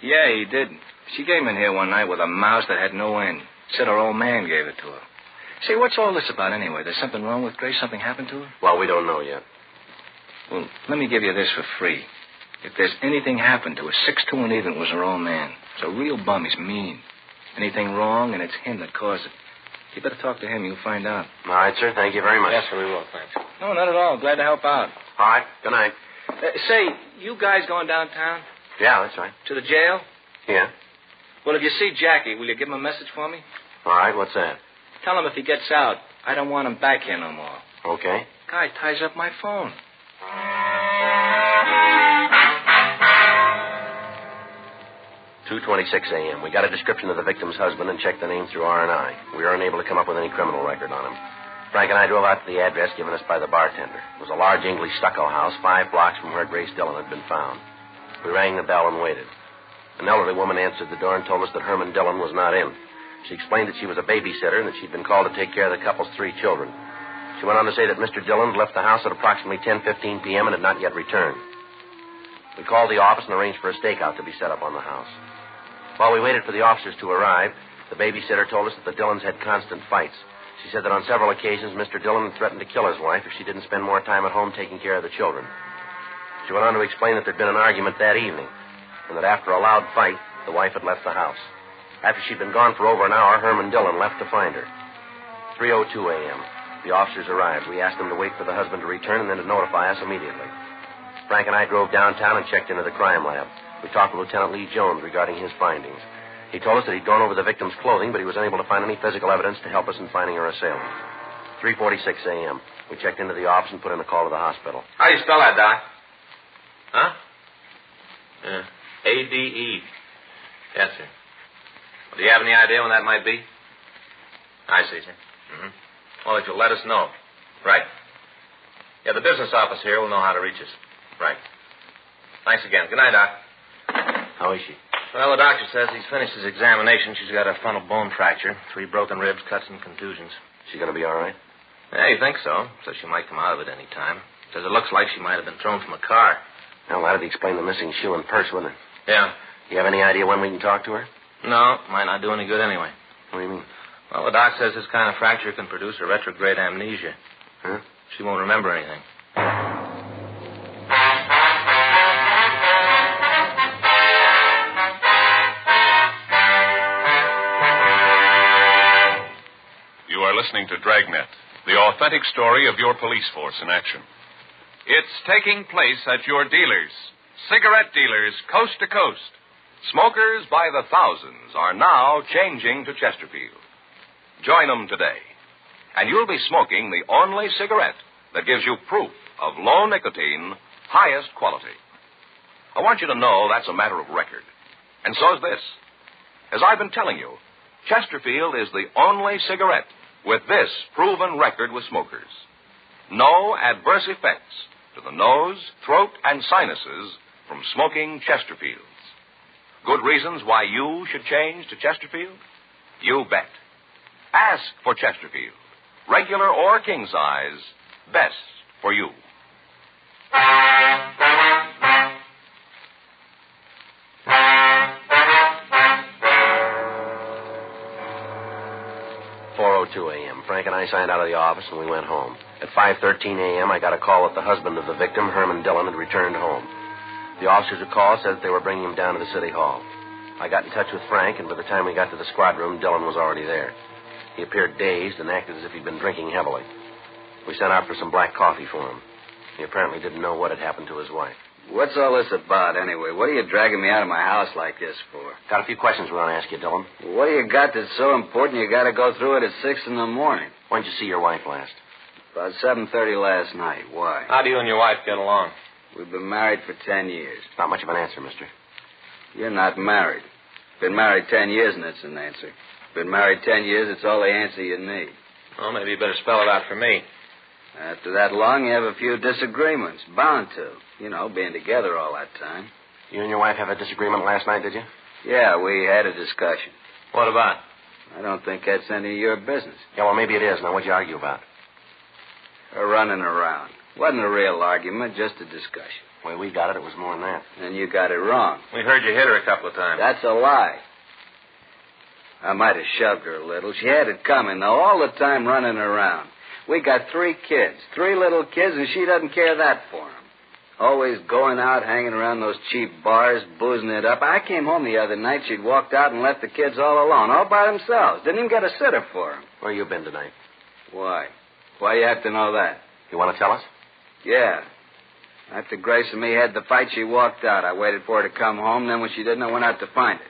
Yeah, he did. She came in here one night with a mouse that had no end. Said her old man gave it to her. Say, what's all this about anyway? There's something wrong with Grace? Something happened to her? Well, we don't know yet. Well, let me give you this for free. If there's anything happened to her, 6-2 and even, it was her own man. It's a real bum. He's mean. Anything wrong, and it's him that caused it. You better talk to him. You'll find out. All right, sir. Thank you very much. Yes, sir, we will. Thanks. No, not at all. Glad to help out. All right. Good night. Say, you guys going downtown? Yeah, that's right. To the jail? Yeah. Well, if you see Jackie, will you give him a message for me? All right. What's that? Tell him if he gets out, I don't want him back here no more. Okay. Guy ties up my phone. "2:26 a.m. We got a description of the victim's husband and checked the name through R&I. We were unable to come up with any criminal record on him. Frank and I drove out to the address given us by the bartender. It was a large English stucco house 5 blocks from where Grace Dillon had been found. We rang the bell and waited. An elderly woman answered the door and told us that Herman Dillon was not in. She explained that she was a babysitter and that she'd been called to take care of the couple's 3 children. She went on to say that Mr. Dillon had left the house at approximately 10:15 p.m. and had not yet returned. We called the office and arranged for a stakeout to be set up on the house. While we waited for the officers to arrive, the babysitter told us that the Dillons had constant fights. She said that on several occasions Mr. Dillon had threatened to kill his wife if she didn't spend more time at home taking care of the children. She went on to explain that there'd been an argument that evening, and that after a loud fight, the wife had left the house. After she'd been gone for over an hour, Herman Dillon left to find her. 3:02 a.m. The officers arrived. We asked them to wait for the husband to return and then to notify us immediately. Frank and I drove downtown and checked into the crime lab. We talked with Lieutenant Lee Jones regarding his findings. He told us that he'd gone over the victim's clothing, but he was unable to find any physical evidence to help us in finding her assailant. 3:46 a.m. We checked into the office and put in a call to the hospital. How do you spell that, Doc? Huh? Yeah. A-D-E. Yes, sir. Well, do you have any idea when that might be? I see, sir. Mm-hmm. Well, if you'll let us know. Right. Yeah, the business office here will know how to reach us. Right. Thanks again. Good night, Doc. How is she? Well, the doctor says he's finished his examination. She's got a frontal bone fracture, 3 broken ribs, cuts, and contusions. She's going to be all right? Yeah, you think so. Says she might come out of it any time. Says it looks like she might have been thrown from a car. Well, that'd explain the missing shoe and purse, wouldn't it? Yeah. You have any idea when we can talk to her? No, might not do any good anyway. What do you mean? Well, the doc says this kind of fracture can produce a retrograde amnesia. Huh? She won't remember anything. You are listening to Dragnet, the authentic story of your police force in action. It's taking place at your dealers, cigarette dealers coast to coast. Smokers by the thousands are now changing to Chesterfield. Join them today, and you'll be smoking the only cigarette that gives you proof of low nicotine, highest quality. I want you to know that's a matter of record. And so is this. As I've been telling you, Chesterfield is the only cigarette with this proven record with smokers. No adverse effects to the nose, throat, and sinuses from smoking Chesterfields. Good reasons why you should change to Chesterfield? You bet. Ask for Chesterfield. Regular or king size, best for you. a.m. Frank and I signed out of the office and we went home. At 5:13 a.m., I got a call that the husband of the victim, Herman Dillon, had returned home. The officers who called said that they were bringing him down to the city hall. I got in touch with Frank, and by the time we got to the squad room, Dillon was already there. He appeared dazed and acted as if he'd been drinking heavily. We sent out for some black coffee for him. He apparently didn't know what had happened to his wife. What's all this about, anyway? What are you dragging me out of my house like this for? Got a few questions we want to ask you, Dillon. What do you got that's so important you got to go through it at 6 in the morning? When did you see your wife last? About 7:30 last night. Why? How do you and your wife get along? We've been married for 10 years. Not much of an answer, mister. You're not married. Been married 10 years, and it's an answer. Been married 10 years, it's all the answer you need. Well, maybe you better spell it out for me. After that long, you have a few disagreements. Bound to. You know, being together all that time. You and your wife have a disagreement last night, did you? Yeah, we had a discussion. What about? I don't think that's any of your business. Yeah, well, maybe it is. Now, what'd you argue about? Running around. Wasn't a real argument, just a discussion. The way we got it, it was more than that. And you got it wrong. We heard you hit her a couple of times. That's a lie. I might have shoved her a little. She had it coming, though, all the time running around. We got 3 kids, 3 little kids, and she doesn't care that for them. Always going out, hanging around those cheap bars, boozing it up. I came home the other night, she'd walked out and left the kids all alone, all by themselves. Didn't even get a sitter for them. Where you been tonight? Why? Why you have to know that? You want to tell us? Yeah. After Grace and me had the fight, she walked out. I waited for her to come home. Then when she didn't, I went out to find her.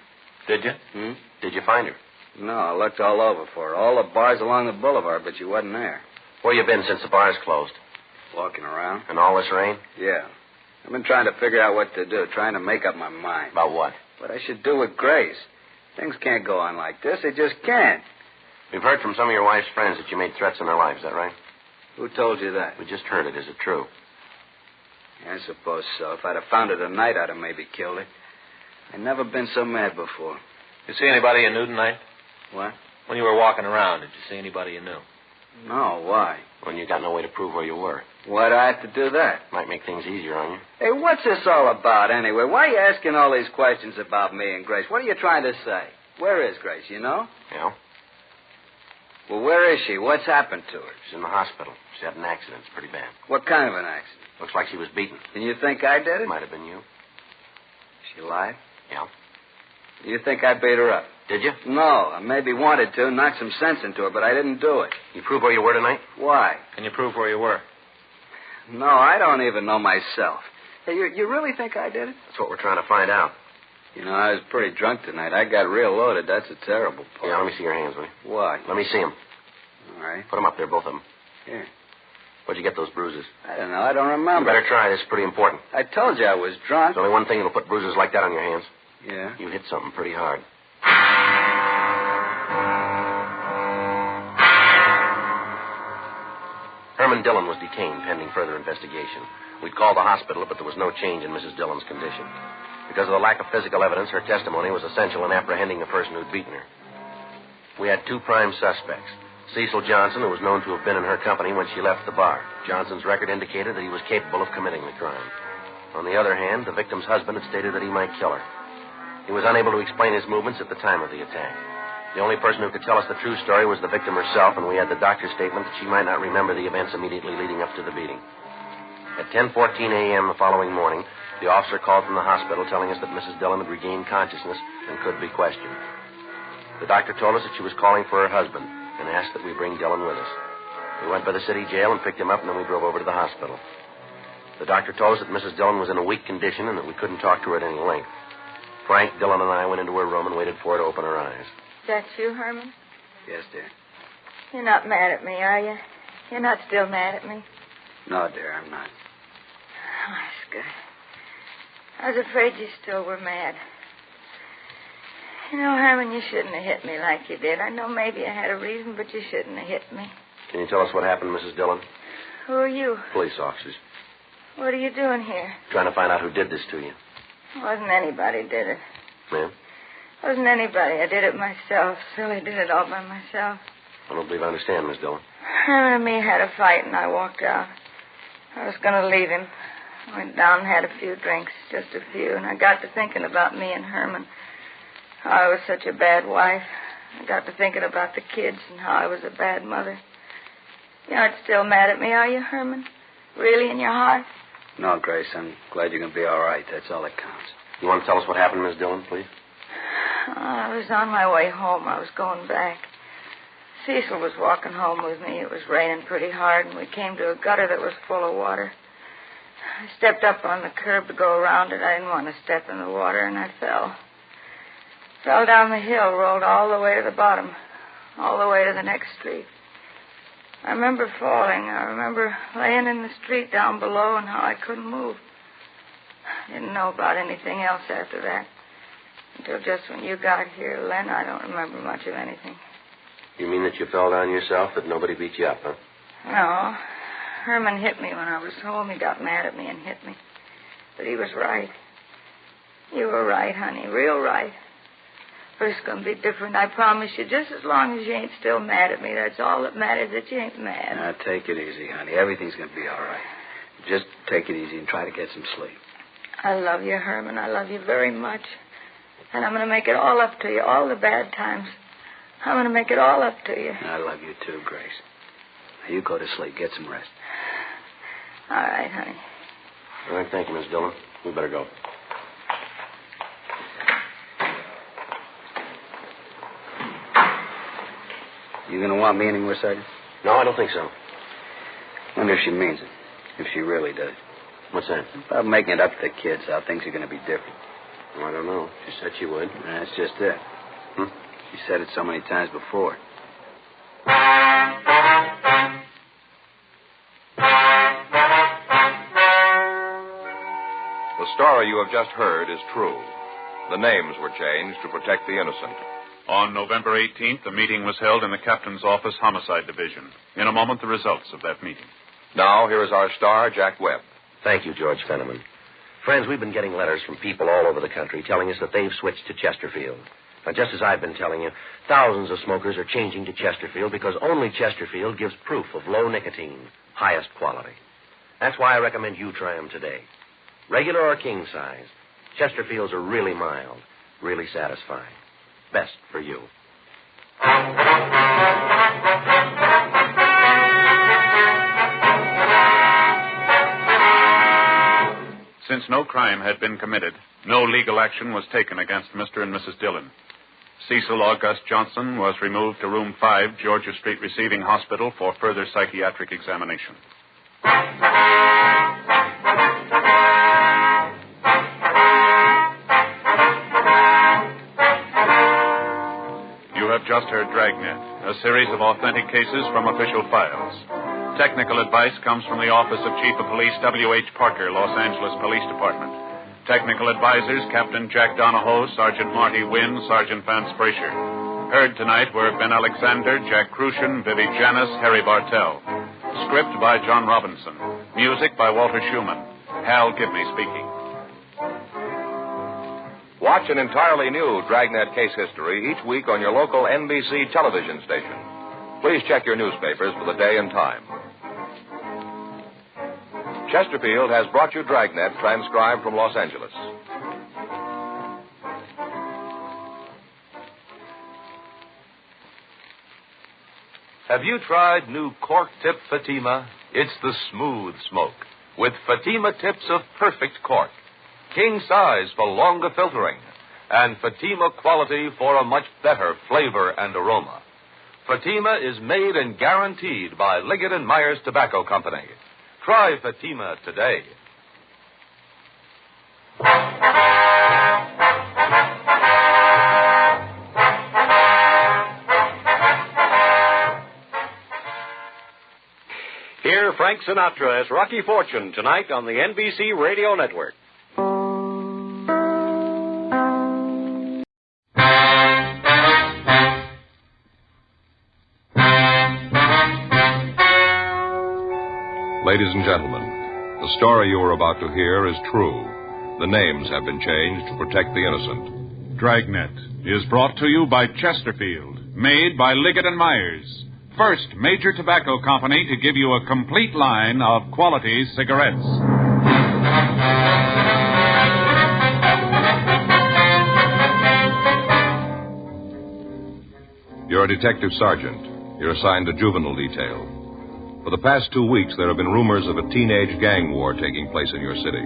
Did you? Did you find her? No, I looked all over for her. All the bars along the boulevard, but she wasn't there. Where you been since the bars closed? Walking around. In all this rain? Yeah. I've been trying to figure out what to do, trying to make up my mind. About what? What I should do with Grace. Things can't go on like this. They just can't. We've heard from some of your wife's friends that you made threats in their life. Is that right? Who told you that? We just heard it. Is it true? Yeah, I suppose so. If I'd have found her tonight, I'd have maybe killed her. I'd never been so mad before. You see anybody you knew tonight? What? When you were walking around, did you see anybody you knew? No, why? When you got no way to prove where you were. Why'd I have to do that? Might make things easier on you. Hey, what's this all about anyway? Why are you asking all these questions about me and Grace? What are you trying to say? Where is Grace, you know? Yeah? Well, where is she? What's happened to her? She's in the hospital. She had an accident. It's pretty bad. What kind of an accident? Looks like she was beaten. And you think I did it? Might have been you. She alive? Yeah. You think I beat her up? Did you? No, I maybe wanted to, knock some sense into her, but I didn't do it. You prove where you were tonight? Why? Can you prove where you were? No, I don't even know myself. Hey, you really think I did it? That's what we're trying to find out. You know, I was pretty drunk tonight. I got real loaded. That's a terrible part. Yeah, let me see your hands, will you? Why? Let me see them. All right. Put them up there, both of them. Here. Where'd you get those bruises? I don't know. I don't remember. You better try. This is pretty important. I told you I was drunk. There's only one thing that'll put bruises like that on your hands. Yeah? You hit something pretty hard. Herman Dillon was detained pending further investigation. We'd called the hospital, but there was no change in Mrs. Dillon's condition. Because of the lack of physical evidence, her testimony was essential in apprehending the person who'd beaten her. We had 2 prime suspects. Cecil Johnson, who was known to have been in her company when she left the bar. Johnson's record indicated that he was capable of committing the crime. On the other hand, the victim's husband had stated that he might kill her. He was unable to explain his movements at the time of the attack. The only person who could tell us the true story was the victim herself, and we had the doctor's statement that she might not remember the events immediately leading up to the beating. At 10:14 a.m. the following morning, the officer called from the hospital telling us that Mrs. Dillon had regained consciousness and could be questioned. The doctor told us that she was calling for her husband and asked that we bring Dillon with us. We went by the city jail and picked him up, and then we drove over to the hospital. The doctor told us that Mrs. Dillon was in a weak condition and that we couldn't talk to her at any length. Frank, Dillon, and I went into her room and waited for her to open her eyes. That's you, Herman? Yes, dear. You're not mad at me, are you? You're not still mad at me? No, dear, I'm not. Oh, that's good. I was afraid you still were mad. You know, Herman, you shouldn't have hit me like you did. I know maybe I had a reason, but you shouldn't have hit me. Can you tell us what happened, Mrs. Dillon? Who are you? Police officers. What are you doing here? Trying to find out who did this to you. It wasn't anybody did it. Ma'am? It wasn't anybody. I did it myself. Silly did it all by myself. I don't believe I understand, Miss Dillon. Herman and me had a fight, and I walked out. I was going to leave him. I went down and had a few drinks, just a few, and I got to thinking about me and Herman. How I was such a bad wife. I got to thinking about the kids and how I was a bad mother. You aren't still mad at me, are you, Herman? Really, in your heart? No, Grace, I'm glad you're going to be all right. That's all that counts. You want to tell us what happened, Miss Dillon, please? I was on my way home. I was going back. Cecil was walking home with me. It was raining pretty hard, and we came to a gutter that was full of water. I stepped up on the curb to go around it. I didn't want to step in the water, and I fell. Fell down the hill, rolled all the way to the bottom, all the way to the next street. I remember falling. I remember laying in the street down below and how I couldn't move. I didn't know about anything else after that. Until just when you got here, Len, I don't remember much of anything. You mean that you fell down yourself, that nobody beat you up, huh? No. Herman hit me when I was home. He got mad at me and hit me. But he was right. You were right, honey, real right. But it's going to be different, I promise you. Just as long as you ain't still mad at me. That's all that matters, that you ain't mad. Now, take it easy, honey. Everything's going to be all right. Just take it easy and try to get some sleep. I love you, Herman. I love you very much. And I'm going to make it all up to you, all the bad times. I'm going to make it all up to you. I love you too, Grace. Now, you go to sleep. Get some rest. All right, honey. All right, thank you, Miss Dillon. We better go. You going to want me anymore, Sergeant? No, I don't think so. Wonder if she means it. If she really does. What's that? About making it up to the kids, how things are going to be different. Well, I don't know. She said she would. That's just it. She said it so many times before. The story you have just heard is true. The names were changed to protect the innocent. On November 18th, a meeting was held in the captain's office homicide division. In a moment, the results of that meeting. Now, here is our star, Jack Webb. Thank you, George Fenneman. Friends, we've been getting letters from people all over the country telling us that they've switched to Chesterfield. Now, just as I've been telling you, thousands of smokers are changing to Chesterfield because only Chesterfield gives proof of low nicotine, highest quality. That's why I recommend you try them today. Regular or king size, Chesterfields are really mild, really satisfying. Best for you. Since no crime had been committed, no legal action was taken against Mr. and Mrs. Dillon. Cecil August Johnson was removed to room 5, Georgia Street Receiving Hospital for further psychiatric examination. You have just heard Dragnet, a series of authentic cases from official files. Technical advice comes from the Office of Chief of Police W.H. Parker, Los Angeles Police Department. Technical advisors, Captain Jack Donahoe, Sergeant Marty Wynn, Sergeant Vance Brasher. Heard tonight were Ben Alexander, Jack Crucian, Vivi Janis, Harry Bartell. Script by John Robinson. Music by Walter Schumann. Hal Gibney speaking. Watch an entirely new Dragnet case history each week on your local NBC television station. Please check your newspapers for the day and time. Chesterfield has brought you Dragnet, transcribed from Los Angeles. Have you tried new cork tip Fatima? It's the smooth smoke, with Fatima tips of perfect cork, king size for longer filtering, and Fatima quality for a much better flavor and aroma. Fatima is made and guaranteed by Liggett & Myers Tobacco Company. Try Fatima today. Hear Frank Sinatra as Rocky Fortune tonight on the NBC Radio Network. Ladies and gentlemen, the story you are about to hear is true. The names have been changed to protect the innocent. Dragnet is brought to you by Chesterfield, made by Liggett & Myers. First major tobacco company to give you a complete line of quality cigarettes. You're a detective sergeant. You're assigned to juvenile detail. For the past 2 weeks, there have been rumors of a teenage gang war taking place in your city.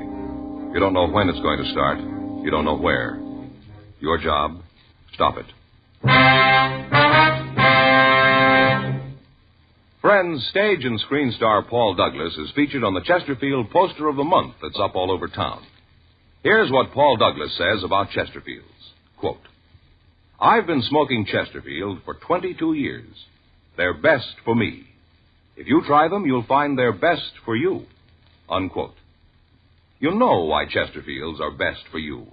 You don't know when it's going to start. You don't know where. Your job, stop it. Friends, stage and screen star Paul Douglas is featured on the Chesterfield Poster of the Month that's up all over town. Here's what Paul Douglas says about Chesterfields. Quote, I've been smoking Chesterfield for 22 years. They're best for me. If you try them, you'll find they're best for you. Unquote. You know why Chesterfields are best for you.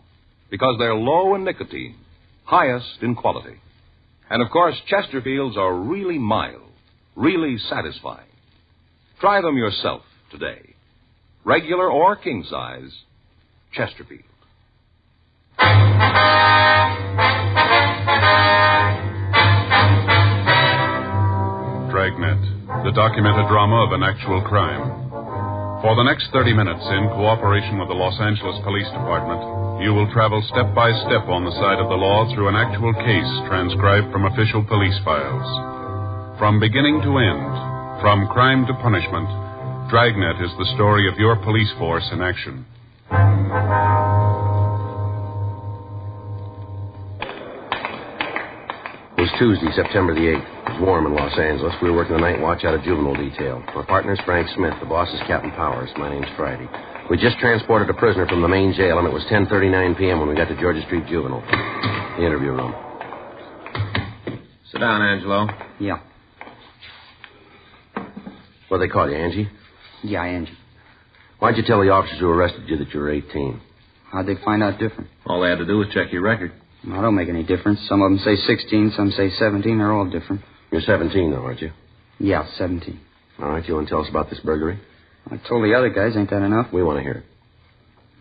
Because they're low in nicotine, highest in quality. And, of course, Chesterfields are really mild, really satisfying. Try them yourself today. Regular or king size, Chesterfield. Dragnet, the documented drama of an actual crime. For the next 30 minutes, in cooperation with the Los Angeles Police Department, you will travel step by step on the side of the law through an actual case transcribed from official police files. From beginning to end, from crime to punishment, Dragnet is the story of your police force in action. It was Tuesday, September the 8th. It was warm in Los Angeles. We were working the night watch out of juvenile detail. My partner's Frank Smith. The boss is Captain Powers. My name's Friday. We just transported a prisoner from the main jail, and it was 10:39 p.m. when we got to Georgia Street Juvenile. The interview room. Sit down, Angelo. Yeah. What they call you, Angie? Yeah, Angie. Why'd you tell the officers who arrested you that you were 18? How'd they find out different? All they had to do was check your record. Well, don't make any difference. Some of them say 16, some say 17. They're all different. You're 17, though, aren't you? Yeah, 17. All right, you want to tell us about this burglary? I told the other guys. Ain't that enough? We want to hear it.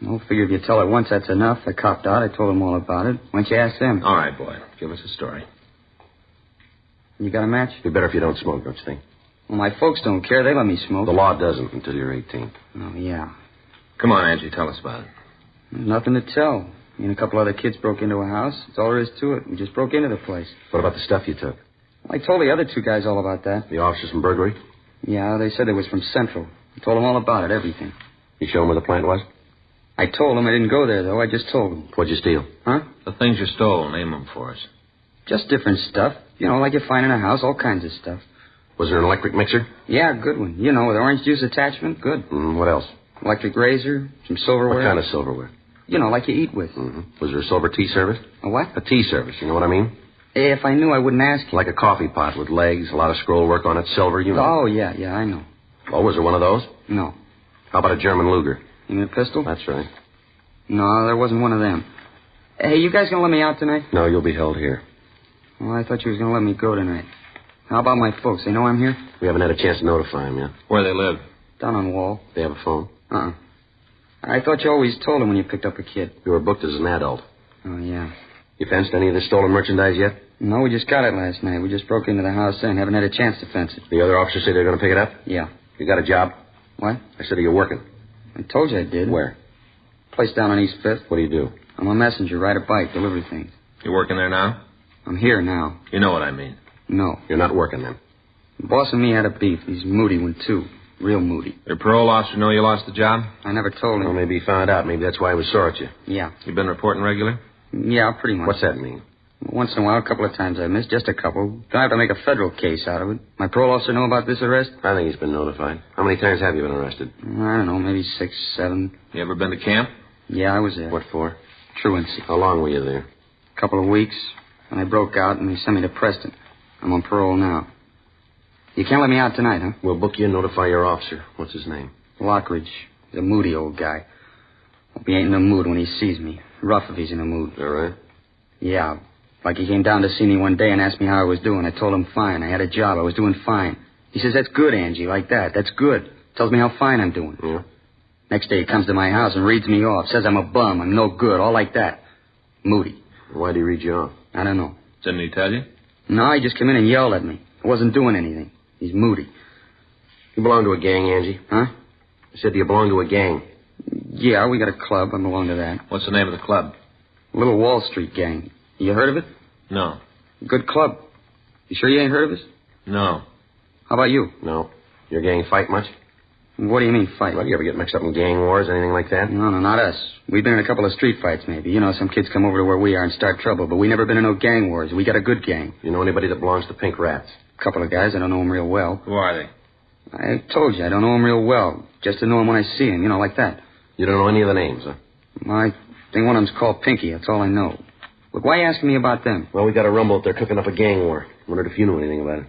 Well, figure if you tell it once, that's enough. They copped out. I told them all about it. Why don't you ask them? All right, boy. Give us a story. You got a match? It'd be better if you don't smoke, don't you think? Well, my folks don't care. They let me smoke. The law doesn't until you're 18. Oh, yeah. Come on, Angie. Tell us about it. Nothing to tell. Me and a couple other kids broke into a house. That's all there is to it. We just broke into the place. What about the stuff you took? I told the other two guys all about that. The officers from burglary? Yeah, they said it was from Central. I told them all about it, everything. You show them where the plant was? I told them. I didn't go there, though. I just told them. What'd you steal? Huh? The things you stole. Name them for us. Just different stuff. You know, like you find in a house, all kinds of stuff. Was there an electric mixer? Yeah, good one. You know, with orange juice attachment, good. What else? Electric razor, some silverware. What kind of silverware? You know, like you eat with. Was there a silver tea service? A what? A tea service, you know what I mean? If I knew, I wouldn't ask you. Like a coffee pot with legs, a lot of scroll work on it, silver, you know. Oh, yeah, I know. Oh, was there one of those? No. How about a German Luger? You mean a pistol? That's right. No, there wasn't one of them. Hey, you guys gonna let me out tonight? No, you'll be held here. Well, I thought you was gonna let me go tonight. How about my folks? They know I'm here? We haven't had a chance to notify them yet. Where they live? Down on Wall. They have a phone? I thought you always told them when you picked up a kid. You were booked as an adult. Oh, yeah. You fenced any of the stolen merchandise yet? No, we just got it last night. We just broke into the house then. Haven't had a chance to fence it. The other officers say they're going to pick it up? Yeah. You got a job? What? I said, are you working? I told you I did. Where? Place down on East 5th. What do you do? I'm a messenger. Ride a bike. Deliver things. You working there now? I'm here now. You know what I mean. No. You're not working then? The boss and me had a beef. He's a moody one, too. Real moody. Your parole officer know you lost the job? I never told him. Well, maybe he found out. Maybe that's why he was sore at you. Yeah. You been reporting regular? Yeah, pretty much. What's that mean? Once in a while, a couple of times I missed. Just a couple. Don't have to make a federal case out of it. My parole officer know about this arrest? I think he's been notified. How many times have you been arrested? I don't know, maybe 6, 7. You ever been to camp? Yeah, I was there. What for? Truancy. How long were you there? A couple of weeks. And I broke out, and they sent me to Preston. I'm on parole now. You can't let me out tonight, huh? We'll book you and notify your officer. What's his name? Lockridge. He's a moody old guy. Hope he ain't in the mood when he sees me. Rough if he's in the mood. All right. Yeah. Like he came down to see me one day and asked me how I was doing. I told him fine. I had a job. I was doing fine. He says, that's good, Angie, like that. That's good. Tells me how fine I'm doing. Yeah? Next day he comes to my house and reads me off. Says I'm a bum. I'm no good. All like that. Moody. Why'd he read you off? I don't know. Didn't he tell you? No, he just came in and yelled at me. I wasn't doing anything. He's moody. You belong to a gang, Angie? Huh? I said, do you belong to a gang? Yeah, we got a club. I belong to that. What's the name of the club? Little Wall Street Gang. You heard of it? No. Good club. You sure you ain't heard of us? No. How about you? No. Your gang fight much? What do you mean, fight? Well, you ever get mixed up in gang wars, anything like that? No, not us. We've been in a couple of street fights, maybe. You know, some kids come over to where we are and start trouble, but we never been in no gang wars. We got a good gang. You know anybody that belongs to Pink Rats? A couple of guys. I don't know them real well. Who are they? I told you, I don't know them real well. Just to know them when I see them, you know, like that. You don't know any of the names, huh? I think one of them's called Pinky. That's all I know. Look, why are you asking me about them? Well, we got a rumble that they're cooking up a gang war. Wondered if you knew anything about it.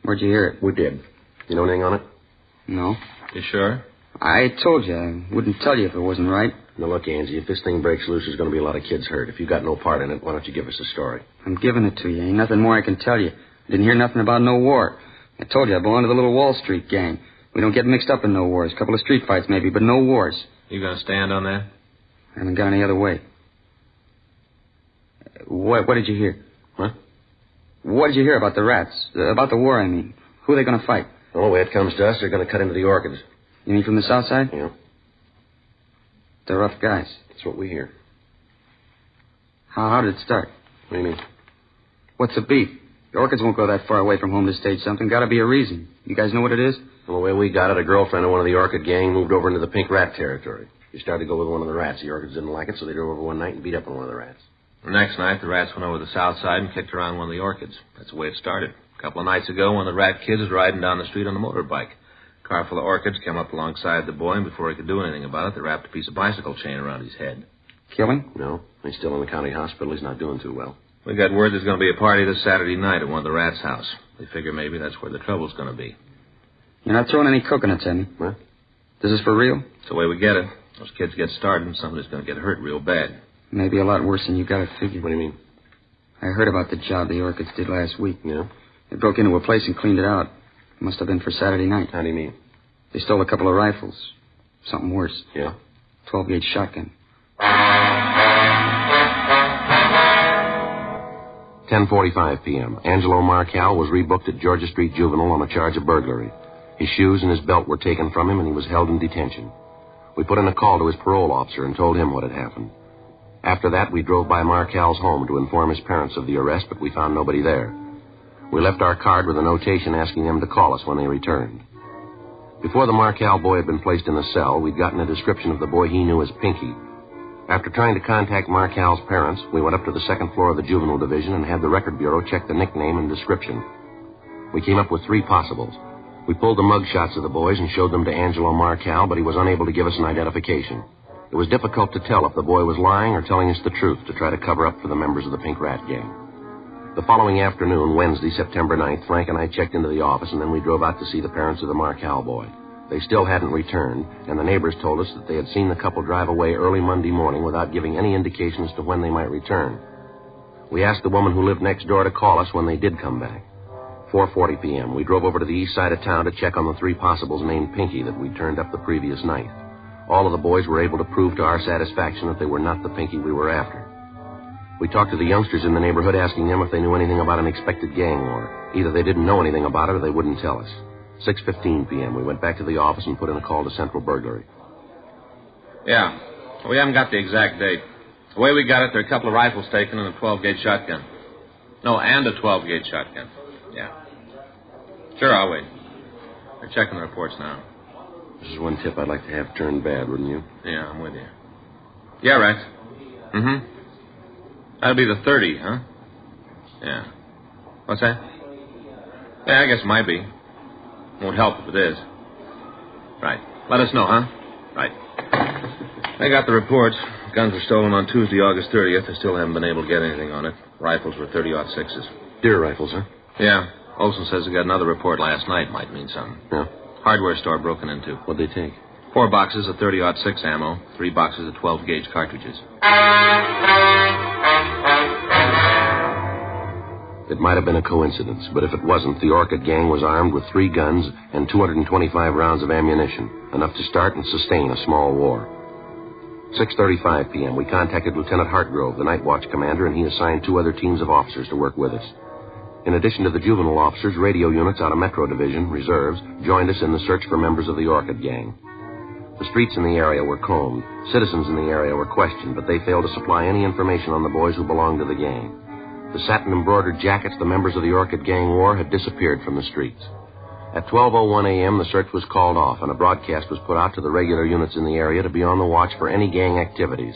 Where'd you hear it? We did. You know anything on it? No. You sure? I told you. I wouldn't tell you if it wasn't right. Now, look, Angie, if this thing breaks loose, there's going to be a lot of kids hurt. If you got no part in it, why don't you give us a story? I'm giving it to you. Ain't nothing more I can tell you. Didn't hear nothing about no war. I told you I belong to the Little Wall Street Gang. We don't get mixed up in no wars. A couple of street fights, maybe, but no wars. You gonna stand on that? I haven't got any other way. What did you hear? What? What did you hear about the rats? About the war, I mean. Who are they going to fight? Well, the way it comes to us, they're going to cut into the Orchids. You mean from the south side? Yeah. They're rough guys. That's what we hear. How did it start? What do you mean? What's the beef? The Orchids won't go that far away from home to stage something. Got to be a reason. You guys know what it is? Well, the way we got it, a girlfriend of one of the Orchid gang moved over into the Pink Rat territory. She started to go with one of the rats. The Orchids didn't like it, so they drove over one night and beat up on one of the rats. The next night, the rats went over the south side and kicked around one of the Orchids. That's the way it started. A couple of nights ago, one of the rat kids was riding down the street on a motorbike. A car full of Orchids came up alongside the boy, and before he could do anything about it, they wrapped a piece of bicycle chain around his head. Killing? No. He's still in the county hospital. He's not doing too well. We got word there's going to be a party this Saturday night at one of the rats' house. They figure maybe that's where the trouble's going to be. You're not throwing any coconuts at me? What? This is for real? It's the way we get it. Those kids get started, and somebody's going to get hurt real bad. Maybe a lot worse than you got it figured. What do you mean? I heard about the job the Orchids did last week. Yeah? They broke into a place and cleaned it out. It must have been for Saturday night. How do you mean? They stole a couple of rifles. Something worse. Yeah? 12-gauge shotgun. 10:45 p.m. Angelo Marcal was rebooked at Georgia Street Juvenile on a charge of burglary. His shoes and his belt were taken from him, and he was held in detention. We put in a call to his parole officer and told him what had happened. After that, we drove by Marcal's home to inform his parents of the arrest, but we found nobody there. We left our card with a notation asking them to call us when they returned. Before the Marcal boy had been placed in the cell, we'd gotten a description of the boy he knew as Pinky. After trying to contact Marcal's parents, we went up to the second floor of the juvenile division and had the record bureau check the nickname and description. We came up with 3 possibles. We pulled the mug shots of the boys and showed them to Angelo Marcal, but he was unable to give us an identification. It was difficult to tell if the boy was lying or telling us the truth to try to cover up for the members of the Pink Rat gang. The following afternoon, Wednesday, September 9th, Frank and I checked into the office, and then we drove out to see the parents of the Marcal boy. They still hadn't returned, and the neighbors told us that they had seen the couple drive away early Monday morning without giving any indication as to when they might return. We asked the woman who lived next door to call us when they did come back. 4:40 p.m., we drove over to the east side of town to check on the 3 possibles named Pinky that we'd turned up the previous night. All of the boys were able to prove to our satisfaction that they were not the Pinky we were after. We talked to the youngsters in the neighborhood, asking them if they knew anything about an expected gang war. Either they didn't know anything about it or they wouldn't tell us. 6:15 p.m., we went back to the office and put in a call to Central Burglary. Yeah. We haven't got the exact date. The way we got it, there are a couple of rifles taken and a 12-gauge shotgun. No, and a 12-gauge shotgun. Yeah. Sure, I'll wait. They're checking the reports now. This is one tip I'd like to have turned bad, wouldn't you? Yeah, I'm with you. Yeah, Rex. Mm-hmm. That'll be the 30, huh? Yeah. What's that? Yeah, I guess it might be. Won't help if it is. Right. Let us know, huh? Right. I got the reports. Guns were stolen on Tuesday, August 30th. I still haven't been able to get anything on it. Rifles were 30-06s. Deer rifles, huh? Yeah. Olson says he got another report last night. Might mean something. Yeah. Hardware store broken into. What'd they take? 4 boxes of 30-06 ammo, 3 boxes of 12-gauge cartridges. It might have been a coincidence, but if it wasn't, the Orchid gang was armed with 3 guns and 225 rounds of ammunition, enough to start and sustain a small war. 6:35 p.m., we contacted Lieutenant Hartgrove, the night watch commander, and he assigned 2 other teams of officers to work with us. In addition to the juvenile officers, radio units out of Metro Division, reserves, joined us in the search for members of the Orchid gang. The streets in the area were combed. Citizens in the area were questioned, but they failed to supply any information on the boys who belonged to the gang. The satin-embroidered jackets the members of the Orchid gang wore had disappeared from the streets. At 12:01 a.m., the search was called off, and a broadcast was put out to the regular units in the area to be on the watch for any gang activities.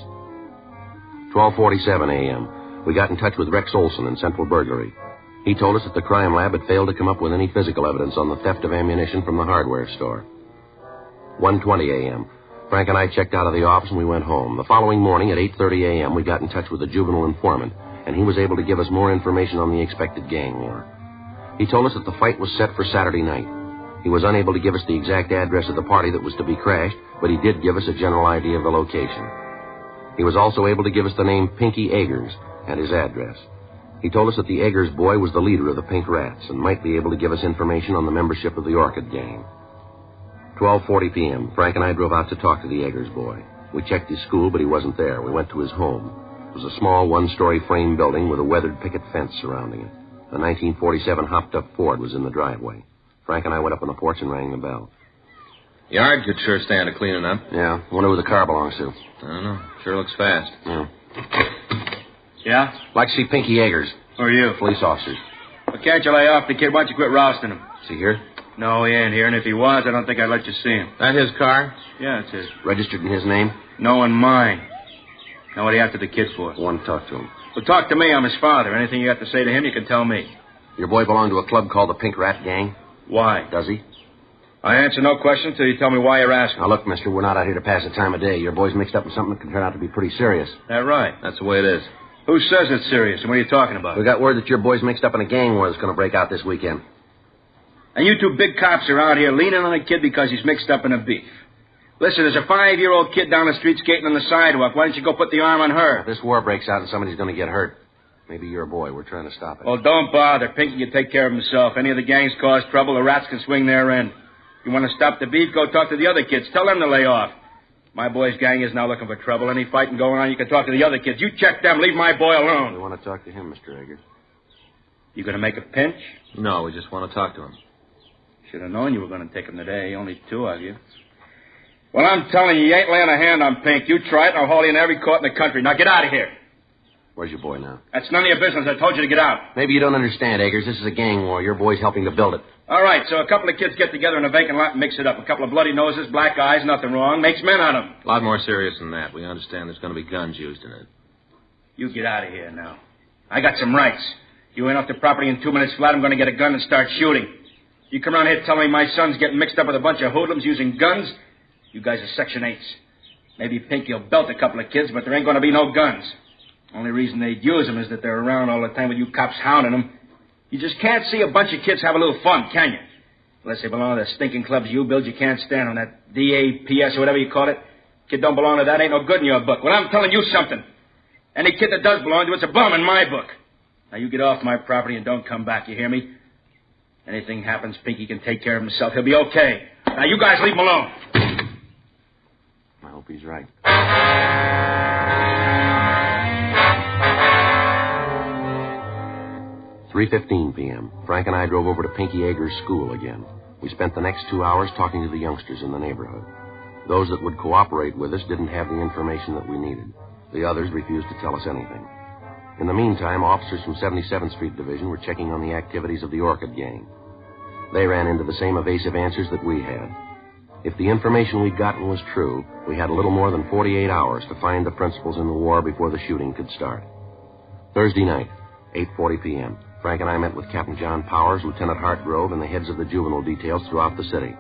12:47 a.m., we got in touch with Rex Olson in Central Burglary. He told us that the crime lab had failed to come up with any physical evidence on the theft of ammunition from the hardware store. 1:20 a.m., Frank and I checked out of the office and we went home. The following morning at 8:30 a.m., we got in touch with a juvenile informant, and he was able to give us more information on the expected gang war. He told us that the fight was set for Saturday night. He was unable to give us the exact address of the party that was to be crashed, but he did give us a general idea of the location. He was also able to give us the name Pinky Eggers and his address. He told us that the Eggers boy was the leader of the Pink Rats and might be able to give us information on the membership of the Orchid gang. 12:40 p.m., Frank and I drove out to talk to the Eggers boy. We checked his school, but he wasn't there. We went to his home. It was a small one-story frame building with a weathered picket fence surrounding it. A 1947 hopped-up Ford was in the driveway. Frank and I went up on the porch and rang the bell. Yard could sure stand a cleaning up. Yeah. Wonder who the car belongs to. I don't know. Sure looks fast. Yeah. Yeah? Like to see Pinky Yeagers. Who are you? Police officers. Well, can't you lay off the kid? Why don't you quit rousting him? Is he here? No, he ain't here, and if he was, I don't think I'd let you see him. That his car? Yeah, it's his. Registered in his name? No, in mine. Now, what are you after the kid for? I want to talk to him. Well, talk to me. I'm his father. Anything you got to say to him, you can tell me. Your boy belonged to a club called the Pink Rat Gang? Why? Does he? I answer no questions till you tell me why you're asking. Now, look, mister, we're not out here to pass the time of day. Your boy's mixed up in something that can turn out to be pretty serious. That right? That's the way it is. Who says it's serious, and what are you talking about? We got word that your boy's mixed up in a gang war that's going to break out this weekend. And you two big cops are out here leaning on a kid because he's mixed up in a beef. Listen, there's a 5-year-old kid down the street skating on the sidewalk. Why don't you go put the arm on her? If this war breaks out and somebody's going to get hurt, maybe your boy. We're trying to stop it. Well, don't bother. Pinky can take care of himself. Any of the gangs cause trouble, the rats can swing their end. You want to stop the beef, go talk to the other kids. Tell them to lay off. My boy's gang is now looking for trouble. Any fighting going on, you can talk to the other kids. You check them. Leave my boy alone. We want to talk to him, Mr. Eggers. You going to make a pinch? No, we just want to talk to him. Should have known you were going to take him today. Only 2 of you. Well, I'm telling you, you ain't laying a hand on Pink. You try it, and I'll haul you in every court in the country. Now get out of here. Where's your boy now? That's none of your business. I told you to get out. Maybe you don't understand, Eggers. This is a gang war. Your boy's helping to build it. All right, so a couple of kids get together in a vacant lot and mix it up. A couple of bloody noses, black eyes, nothing wrong. Makes men out of them. A lot more serious than that. We understand there's going to be guns used in it. You get out of here now. I got some rights. You ain't off the property in 2 minutes flat, I'm going to get a gun and start shooting. You come around here telling me my son's getting mixed up with a bunch of hoodlums using guns? You guys are Section 8s. Maybe Pinky will belt a couple of kids, but there ain't going to be no guns. Only reason they'd use them is that they're around all the time with you cops hounding them. You just can't see a bunch of kids have a little fun, can you? Unless they belong to the stinking clubs you build, you can't stand on that DAPS or whatever you call it. Kid don't belong to that, ain't no good in your book. Well, I'm telling you something. Any kid that does belong to it's a bum in my book. Now, you get off my property and don't come back, you hear me? Anything happens, Pinky can take care of himself. He'll be okay. Now, you guys leave him alone. I hope he's right. 3:15 p.m. Frank and I drove over to Pinky Yeagers' school again. We spent the next 2 hours talking to the youngsters in the neighborhood. Those that would cooperate with us didn't have the information that we needed. The others refused to tell us anything. In the meantime, officers from 77th Street Division were checking on the activities of the Orchid Gang. They ran into the same evasive answers that we had. If the information we'd gotten was true, we had a little more than 48 hours to find the principals in the war before the shooting could start. Thursday night, 8:40 p.m., Frank and I met with Captain John Powers, Lieutenant Hartgrove, and the heads of the juvenile details throughout the city.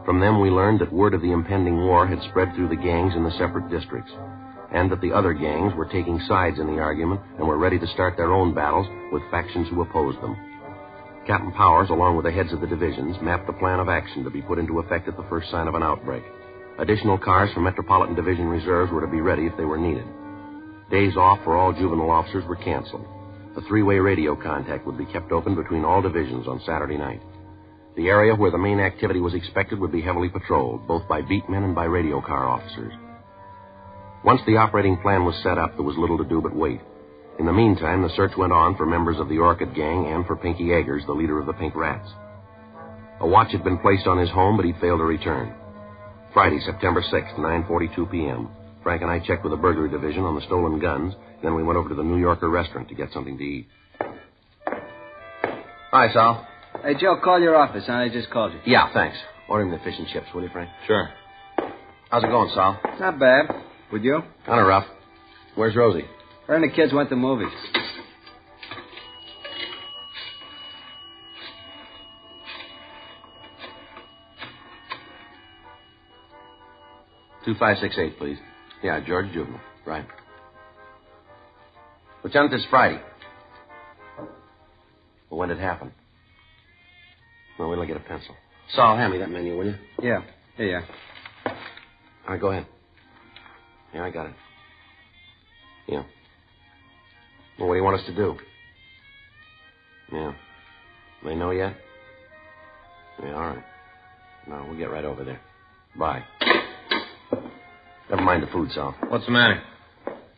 From them, we learned that word of the impending war had spread through the gangs in the separate districts, and that the other gangs were taking sides in the argument and were ready to start their own battles with factions who opposed them. Captain Powers, along with the heads of the divisions, mapped a plan of action to be put into effect at the first sign of an outbreak. Additional cars from Metropolitan Division reserves were to be ready if they were needed. Days off for all juvenile officers were canceled. A 3-way radio contact would be kept open between all divisions on Saturday night. The area where the main activity was expected would be heavily patrolled, both by beat men and by radio car officers. Once the operating plan was set up, there was little to do but wait. In the meantime, the search went on for members of the Orchid Gang and for Pinky Yeagers, the leader of the Pink Rats. A watch had been placed on his home, but he failed to return. Friday, September 6th, 9:42 p.m. Frank and I checked with the burglary division on the stolen guns. Then we went over to the New Yorker restaurant to get something to eat. Hi, Sal. Hey, Joe, call your office, huh? I just called you. Yeah, thanks. Order him the fish and chips, will you, Frank? Sure. How's it going, Sal? Not bad. With you? Kind of rough. Where's Rosie? Her and the kids went to movies. $2568, please. Yeah, George Juvenile. Right. Lieutenant, this Friday. Well, when did it happen? Well, wait till I get a pencil. Saul, hand me that menu, will you? Yeah. Here you are. All right, go ahead. Yeah, I got it. Yeah. Well, what do you want us to do? Yeah. They know yet? Yeah, all right. No, we'll get right over there. Bye. Never mind the food, Sal. What's the matter?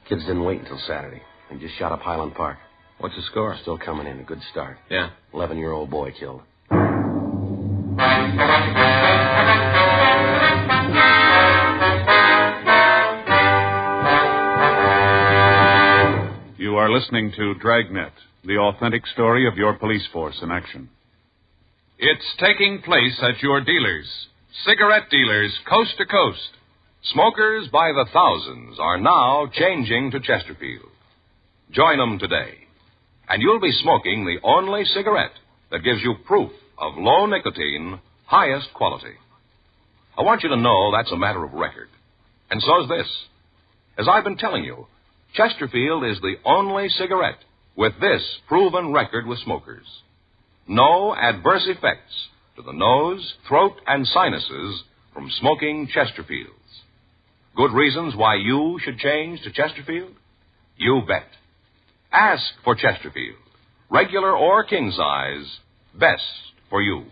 Kids didn't wait until Saturday. They just shot up Highland Park. What's the score? Still coming in. A good start. Yeah. 11-year-old boy killed. You are listening to Dragnet, the authentic story of your police force in action. It's taking place at your dealers, cigarette dealers coast to coast. Smokers by the thousands are now changing to Chesterfield. Join them today, and you'll be smoking the only cigarette that gives you proof of low nicotine, highest quality. I want you to know that's a matter of record. And so's this. As I've been telling you, Chesterfield is the only cigarette with this proven record with smokers. No adverse effects to the nose, throat, and sinuses from smoking Chesterfields. Good reasons why you should change to Chesterfield? You bet. Ask for Chesterfield, regular or king size, best for you.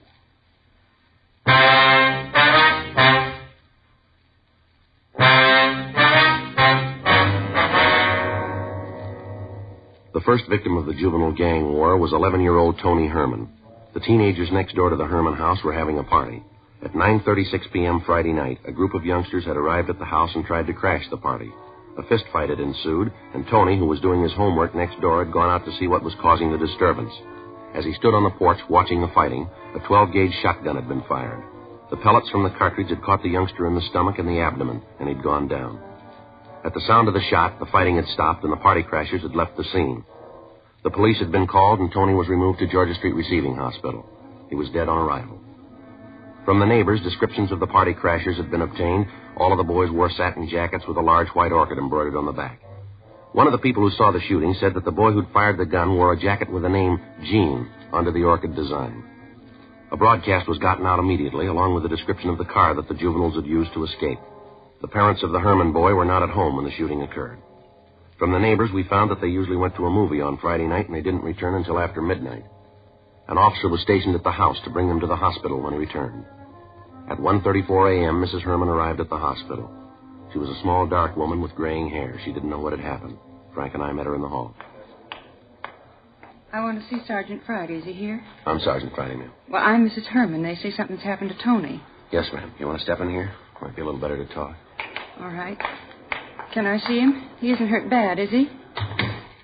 The first victim of the juvenile gang war was 11-year-old Tony Herman. The teenagers next door to the Herman house were having a party. At 9:36 p.m. Friday night, a group of youngsters had arrived at the house and tried to crash the party. A fistfight had ensued, and Tony, who was doing his homework next door, had gone out to see what was causing the disturbance. As he stood on the porch watching the fighting, a 12-gauge shotgun had been fired. The pellets from the cartridge had caught the youngster in the stomach and the abdomen, and he'd gone down. At the sound of the shot, the fighting had stopped, and the party crashers had left the scene. The police had been called, and Tony was removed to Georgia Street Receiving Hospital. He was dead on arrival. From the neighbors, descriptions of the party crashers had been obtained. All of the boys wore satin jackets with a large white orchid embroidered on the back. One of the people who saw the shooting said that the boy who'd fired the gun wore a jacket with the name Gene under the orchid design. A broadcast was gotten out immediately, along with a description of the car that the juveniles had used to escape. The parents of the Herman boy were not at home when the shooting occurred. From the neighbors, we found that they usually went to a movie on Friday night, and they didn't return until after midnight. An officer was stationed at the house to bring them to the hospital when he returned. At 1:34 a.m., Mrs. Herman arrived at the hospital. She was a small, dark woman with graying hair. She didn't know what had happened. Frank and I met her in the hall. I want to see Sergeant Friday. Is he here? I'm Sergeant Friday, ma'am. Well, I'm Mrs. Herman. They say something's happened to Tony. Yes, ma'am. You want to step in here? Might be a little better to talk. All right. Can I see him? He isn't hurt bad, is he?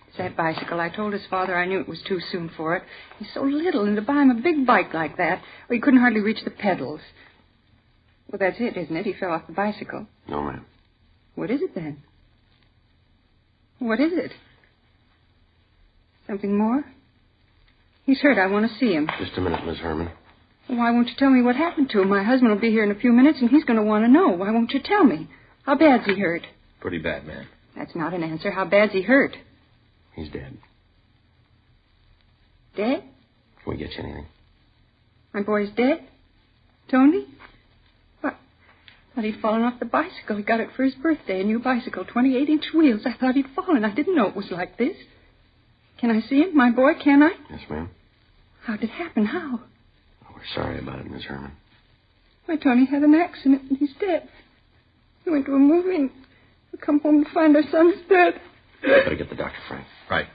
It's that bicycle. I told his father I knew it was too soon for it. He's so little, and to buy him a big bike like that, well, he couldn't hardly reach the pedals. Well, that's it, isn't it? He fell off the bicycle. No, ma'am. What is it, then? What is it? Something more? He's hurt. I want to see him. Just a minute, Miss Herman. Well, why won't you tell me what happened to him? My husband will be here in a few minutes, and he's going to want to know. Why won't you tell me? How bad's he hurt? Pretty bad, man. That's not an answer. How bad's he hurt? He's dead. Dead? Can we get you anything? My boy's dead? Tony? What? I thought he'd fallen off the bicycle. He got it for his birthday, a new bicycle, 28-inch wheels. I thought he'd fallen. I didn't know it was like this. Can I see him, my boy? Can I? Yes, ma'am. How'd it happen? How? Oh, we're sorry about it, Miss Herman. My Tony had an accident, and he's dead. He went to a movie, and we come home to find our son's dead. Better get the doctor, Frank. Right.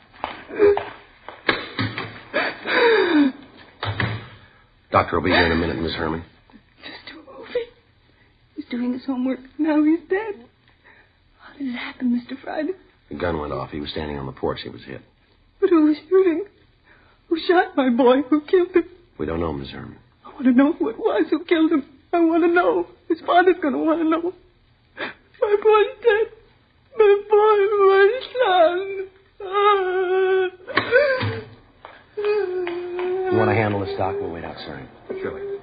Doctor will be here in a minute, Miss Herman. Just to a movie. He's doing his homework. Now he's dead. How did it happen, Mr. Friday? The gun went off. He was standing on the porch. He was hit. But who was shooting? Who shot my boy? Who killed him? We don't know, Miss Herman. I want to know who it was who killed him. I want to know. His father's going to want to know. My boy's dead. My boy, my son. You want to handle this, Doc? We'll wait outside. Surely.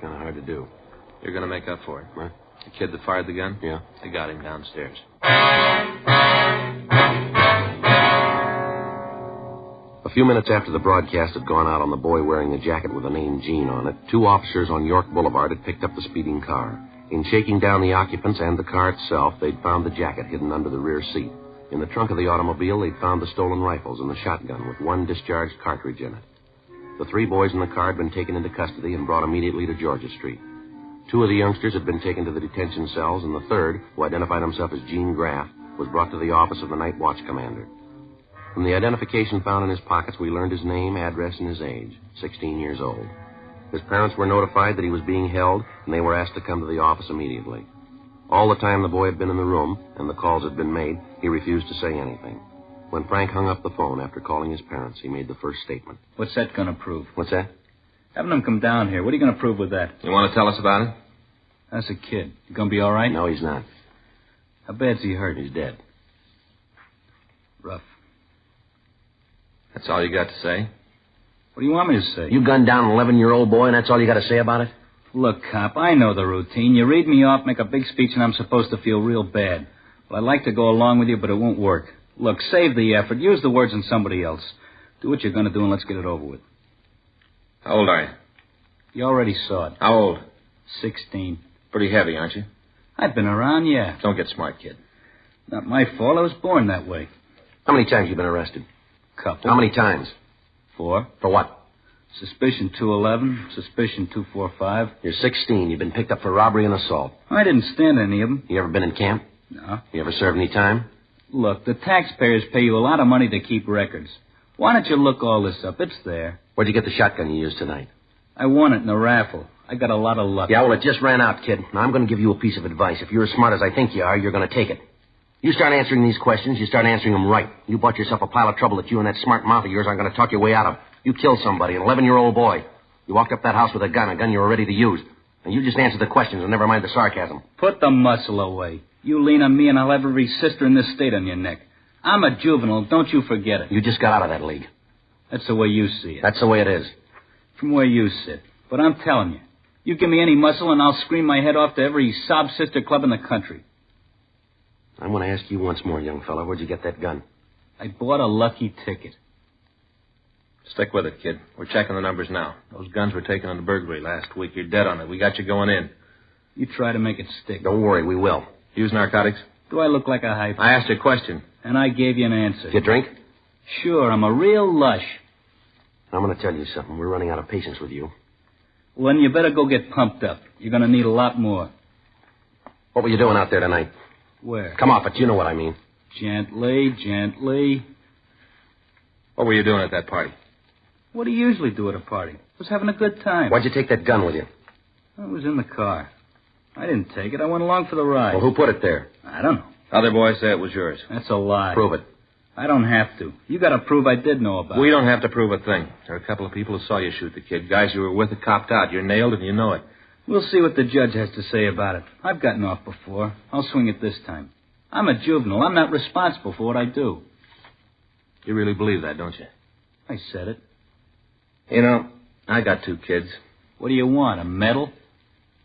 Kind of hard to do. You're going to make up for it. What? The kid that fired the gun? Yeah. They got him downstairs. A few minutes after the broadcast had gone out on the boy wearing the jacket with the name Gene on it, two officers on York Boulevard had picked up the speeding car. In shaking down the occupants and the car itself, they'd found the jacket hidden under the rear seat. In the trunk of the automobile, they'd found the stolen rifles and the shotgun with one discharged cartridge in it. The three boys in the car had been taken into custody and brought immediately to Georgia Street. Two of the youngsters had been taken to the detention cells, and the third, who identified himself as Gene Graff, was brought to the office of the night watch commander. From the identification found in his pockets, we learned his name, address, and his age, 16 years old. His parents were notified that he was being held, and they were asked to come to the office immediately. All the time the boy had been in the room and the calls had been made, he refused to say anything. When Frank hung up the phone after calling his parents, he made the first statement. What's that going to prove? What's that? Having him come down here. What are you going to prove with that? You want to tell us about it? That's a kid. You going to be all right? No, he's not. How bad's he hurt? He's dead. Rough. That's all you got to say? What do you want me to say? You gunned down an 11-year-old boy, and that's all you got to say about it? Look, cop, I know the routine. You read me off, make a big speech, and I'm supposed to feel real bad. Well, I'd like to go along with you, but it won't work. Look, save the effort. Use the words in somebody else. Do what you're going to do, and let's get it over with. How old are you? You already saw it. How old? 16. Pretty heavy, aren't you? I've been around, yeah. Don't get smart, kid. Not my fault. I was born that way. How many times you been arrested? Couple. How many times? 4. For what? Suspicion 211, suspicion 245. You're 16. You've been picked up for robbery and assault. I didn't stand any of them. You ever been in camp? No. You ever served any time? Look, the taxpayers pay you a lot of money to keep records. Why don't you look all this up? It's there. Where'd you get the shotgun you used tonight? I won it in a raffle. I got a lot of luck. Yeah, well, it just ran out, kid. Now, I'm going to give you a piece of advice. If you're as smart as I think you are, you're going to take it. You start answering these questions, you start answering them right. You bought yourself a pile of trouble that you and that smart mouth of yours aren't going to talk your way out of. You killed somebody, an 11-year-old boy. You walked up that house with a gun you were ready to use. And you just answered the questions and never mind the sarcasm. Put the muscle away. You lean on me and I'll have every sister in this state on your neck. I'm a juvenile. Don't you forget it. You just got out of that league. That's the way you see it. That's the way it is. From where you sit. But I'm telling you, you give me any muscle and I'll scream my head off to every sob sister club in the country. I'm going to ask you once more, young fella. Where'd you get that gun? I bought a lucky ticket. Stick with it, kid. We're checking the numbers now. Those guns were taken on the burglary last week. You're dead on it. We got you going in. You try to make it stick. Don't worry, we will. Use narcotics? Do I look like a hype? I asked you a question. And I gave you an answer. You drink? Sure, I'm a real lush. I'm going to tell you something. We're running out of patience with you. Well, then you better go get pumped up. You're going to need a lot more. What were you doing out there tonight? Where? Come off it. You know what I mean. Gently, gently. What were you doing at that party? What do you usually do at a party? Was having a good time. Why'd you take that gun with you? I was in the car. I didn't take it. I went along for the ride. Well, who put it there? I don't know. Other boys say it was yours. That's a lie. Prove it. I don't have to. You got to prove I did know about it. We don't have to prove a thing. There are a couple of people who saw you shoot the kid. Guys you were with that copped out. You're nailed and you know it. We'll see what the judge has to say about it. I've gotten off before. I'll swing it this time. I'm a juvenile. I'm not responsible for what I do. You really believe that, don't you? I said it. You know, I got 2 kids. What do you want, a medal?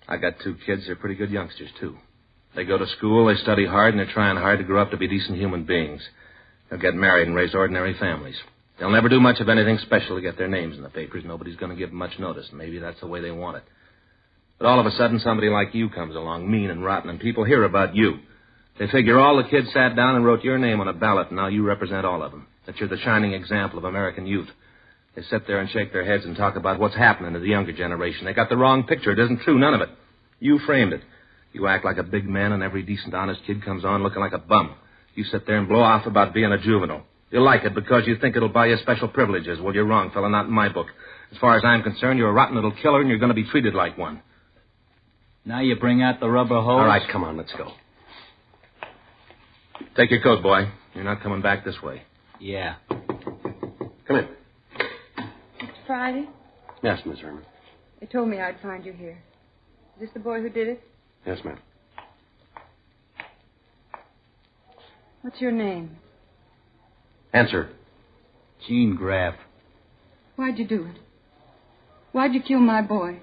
I got 2 kids. They're pretty good youngsters, too. They go to school, they study hard, and they're trying hard to grow up to be decent human beings. They'll get married and raise ordinary families. They'll never do much of anything special to get their names in the papers. Nobody's going to give them much notice, and maybe that's the way they want it. But all of a sudden, somebody like you comes along, mean and rotten, and people hear about you. They figure all the kids sat down and wrote your name on a ballot, and now you represent all of them. That you're the shining example of American youth. They sit there and shake their heads and talk about what's happening to the younger generation. They got the wrong picture. It isn't true, none of it. You framed it. You act like a big man, and every decent, honest kid comes on looking like a bum. You sit there and blow off about being a juvenile. You like it because you think it'll buy you special privileges. Well, you're wrong, fella, not in my book. As far as I'm concerned, you're a rotten little killer, and you're going to be treated like one. Now you bring out the rubber hose? All right, come on, let's go. Take your coat, boy. You're not coming back this way. Yeah. Come in. Mr. Friday? Yes, Miss Herman. They told me I'd find you here. Is this the boy who did it? Yes, ma'am. What's your name? Answer. Gene Graff. Why'd you do it? Why'd you kill my boy?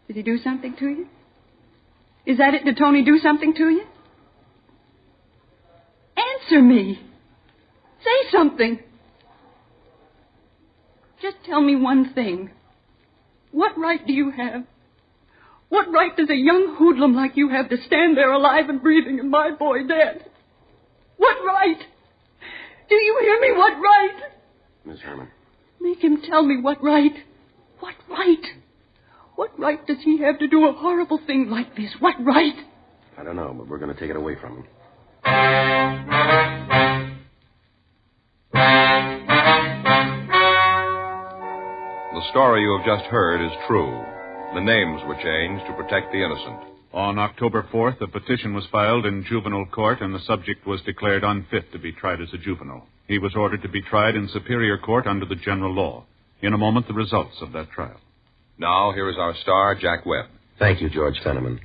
Did he do something to you? Is that it? Did Tony do something to you? Answer me. Say something. Just tell me one thing. What right do you have? What right does a young hoodlum like you have to stand there alive and breathing and my boy dead? What right? Do you hear me? What right? Miss Herman. Make him tell me what right. What right? What right does he have to do a horrible thing like this? What right? I don't know, but we're going to take it away from him. story you have just heard is true. The names were changed to protect the innocent. On October 4th, a petition was filed in juvenile court, and the subject was declared unfit to be tried as a juvenile. He was ordered to be tried in superior court under the general law. In a moment, the results of that trial. Now, here is our star, Jack Webb. Thank you, George Fenneman.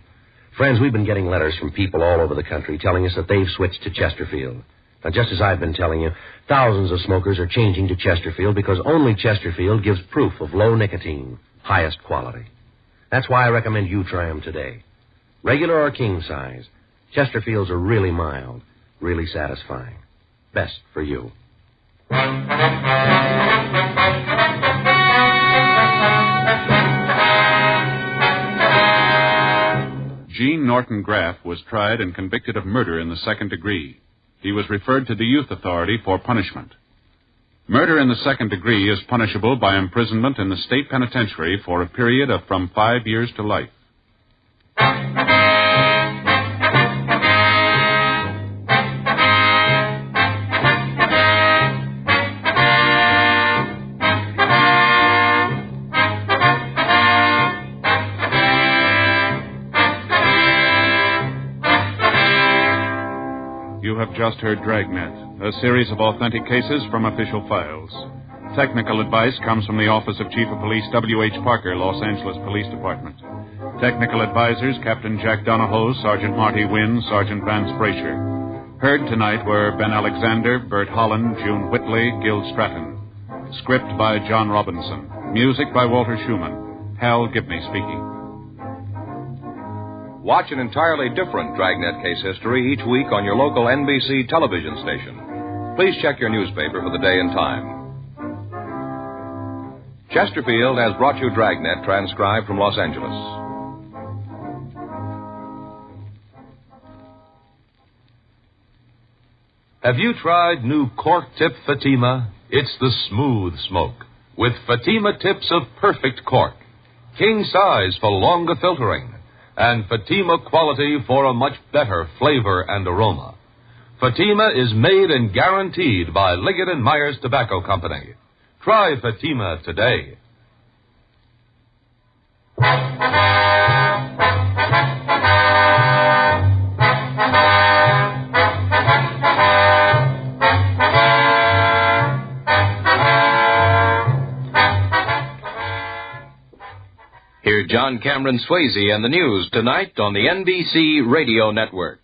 Friends, we've been getting letters from people all over the country telling us that they've switched to Chesterfield. Now, just as I've been telling you, thousands of smokers are changing to Chesterfield because only Chesterfield gives proof of low nicotine, highest quality. That's why I recommend you try them today. Regular or king size, Chesterfields are really mild, really satisfying. Best for you. Gene Norton Graff was tried and convicted of murder in the second degree. He was referred to the Youth Authority for punishment. Murder in the second degree is punishable by imprisonment in the state penitentiary for a period of from 5 years to life. You have just heard Dragnet, a series of authentic cases from official files. Technical advice comes from the Office of Chief of Police W.H. Parker, Los Angeles Police Department. Technical advisors Captain Jack Donahoe, Sergeant Marty Wynn, Sergeant Vance Frazier. Heard tonight were Ben Alexander, Bert Holland, June Whitley, Gil Stratton. Script by John Robinson. Music by Walter Schumann. Hal Gibney speaking. Watch an entirely different Dragnet case history each week on your local NBC television station. Please check your newspaper for the day and time. Chesterfield has brought you Dragnet, transcribed from Los Angeles. Have you tried new cork tip Fatima? It's the smooth smoke, with Fatima tips of perfect cork, king size for longer filtering, and Fatima quality for a much better flavor and aroma. Fatima is made and guaranteed by Liggett & Myers Tobacco Company. Try Fatima today. Hear John Cameron Swayze and the news tonight on the NBC Radio Network.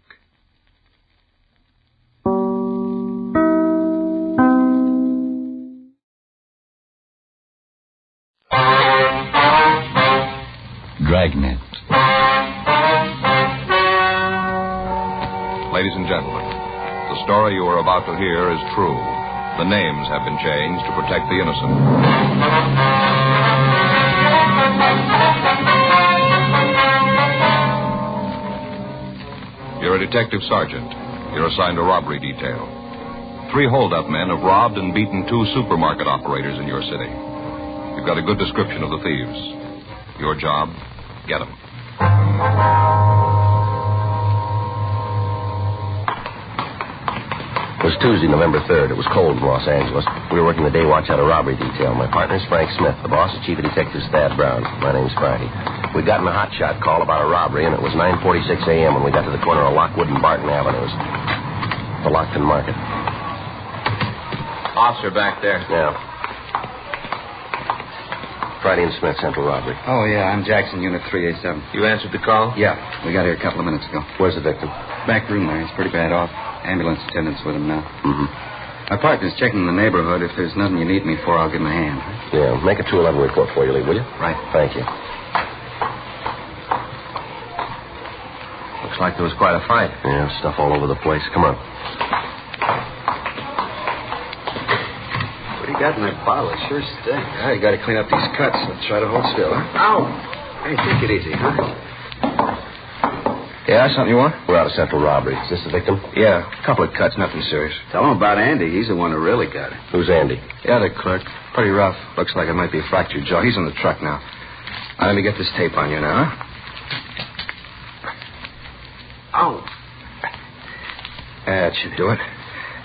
Dragnet. Ladies and gentlemen, the story you are about to hear is true. The names have been changed to protect the innocent. You're a detective sergeant. You're assigned a robbery detail. 3 hold-up men have robbed and beaten 2 supermarket operators in your city. You've got a good description of the thieves. Your job, get them. It was Tuesday, November 3rd. It was cold in Los Angeles. We were working the day watch out of robbery detail. My partner's Frank Smith. The boss is Chief of Detectives Thad Brown. My name's Friday. We'd gotten a hotshot call about a robbery, and it was 9:46 a.m. when we got to the corner of Lockwood and Barton Avenues. The Lockton Market. Officer back there. Yeah. Friday and Smith, Central Robbery. Oh, yeah, I'm Jackson, Unit 387. You answered the call? Yeah, we got here a couple of minutes ago. Where's the victim? Back room there. He's pretty bad off. Ambulance attendant's with him now. Mm-hmm. My partner's checking the neighborhood. If there's nothing you need me for, I'll give him a hand. Yeah, make a 211 report for you, Lee, will you? Right. Thank you. Looks like there was quite a fight. Yeah, stuff all over the place. Come on. What do you got in that bottle? It sure stinks. Yeah, you got to clean up these cuts. Let's try to hold still, huh? Ow! Hey, take it easy, huh? Yeah, something you want? We're out of Central Robbery. Is this the victim? Yeah, a couple of cuts, nothing serious. Tell him about Andy. He's the one who really got it. Who's Andy? Yeah, the clerk. Pretty rough. Looks like it might be a fractured jaw. He's in the truck now. Now, let me get this tape on you now, huh? Ow! That should do it.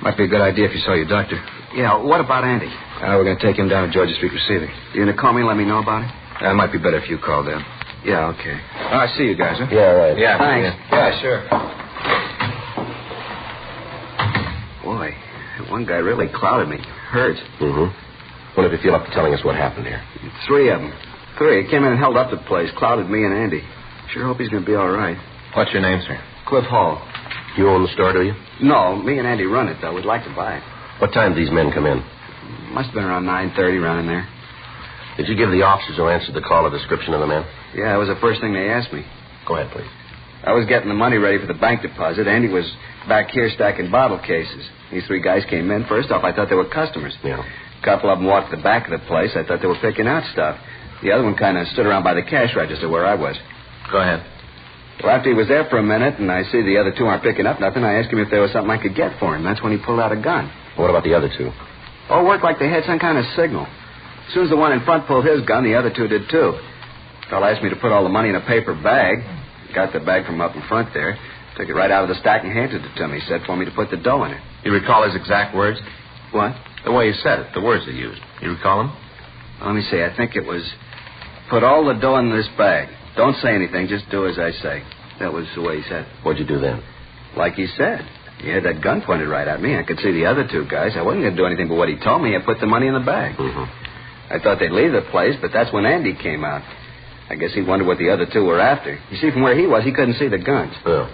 Might be a good idea if you saw your doctor. Yeah, what about Andy? We're going to take him down to Georgia Street Receiving. You going to call me and let me know about it? It might be better if you called them. Yeah, okay. All right, see you guys, huh? Yeah, right. Yeah, Thanks. Yeah, sure. Boy, that one guy really clouded me. Hurt. Mm-hmm. Wonder if you feel up to telling us what happened here. 3 of them. 3. Came in and held up the place. Clouded me and Andy. Sure hope he's going to be all right. What's your name, sir? Cliff Hall. You own the store, do you? No, me and Andy run it, though. We'd like to buy it. What time did these men come in? Must have been around 9:30, around in there. Did you give the officers who answered the call a description of the men? Yeah, that was the first thing they asked me. Go ahead, please. I was getting the money ready for the bank deposit. Andy was back here stacking bottle cases. These 3 guys came in. First off, I thought they were customers. Yeah. A couple of them walked to the back of the place. I thought they were picking out stuff. The other one kind of stood around by the cash register where I was. Go ahead. Well, after he was there for a minute and I see the other 2 aren't picking up nothing, I asked him if there was something I could get for him. That's when he pulled out a gun. What about the other 2? Oh, it worked like they had some kind of signal. As soon as the one in front pulled his gun, the other 2 did too. The fellow asked me to put all the money in a paper bag. Got the bag from up in front there. Took it right out of the stack and handed it to me. Said for me to put the dough in it. You recall his exact words? What? The way he said it, the words he used. You recall them? Let me see. I think it was, put all the dough in this bag. Don't say anything. Just do as I say. That was the way he said it. What'd you do then? Like he said. He had that gun pointed right at me. I could see the other 2 guys. I wasn't going to do anything but what he told me. I put the money in the bag. Mm-hmm. I thought they'd leave the place, but that's when Andy came out. I guess he wondered what the other 2 were after. You see, from where he was, he couldn't see the guns. Oh.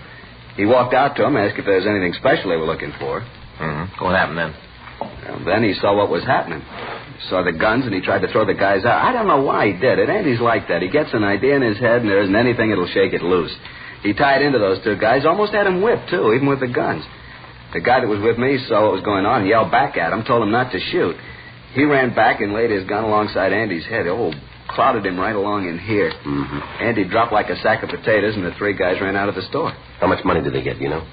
He walked out to him, asked if there was anything special they were looking for. Mm-hmm. What happened then? Well, then he saw what was happening. He saw the guns, and he tried to throw the guys out. I don't know why he did it. Andy's like that. He gets an idea in his head, and there isn't anything that'll shake it loose. He tied into those 2 guys, almost had them whipped, too, even with the guns. The guy that was with me saw what was going on and yelled back at him, told him not to shoot. He ran back and laid his gun alongside Andy's head. Oh, clouded him right along in here. Mm-hmm. Andy dropped like a sack of potatoes, and the 3 guys ran out of the store. How much money did they get, you know?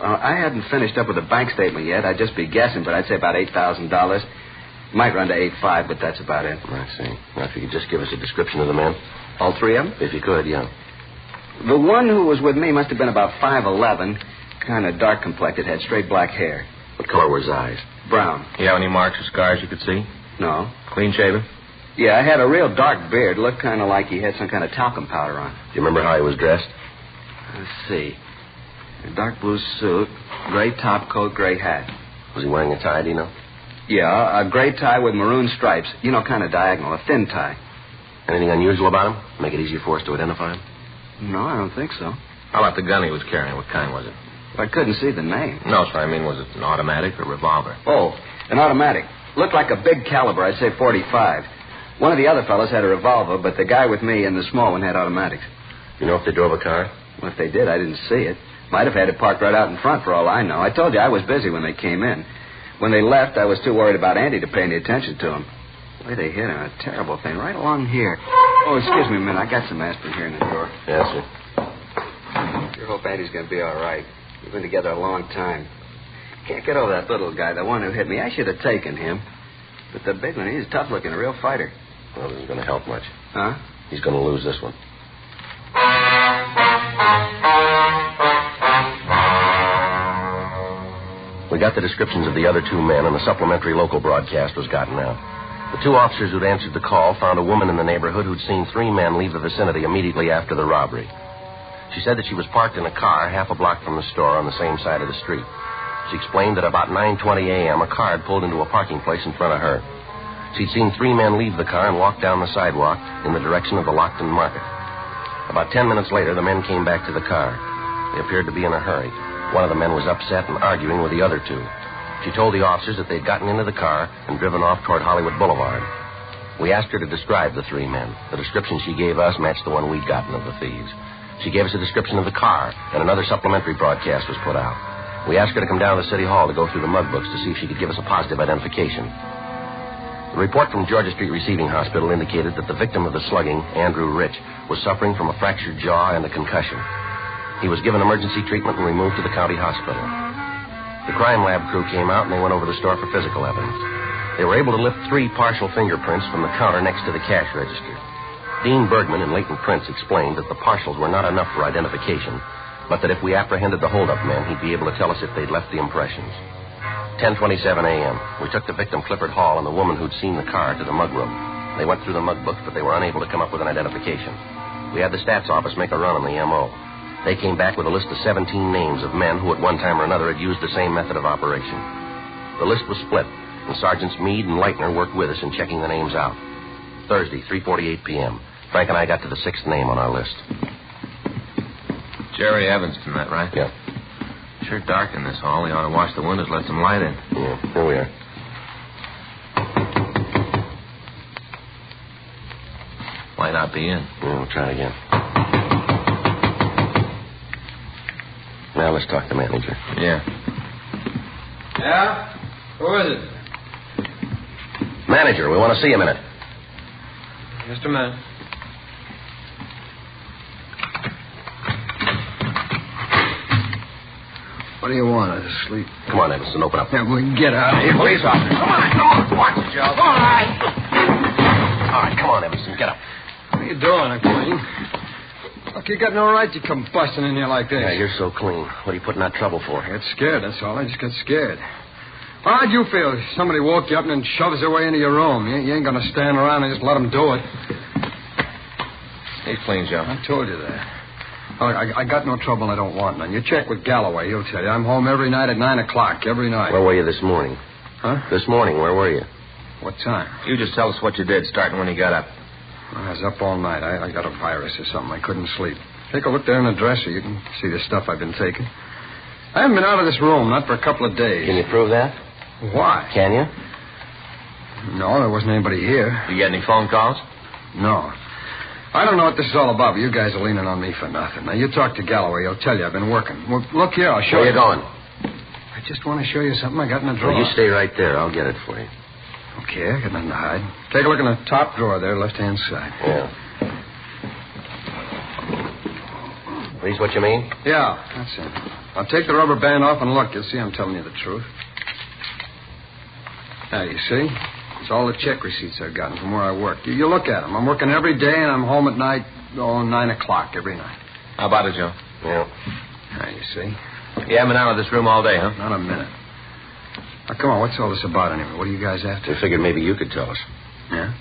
I hadn't finished up with the bank statement yet. I'd just be guessing, but I'd say about $8,000. Might run to 8.5, but that's about it. I see. Now, if you could just give us a description of the men. All 3 of them? If you could, yeah. The one who was with me must have been about 5'11", kind of dark complected, had straight black hair. What color were his eyes? Brown. You have any marks or scars you could see? No. Clean shaven? Yeah, I had a real dark beard. Looked kind of like he had some kind of talcum powder on. Do you remember how he was dressed? Let's see. A dark blue suit, gray top coat, gray hat. Was he wearing a tie, do you know? Yeah, a gray tie with maroon stripes. You know, kind of diagonal, a thin tie. Anything unusual about him? Make it easier for us to identify him? No, I don't think so. How about the gun he was carrying? What kind was it? I couldn't see the name. No, sir. I mean, was it an automatic or revolver? Oh, an automatic. Looked like a big caliber, I'd say 45. One of the other fellows had a revolver, but the guy with me and the small one had automatics. You know if they drove a car? Well, if they did, I didn't see it. Might have had it parked right out in front for all I know. I told you I was busy when they came in. When they left, I was too worried about Andy to pay any attention to him. The way they hit him, a terrible thing, right along here. Oh, excuse me a minute. I got some aspirin here in the drawer. Yes, sir. Sure hope Andy's going to be all right. We've been together a long time. Can't get over that little guy, the one who hit me. I should have taken him. But the big one, he's tough looking, a real fighter. Well, this isn't going to help much. Huh? He's going to lose this one. We got the descriptions of the other 2 men, and the supplementary local broadcast was gotten out. The 2 officers who'd answered the call found a woman in the neighborhood who'd seen 3 men leave the vicinity immediately after the robbery. She said that she was parked in a car half a block from the store on the same side of the street. She explained that about 9:20 a.m., a car had pulled into a parking place in front of her. She'd seen 3 men leave the car and walk down the sidewalk in the direction of the Lockton Market. About 10 minutes later, the men came back to the car. They appeared to be in a hurry. One of the men was upset and arguing with the other 2. She told the officers that they'd gotten into the car and driven off toward Hollywood Boulevard. We asked her to describe the 3 men. The description she gave us matched the one we'd gotten of the thieves. She gave us a description of the car, and another supplementary broadcast was put out. We asked her to come down to City Hall to go through the mug books to see if she could give us a positive identification. The report from Georgia Street Receiving Hospital indicated that the victim of the slugging, Andrew Rich, was suffering from a fractured jaw and a concussion. He was given emergency treatment and removed to the county hospital. The crime lab crew came out and they went over the store for physical evidence. They were able to lift 3 partial fingerprints from the counter next to the cash register. Dean Bergman and Leighton Prince explained that the partials were not enough for identification, but that if we apprehended the holdup men, he'd be able to tell us if they'd left the impressions. 10:27 a.m. We took the victim, Clifford Hall, and the woman who'd seen the car to the mug room. They went through the mug books, but they were unable to come up with an identification. We had the stats office make a run on the M.O. They came back with a list of 17 names of men who at one time or another had used the same method of operation. The list was split, and Sergeants Meade and Leitner worked with us in checking the names out. Thursday, 3:48 p.m. Frank and I got to the 6th name on our list. Jerry Evanston, that right? Yeah. Sure dark in this hall. He ought to wash the windows, let some light in. Yeah, here we are. Might not be in. Yeah, we'll try it again. Now let's talk to the manager. Yeah. Yeah? Who is it? Manager, we want to see you a minute. Just a minute. What do you want? I was asleep. Come on, Evanston, open up. Yeah, we can get out of here. Police officer. Come on. Watch it, Joe. All right. All right, come on, Evanston, get up. What are you doing? I'm clean. Look, you got no right to come busting in here like this. Yeah, you're so clean. What are you putting out trouble for? I got scared, that's all. I just got scared. How'd you feel if somebody woke you up and then shoves their way into your room? You ain't going to stand around and just let them do it. He's clean, Joe. I told you that. Look, I got no trouble. I don't want none. You check with Galloway. He'll tell you. I'm home every night at 9 o'clock, every night. Where were you this morning? Huh? This morning, where were you? What time? You just tell us what you did, starting when you got up. I was up all night. I got a virus or something. I couldn't sleep. Take a look there in the dresser. You can see the stuff I've been taking. I haven't been out of this room, not for a couple of days. Can you prove that? Why? Can you? No, there wasn't anybody here. You get any phone calls? No. I don't know what this is all about, but you guys are leaning on me for nothing. Now, you talk to Galloway. He'll tell you I've been working. Well, look here, I'll show you. Where you. you going? I just want to show you something I got in the drawer. Well, you stay right there. I'll get it for you. Okay, I got nothing to hide. Take a look in the top drawer there, left-hand side. Yeah. These what you mean? Yeah, that's it. I'll take the rubber band off and look. You'll see I'm telling you the truth. Now, you see? It's all the check receipts I've gotten from where I work. You look at them. I'm working every day, and I'm home at night, 9 o'clock every night. How about it, Joe? Yeah. Now, you see? You haven't been out of this room all day, huh? Not a minute. Now, come on, what's all this about anyway? What are you guys after? We figured maybe you could tell us. Yeah?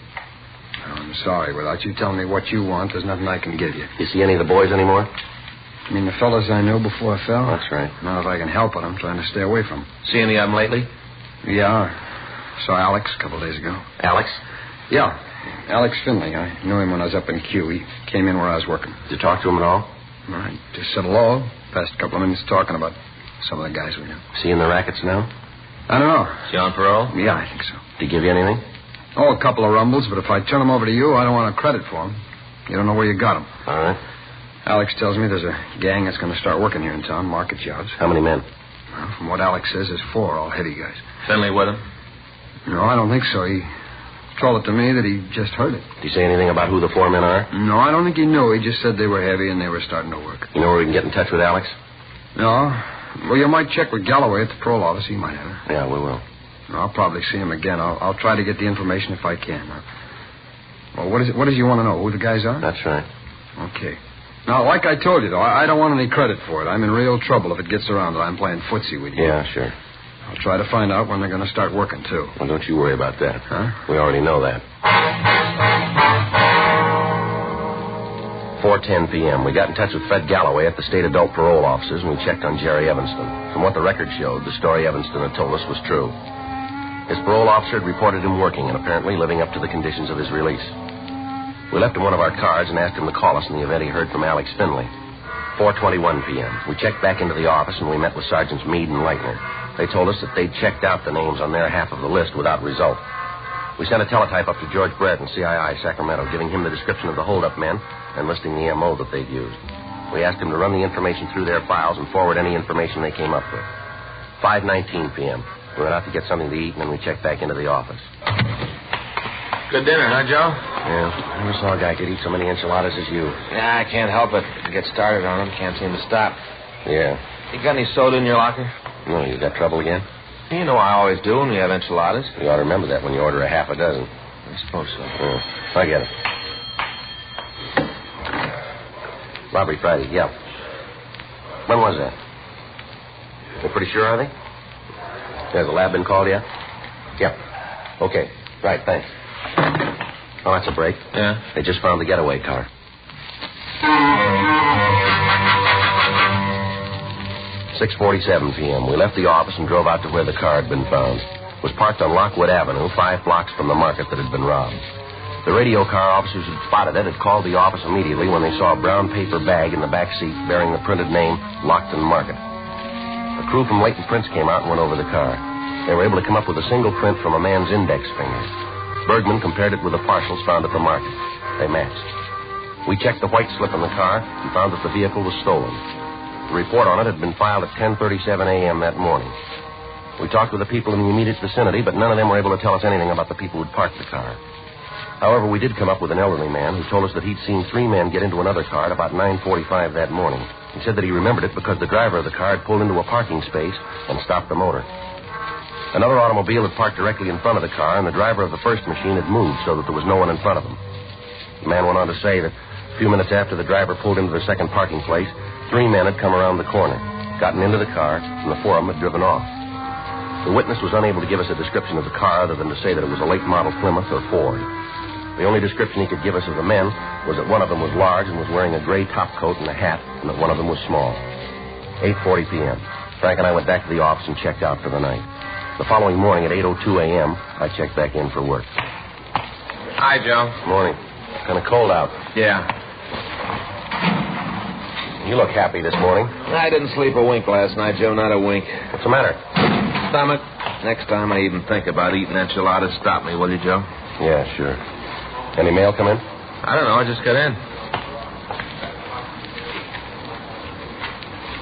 Oh, I'm sorry. Without you telling me what you want, there's nothing I can give you. You see any of the boys anymore? You mean the fellas I knew before I fell? That's right. Not if I can help it. I'm trying to stay away from them. See any of them lately? Yeah. Saw Alex a couple of days ago. Alex? Yeah. Alex Finley. I knew him when I was up in Q. He came in where I was working. Did you talk to him at all? I just said hello. Passed a couple of minutes talking about some of the guys we knew. Is he in the rackets now? I don't know. Is he on parole? Yeah, I think so. Did he give you anything? Oh, a couple of rumbles, but if I turn them over to you, I don't want a credit for them. You don't know where you got them. All right. Alex tells me there's a gang that's going to start working here in town, market jobs. How many men? Well, from what Alex says, there's 4, all heavy guys. Finley with him? No, I don't think so. He told it to me that he just heard it. Did he say anything about who the 4 men are? No, I don't think he knew. He just said they were heavy and they were starting to work. You know where we can get in touch with Alex? No. Well, you might check with Galloway at the parole office. He might have it. Yeah, we will. I'll probably see him again. I'll try to get the information if I can. Well, what is it you want to know? Who the guys are? That's right. Okay. Now, like I told you, though, I don't want any credit for it. I'm in real trouble if it gets around that I'm playing footsie with you. Yeah, sure. I'll try to find out when they're going to start working, too. Well, don't you worry about that. Huh? We already know that. 4:10 p.m. We got in touch with Fred Galloway at the state adult parole offices, and we checked on Jerry Evanston. From what the record showed, the story Evanston had told us was true. His parole officer had reported him working and apparently living up to the conditions of his release. We left him one of our cards and asked him to call us in the event he heard from Alex Finley. 4:21 p.m. We checked back into the office, and we met with Sergeants Meade and Leitner. They told us that they'd checked out the names on their half of the list without result. We sent a teletype up to George Brett in CII, Sacramento, giving him the description of the holdup men and listing the M.O. that they'd used. We asked him to run the information through their files and forward any information they came up with. 5:19 p.m. We went out to get something to eat, and then we checked back into the office. Good dinner, huh, Joe? Yeah, I never saw a guy could eat so many enchiladas as you. Yeah, I can't help it. I get started on them, can't seem to stop. Yeah. You got any soda in your locker? No, you got trouble again? You know I always do when we have enchiladas. You ought to remember that when you order a half a dozen. I suppose so. Yeah, I get it. Robbery Friday, yeah. When was that? You're pretty sure, are they? Has the lab been called yet? Yep. Okay. Right, thanks. Oh, that's a break. Yeah? They just found the getaway car. 6:47 p.m. We left the office and drove out to where the car had been found. It was parked on Lockwood Avenue, 5 blocks from the market that had been robbed. The radio car officers who had spotted it had called the office immediately when they saw a brown paper bag in the back seat bearing the printed name, Lockton Market. A crew from Leighton Prince came out and went over the car. They were able to come up with a single print from a man's index finger. Bergman compared it with the parcels found at the market. They matched. We checked the white slip in the car and found that the vehicle was stolen. The report on it had been filed at 10:37 a.m. that morning. We talked with the people in the immediate vicinity, but none of them were able to tell us anything about the people who'd parked the car. However, we did come up with an elderly man who told us that he'd seen 3 men get into another car at about 9:45 that morning. He said that he remembered it because the driver of the car had pulled into a parking space and stopped the motor. Another automobile had parked directly in front of the car, and the driver of the first machine had moved so that there was no one in front of him. The man went on to say that a few minutes after the driver pulled into the second parking place, 3 men had come around the corner, gotten into the car, and the 4 of them had driven off. The witness was unable to give us a description of the car other than to say that it was a late model Plymouth or Ford. The only description he could give us of the men was that one of them was large and was wearing a gray topcoat and a hat, and that one of them was small. 8:40 p.m. Frank and I went back to the office and checked out for the night. The following morning at 8:02 a.m., I checked back in for work. Hi, Joe. Morning. Kind of cold out. Yeah. You look happy this morning. I didn't sleep a wink last night, Joe, not a wink. What's the matter? Stomach. Next time I even think about eating enchiladas, stop me, will you, Joe? Yeah, sure. Any mail come in? I don't know. I just got in.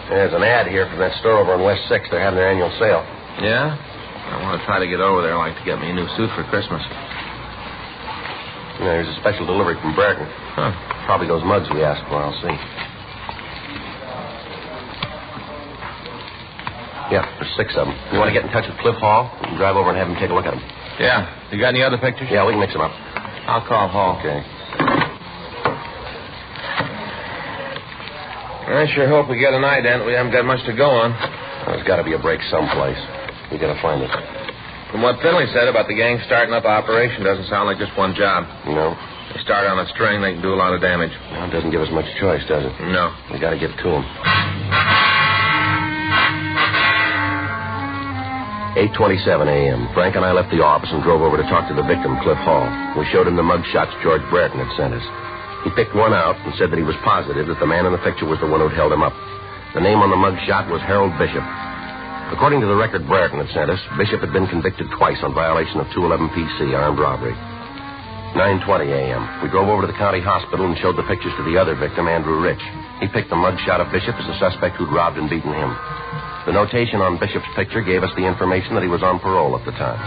There's an ad here from that store over on West 6th. They're having their annual sale. Yeah? I want to try to get over there. I'd like to get me a new suit for Christmas. There's a special delivery from Brereton. Huh. Probably those mugs we asked for. I'll see. Yeah, there's 6 of them. You want to get in touch with Cliff Hall? You can drive over and have him take a look at them. Yeah. You got any other pictures? Yeah, we can mix them up. I'll call Hall. Okay. I sure hope we get an ident. We haven't got much to go on. There's got to be a break someplace. We got to find it. From what Finley said about the gang starting up operation, doesn't sound like just one job. No. They start on a string, they can do a lot of damage. Well, it doesn't give us much choice, does it? No. We got to get to them. 8:27 a.m. Frank and I left the office and drove over to talk to the victim, Cliff Hall. We showed him the mug shots George Brereton had sent us. He picked one out and said that he was positive that the man in the picture was the one who'd held him up. The name on the mug shot was Harold Bishop. According to the record Brereton had sent us, Bishop had been convicted twice on violation of 211 PC, armed robbery. 9:20 a.m. We drove over to the county hospital and showed the pictures to the other victim, Andrew Rich. He picked the mug shot of Bishop as the suspect who'd robbed and beaten him. The notation on Bishop's picture gave us the information that he was on parole at the time.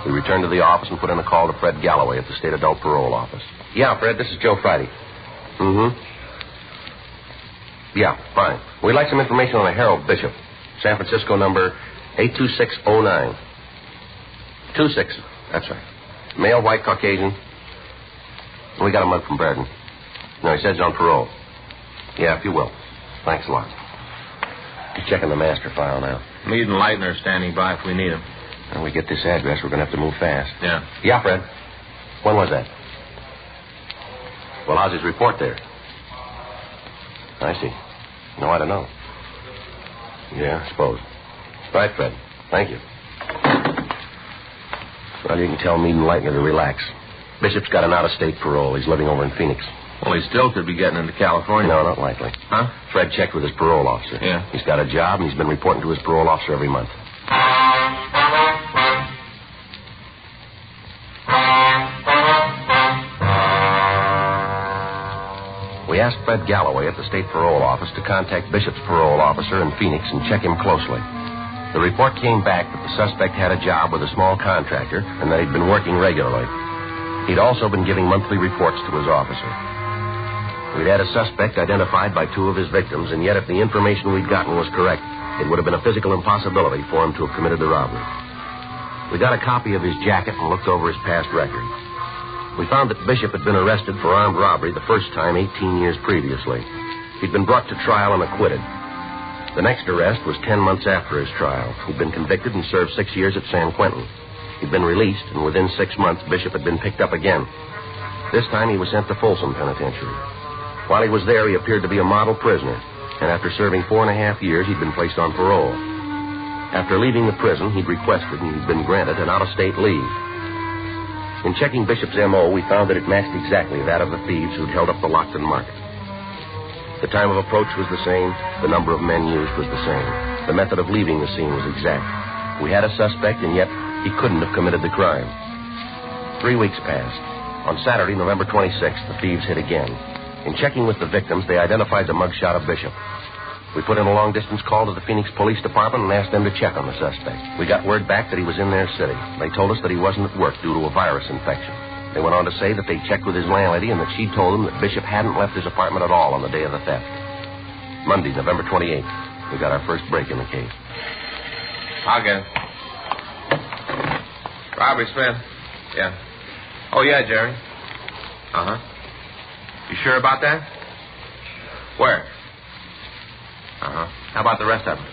We returned to the office and put in a call to Fred Galloway at the State Adult Parole Office. Yeah, Fred, this is Joe Friday. Mm-hmm. Yeah, fine. We'd like some information on a Harold Bishop. San Francisco number 82609. 26, that's right. Male, white, Caucasian. We got a mug from Brereton. No, he says he's on parole. Yeah, if you will. Thanks a lot. He's checking the master file now. Meade and Leitner are standing by if we need them. When we get this address, we're going to have to move fast. Yeah. Yeah, Fred. When was that? Well, how's his report there? I see. No, I don't know. Yeah, I suppose. Right, Fred. Thank you. Well, you can tell Meade and Leitner to relax. Bishop's got an out-of-state parole. He's living over in Phoenix. Well, he still could be getting into California. No, not likely. Huh? Fred checked with his parole officer. Yeah. He's got a job, and he's been reporting to his parole officer every month. We asked Fred Galloway at the state parole office to contact Bishop's parole officer in Phoenix and check him closely. The report came back that the suspect had a job with a small contractor and that he'd been working regularly. He'd also been giving monthly reports to his officer. We'd had a suspect identified by 2 of his victims, and yet if the information we'd gotten was correct, it would have been a physical impossibility for him to have committed the robbery. We got a copy of his jacket and looked over his past record. We found that Bishop had been arrested for armed robbery the first time 18 years previously. He'd been brought to trial and acquitted. The next arrest was 10 months after his trial. He'd been convicted and served 6 years at San Quentin. He'd been released, and within 6 months, Bishop had been picked up again. This time he was sent to Folsom Penitentiary. While he was there, he appeared to be a model prisoner, and after serving 4.5 years, he'd been placed on parole. After leaving the prison, he'd requested and he'd been granted an out-of-state leave. In checking Bishop's M.O., we found that it matched exactly that of the thieves who'd held up the Lockton Market. The time of approach was the same. The number of men used was the same. The method of leaving the scene was exact. We had a suspect, and yet he couldn't have committed the crime. 3 weeks passed. On Saturday, November 26th, the thieves hit again. In checking with the victims, they identified the mugshot of Bishop. We put in a long-distance call to the Phoenix Police Department and asked them to check on the suspect. We got word back that he was in their city. They told us that he wasn't at work due to a virus infection. They went on to say that they checked with his landlady and that she told them that Bishop hadn't left his apartment at all on the day of the theft. Monday, November 28th, we got our first break in the case. I'll get it. Robbery, Smith. Yeah. Oh, yeah, Jerry. Uh-huh. You sure about that? Where? Uh-huh. How about the rest of them?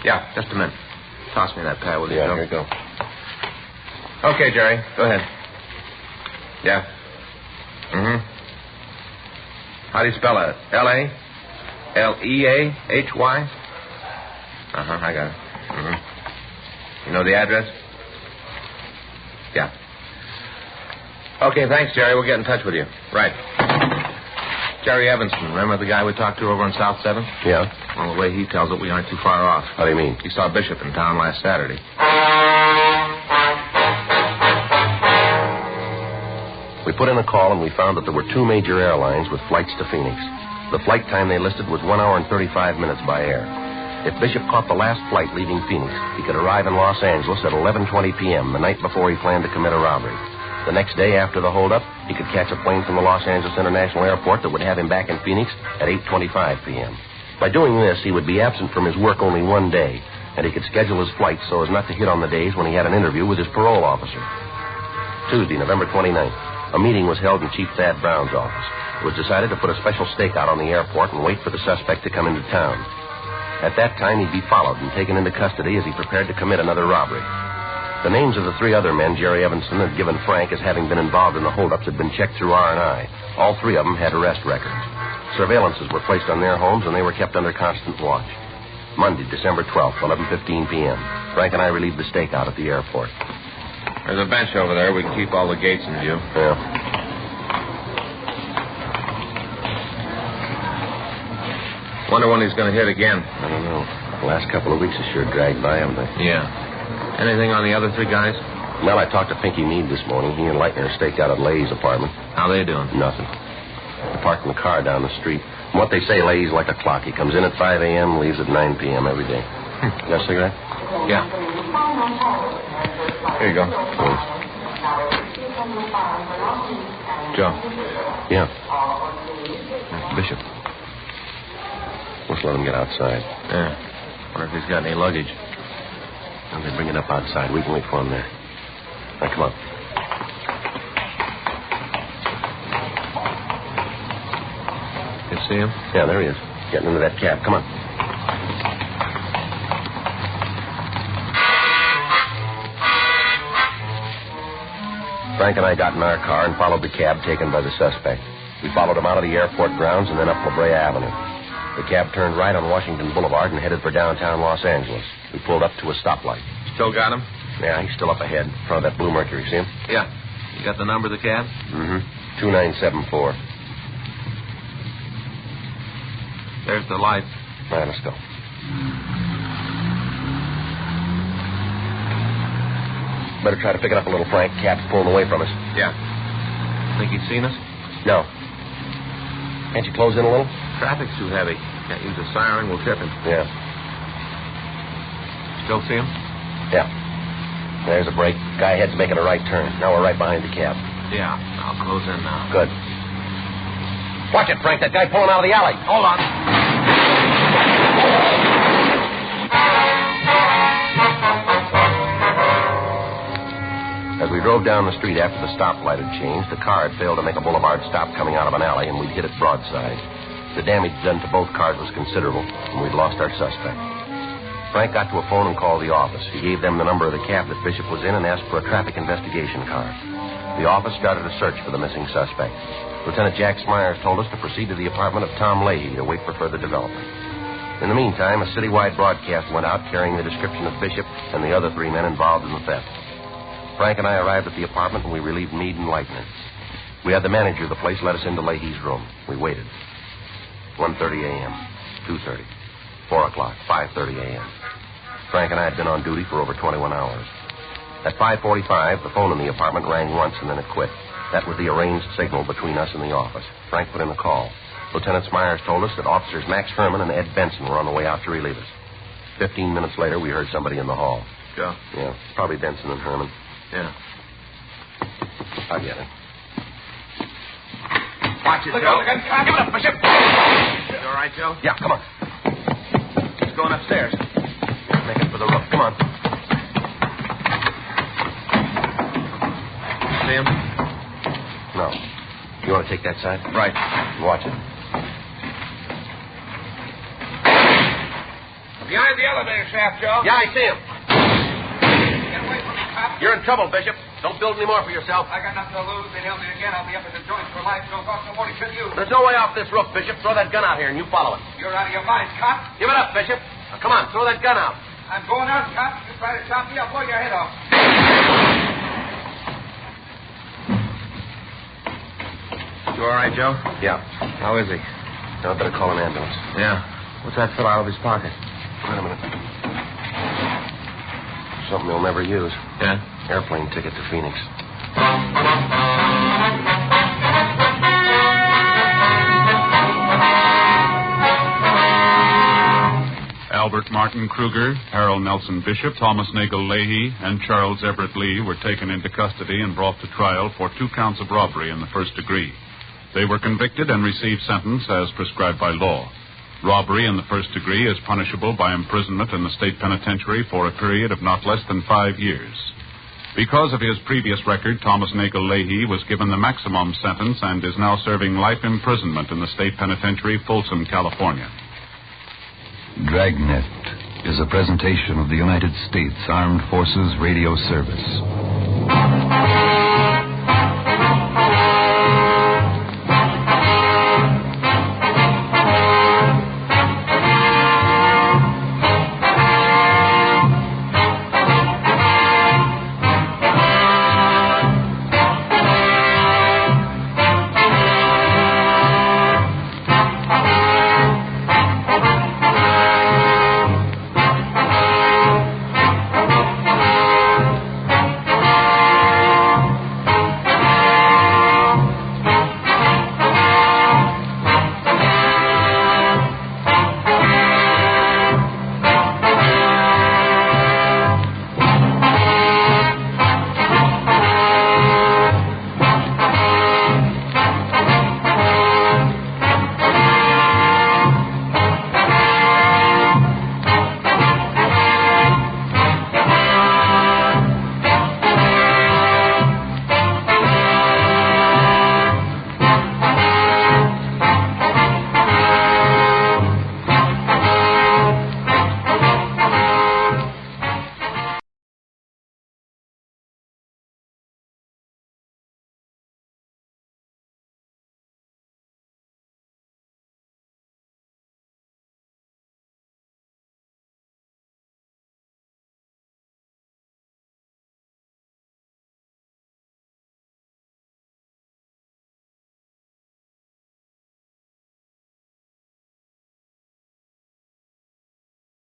Yeah, just a minute. Toss me that pad, will you? Yeah, here you go. Okay, Jerry. Go ahead. Yeah. Mm-hmm. How do you spell it? L-A? L-E-A-H-Y? Uh-huh, I got it. Mm-hmm. You know the address? Yeah. Okay, thanks, Jerry. We'll get in touch with you. Right. Jerry Evanston, remember the guy we talked to over on South 7th? Yeah. Well, the way he tells it, we aren't too far off. How do you mean? He saw Bishop in town last Saturday. We put in a call, and we found that there were 2 major airlines with flights to Phoenix. The flight time they listed was 1 hour and 35 minutes by air. If Bishop caught the last flight leaving Phoenix, he could arrive in Los Angeles at 11:20 p.m., the night before he planned to commit a robbery. The next day after the holdup, he could catch a plane from the Los Angeles International Airport that would have him back in Phoenix at 8:25 p.m. By doing this, he would be absent from his work only 1 day, and he could schedule his flights so as not to hit on the days when he had an interview with his parole officer. Tuesday, November 29th, a meeting was held in Chief Thad Brown's office. It was decided to put a special stakeout on the airport and wait for the suspect to come into town. At that time, he'd be followed and taken into custody as he prepared to commit another robbery. The names of the 3 other men Jerry Evanston had given Frank as having been involved in the holdups had been checked through R&I. All 3 of them had arrest records. Surveillances were placed on their homes, and they were kept under constant watch. Monday, December 12th, 11:15 p.m. Frank and I relieved the stakeout at the airport. There's a bench over there. We can keep all the gates in view. Yeah. Wonder when he's going to hit again. I don't know. The last couple of weeks have sure dragged by, haven't they? Yeah. Anything on the other 3 guys? Well, I talked to Pinky Meade this morning. He and Leitner staked out at Lay's apartment. How they doing? Nothing. They're parking the car down the street. From what they say, Lay's like a clock. He comes in at 5 a.m., leaves at 9 p.m. every day. You got a cigarette? Yeah. Here you go. Thanks. Joe. Yeah. Bishop. Let's let him get outside. Yeah. Wonder if he's got any luggage. And they bring it up outside. We can wait for him there. Now, come on. You see him? Yeah, there he is. Getting into that cab. Come on. Frank and I got in our car and followed the cab taken by the suspect. We followed him out of the airport grounds and then up La Brea Avenue. The cab turned right on Washington Boulevard and headed for downtown Los Angeles. We pulled up to a stoplight. Still got him? Yeah, he's still up ahead, in front of that blue Mercury. See him? Yeah. You got the number of the cab? Mm-hmm. 2974. There's the light. All right, let's go. Better try to pick it up a little, Frank. Cab's pulling away from us. Yeah. Think he's seen us? No. Can't you close in a little? Traffic's too heavy. Can't use a siren. We'll trip him. Yeah. Still see him? Yeah. There's a break. Guy ahead's making a right turn. Now we're right behind the cab. Yeah. I'll close in now. Good. Watch it, Frank. That guy pulling out of the alley. Hold on. As we drove down the street after the stoplight had changed, the car had failed to make a boulevard stop coming out of an alley, and we'd hit it broadside. The damage done to both cars was considerable, and we'd lost our suspect. Frank got to a phone and called the office. He gave them the number of the cab that Bishop was in and asked for a traffic investigation car. The office started a search for the missing suspect. Lieutenant Jack Smyers told us to proceed to the apartment of Tom Leahy to wait for further development. In the meantime, a citywide broadcast went out carrying the description of Bishop and the other 3 men involved in the theft. Frank and I arrived at the apartment, and we relieved Meade and Leitner. We had the manager of the place let us into Leahy's room. We waited. 1:30 a.m., 2:30, 4 o'clock, 5:30 a.m. Frank and I had been on duty for over 21 hours. At 5:45, the phone in the apartment rang once, and then it quit. That was the arranged signal between us and the office. Frank put in the call. Lieutenant Smyers told us that officers Max Herman and Ed Benson were on the way out to relieve us. 15 minutes later, we heard somebody in the hall. Joe? Yeah, probably Benson and Herman. Yeah. I'll get it. Watch it, Look Joe. out, look out. Give it up, Bishop. You all right, Joe? Yeah, come on. He's going upstairs. Making for the roof. Come on. See him? No. You want to take that side? Right. Watch it. Behind the elevator shaft, Joe. Yeah, I see him. Get away from me, cop. You're in trouble, Bishop. Don't build any more for yourself. I got nothing to lose. They nail me again. I'll be up at the joint for life. Don't cost no more to kill you. There's no way off this roof, Bishop. Throw that gun out here and you follow it. You're out of your mind, cop. Give it up, Bishop. Now, come on, throw that gun out. I'm going out, cop. You try to stop me, I'll blow your head off. You all right, Joe? Yeah. How is he? Now, I better call an ambulance. Yeah. What's that fill out of his pocket? Wait a minute. Something he'll never use. Yeah? Airplane ticket to Phoenix. Albert Martin Kruger, Harold Nelson Bishop, Thomas Nagel Leahy, and Charles Everett Lee were taken into custody and brought to trial for 2 counts of robbery in the first degree. They were convicted and received sentence as prescribed by law. Robbery in the first degree is punishable by imprisonment in the state penitentiary for a period of not less than 5 years. Because of his previous record, Thomas Nagel Leahy was given the maximum sentence and is now serving life imprisonment in the state penitentiary, Folsom, California. Dragnet is a presentation of the United States Armed Forces Radio Service.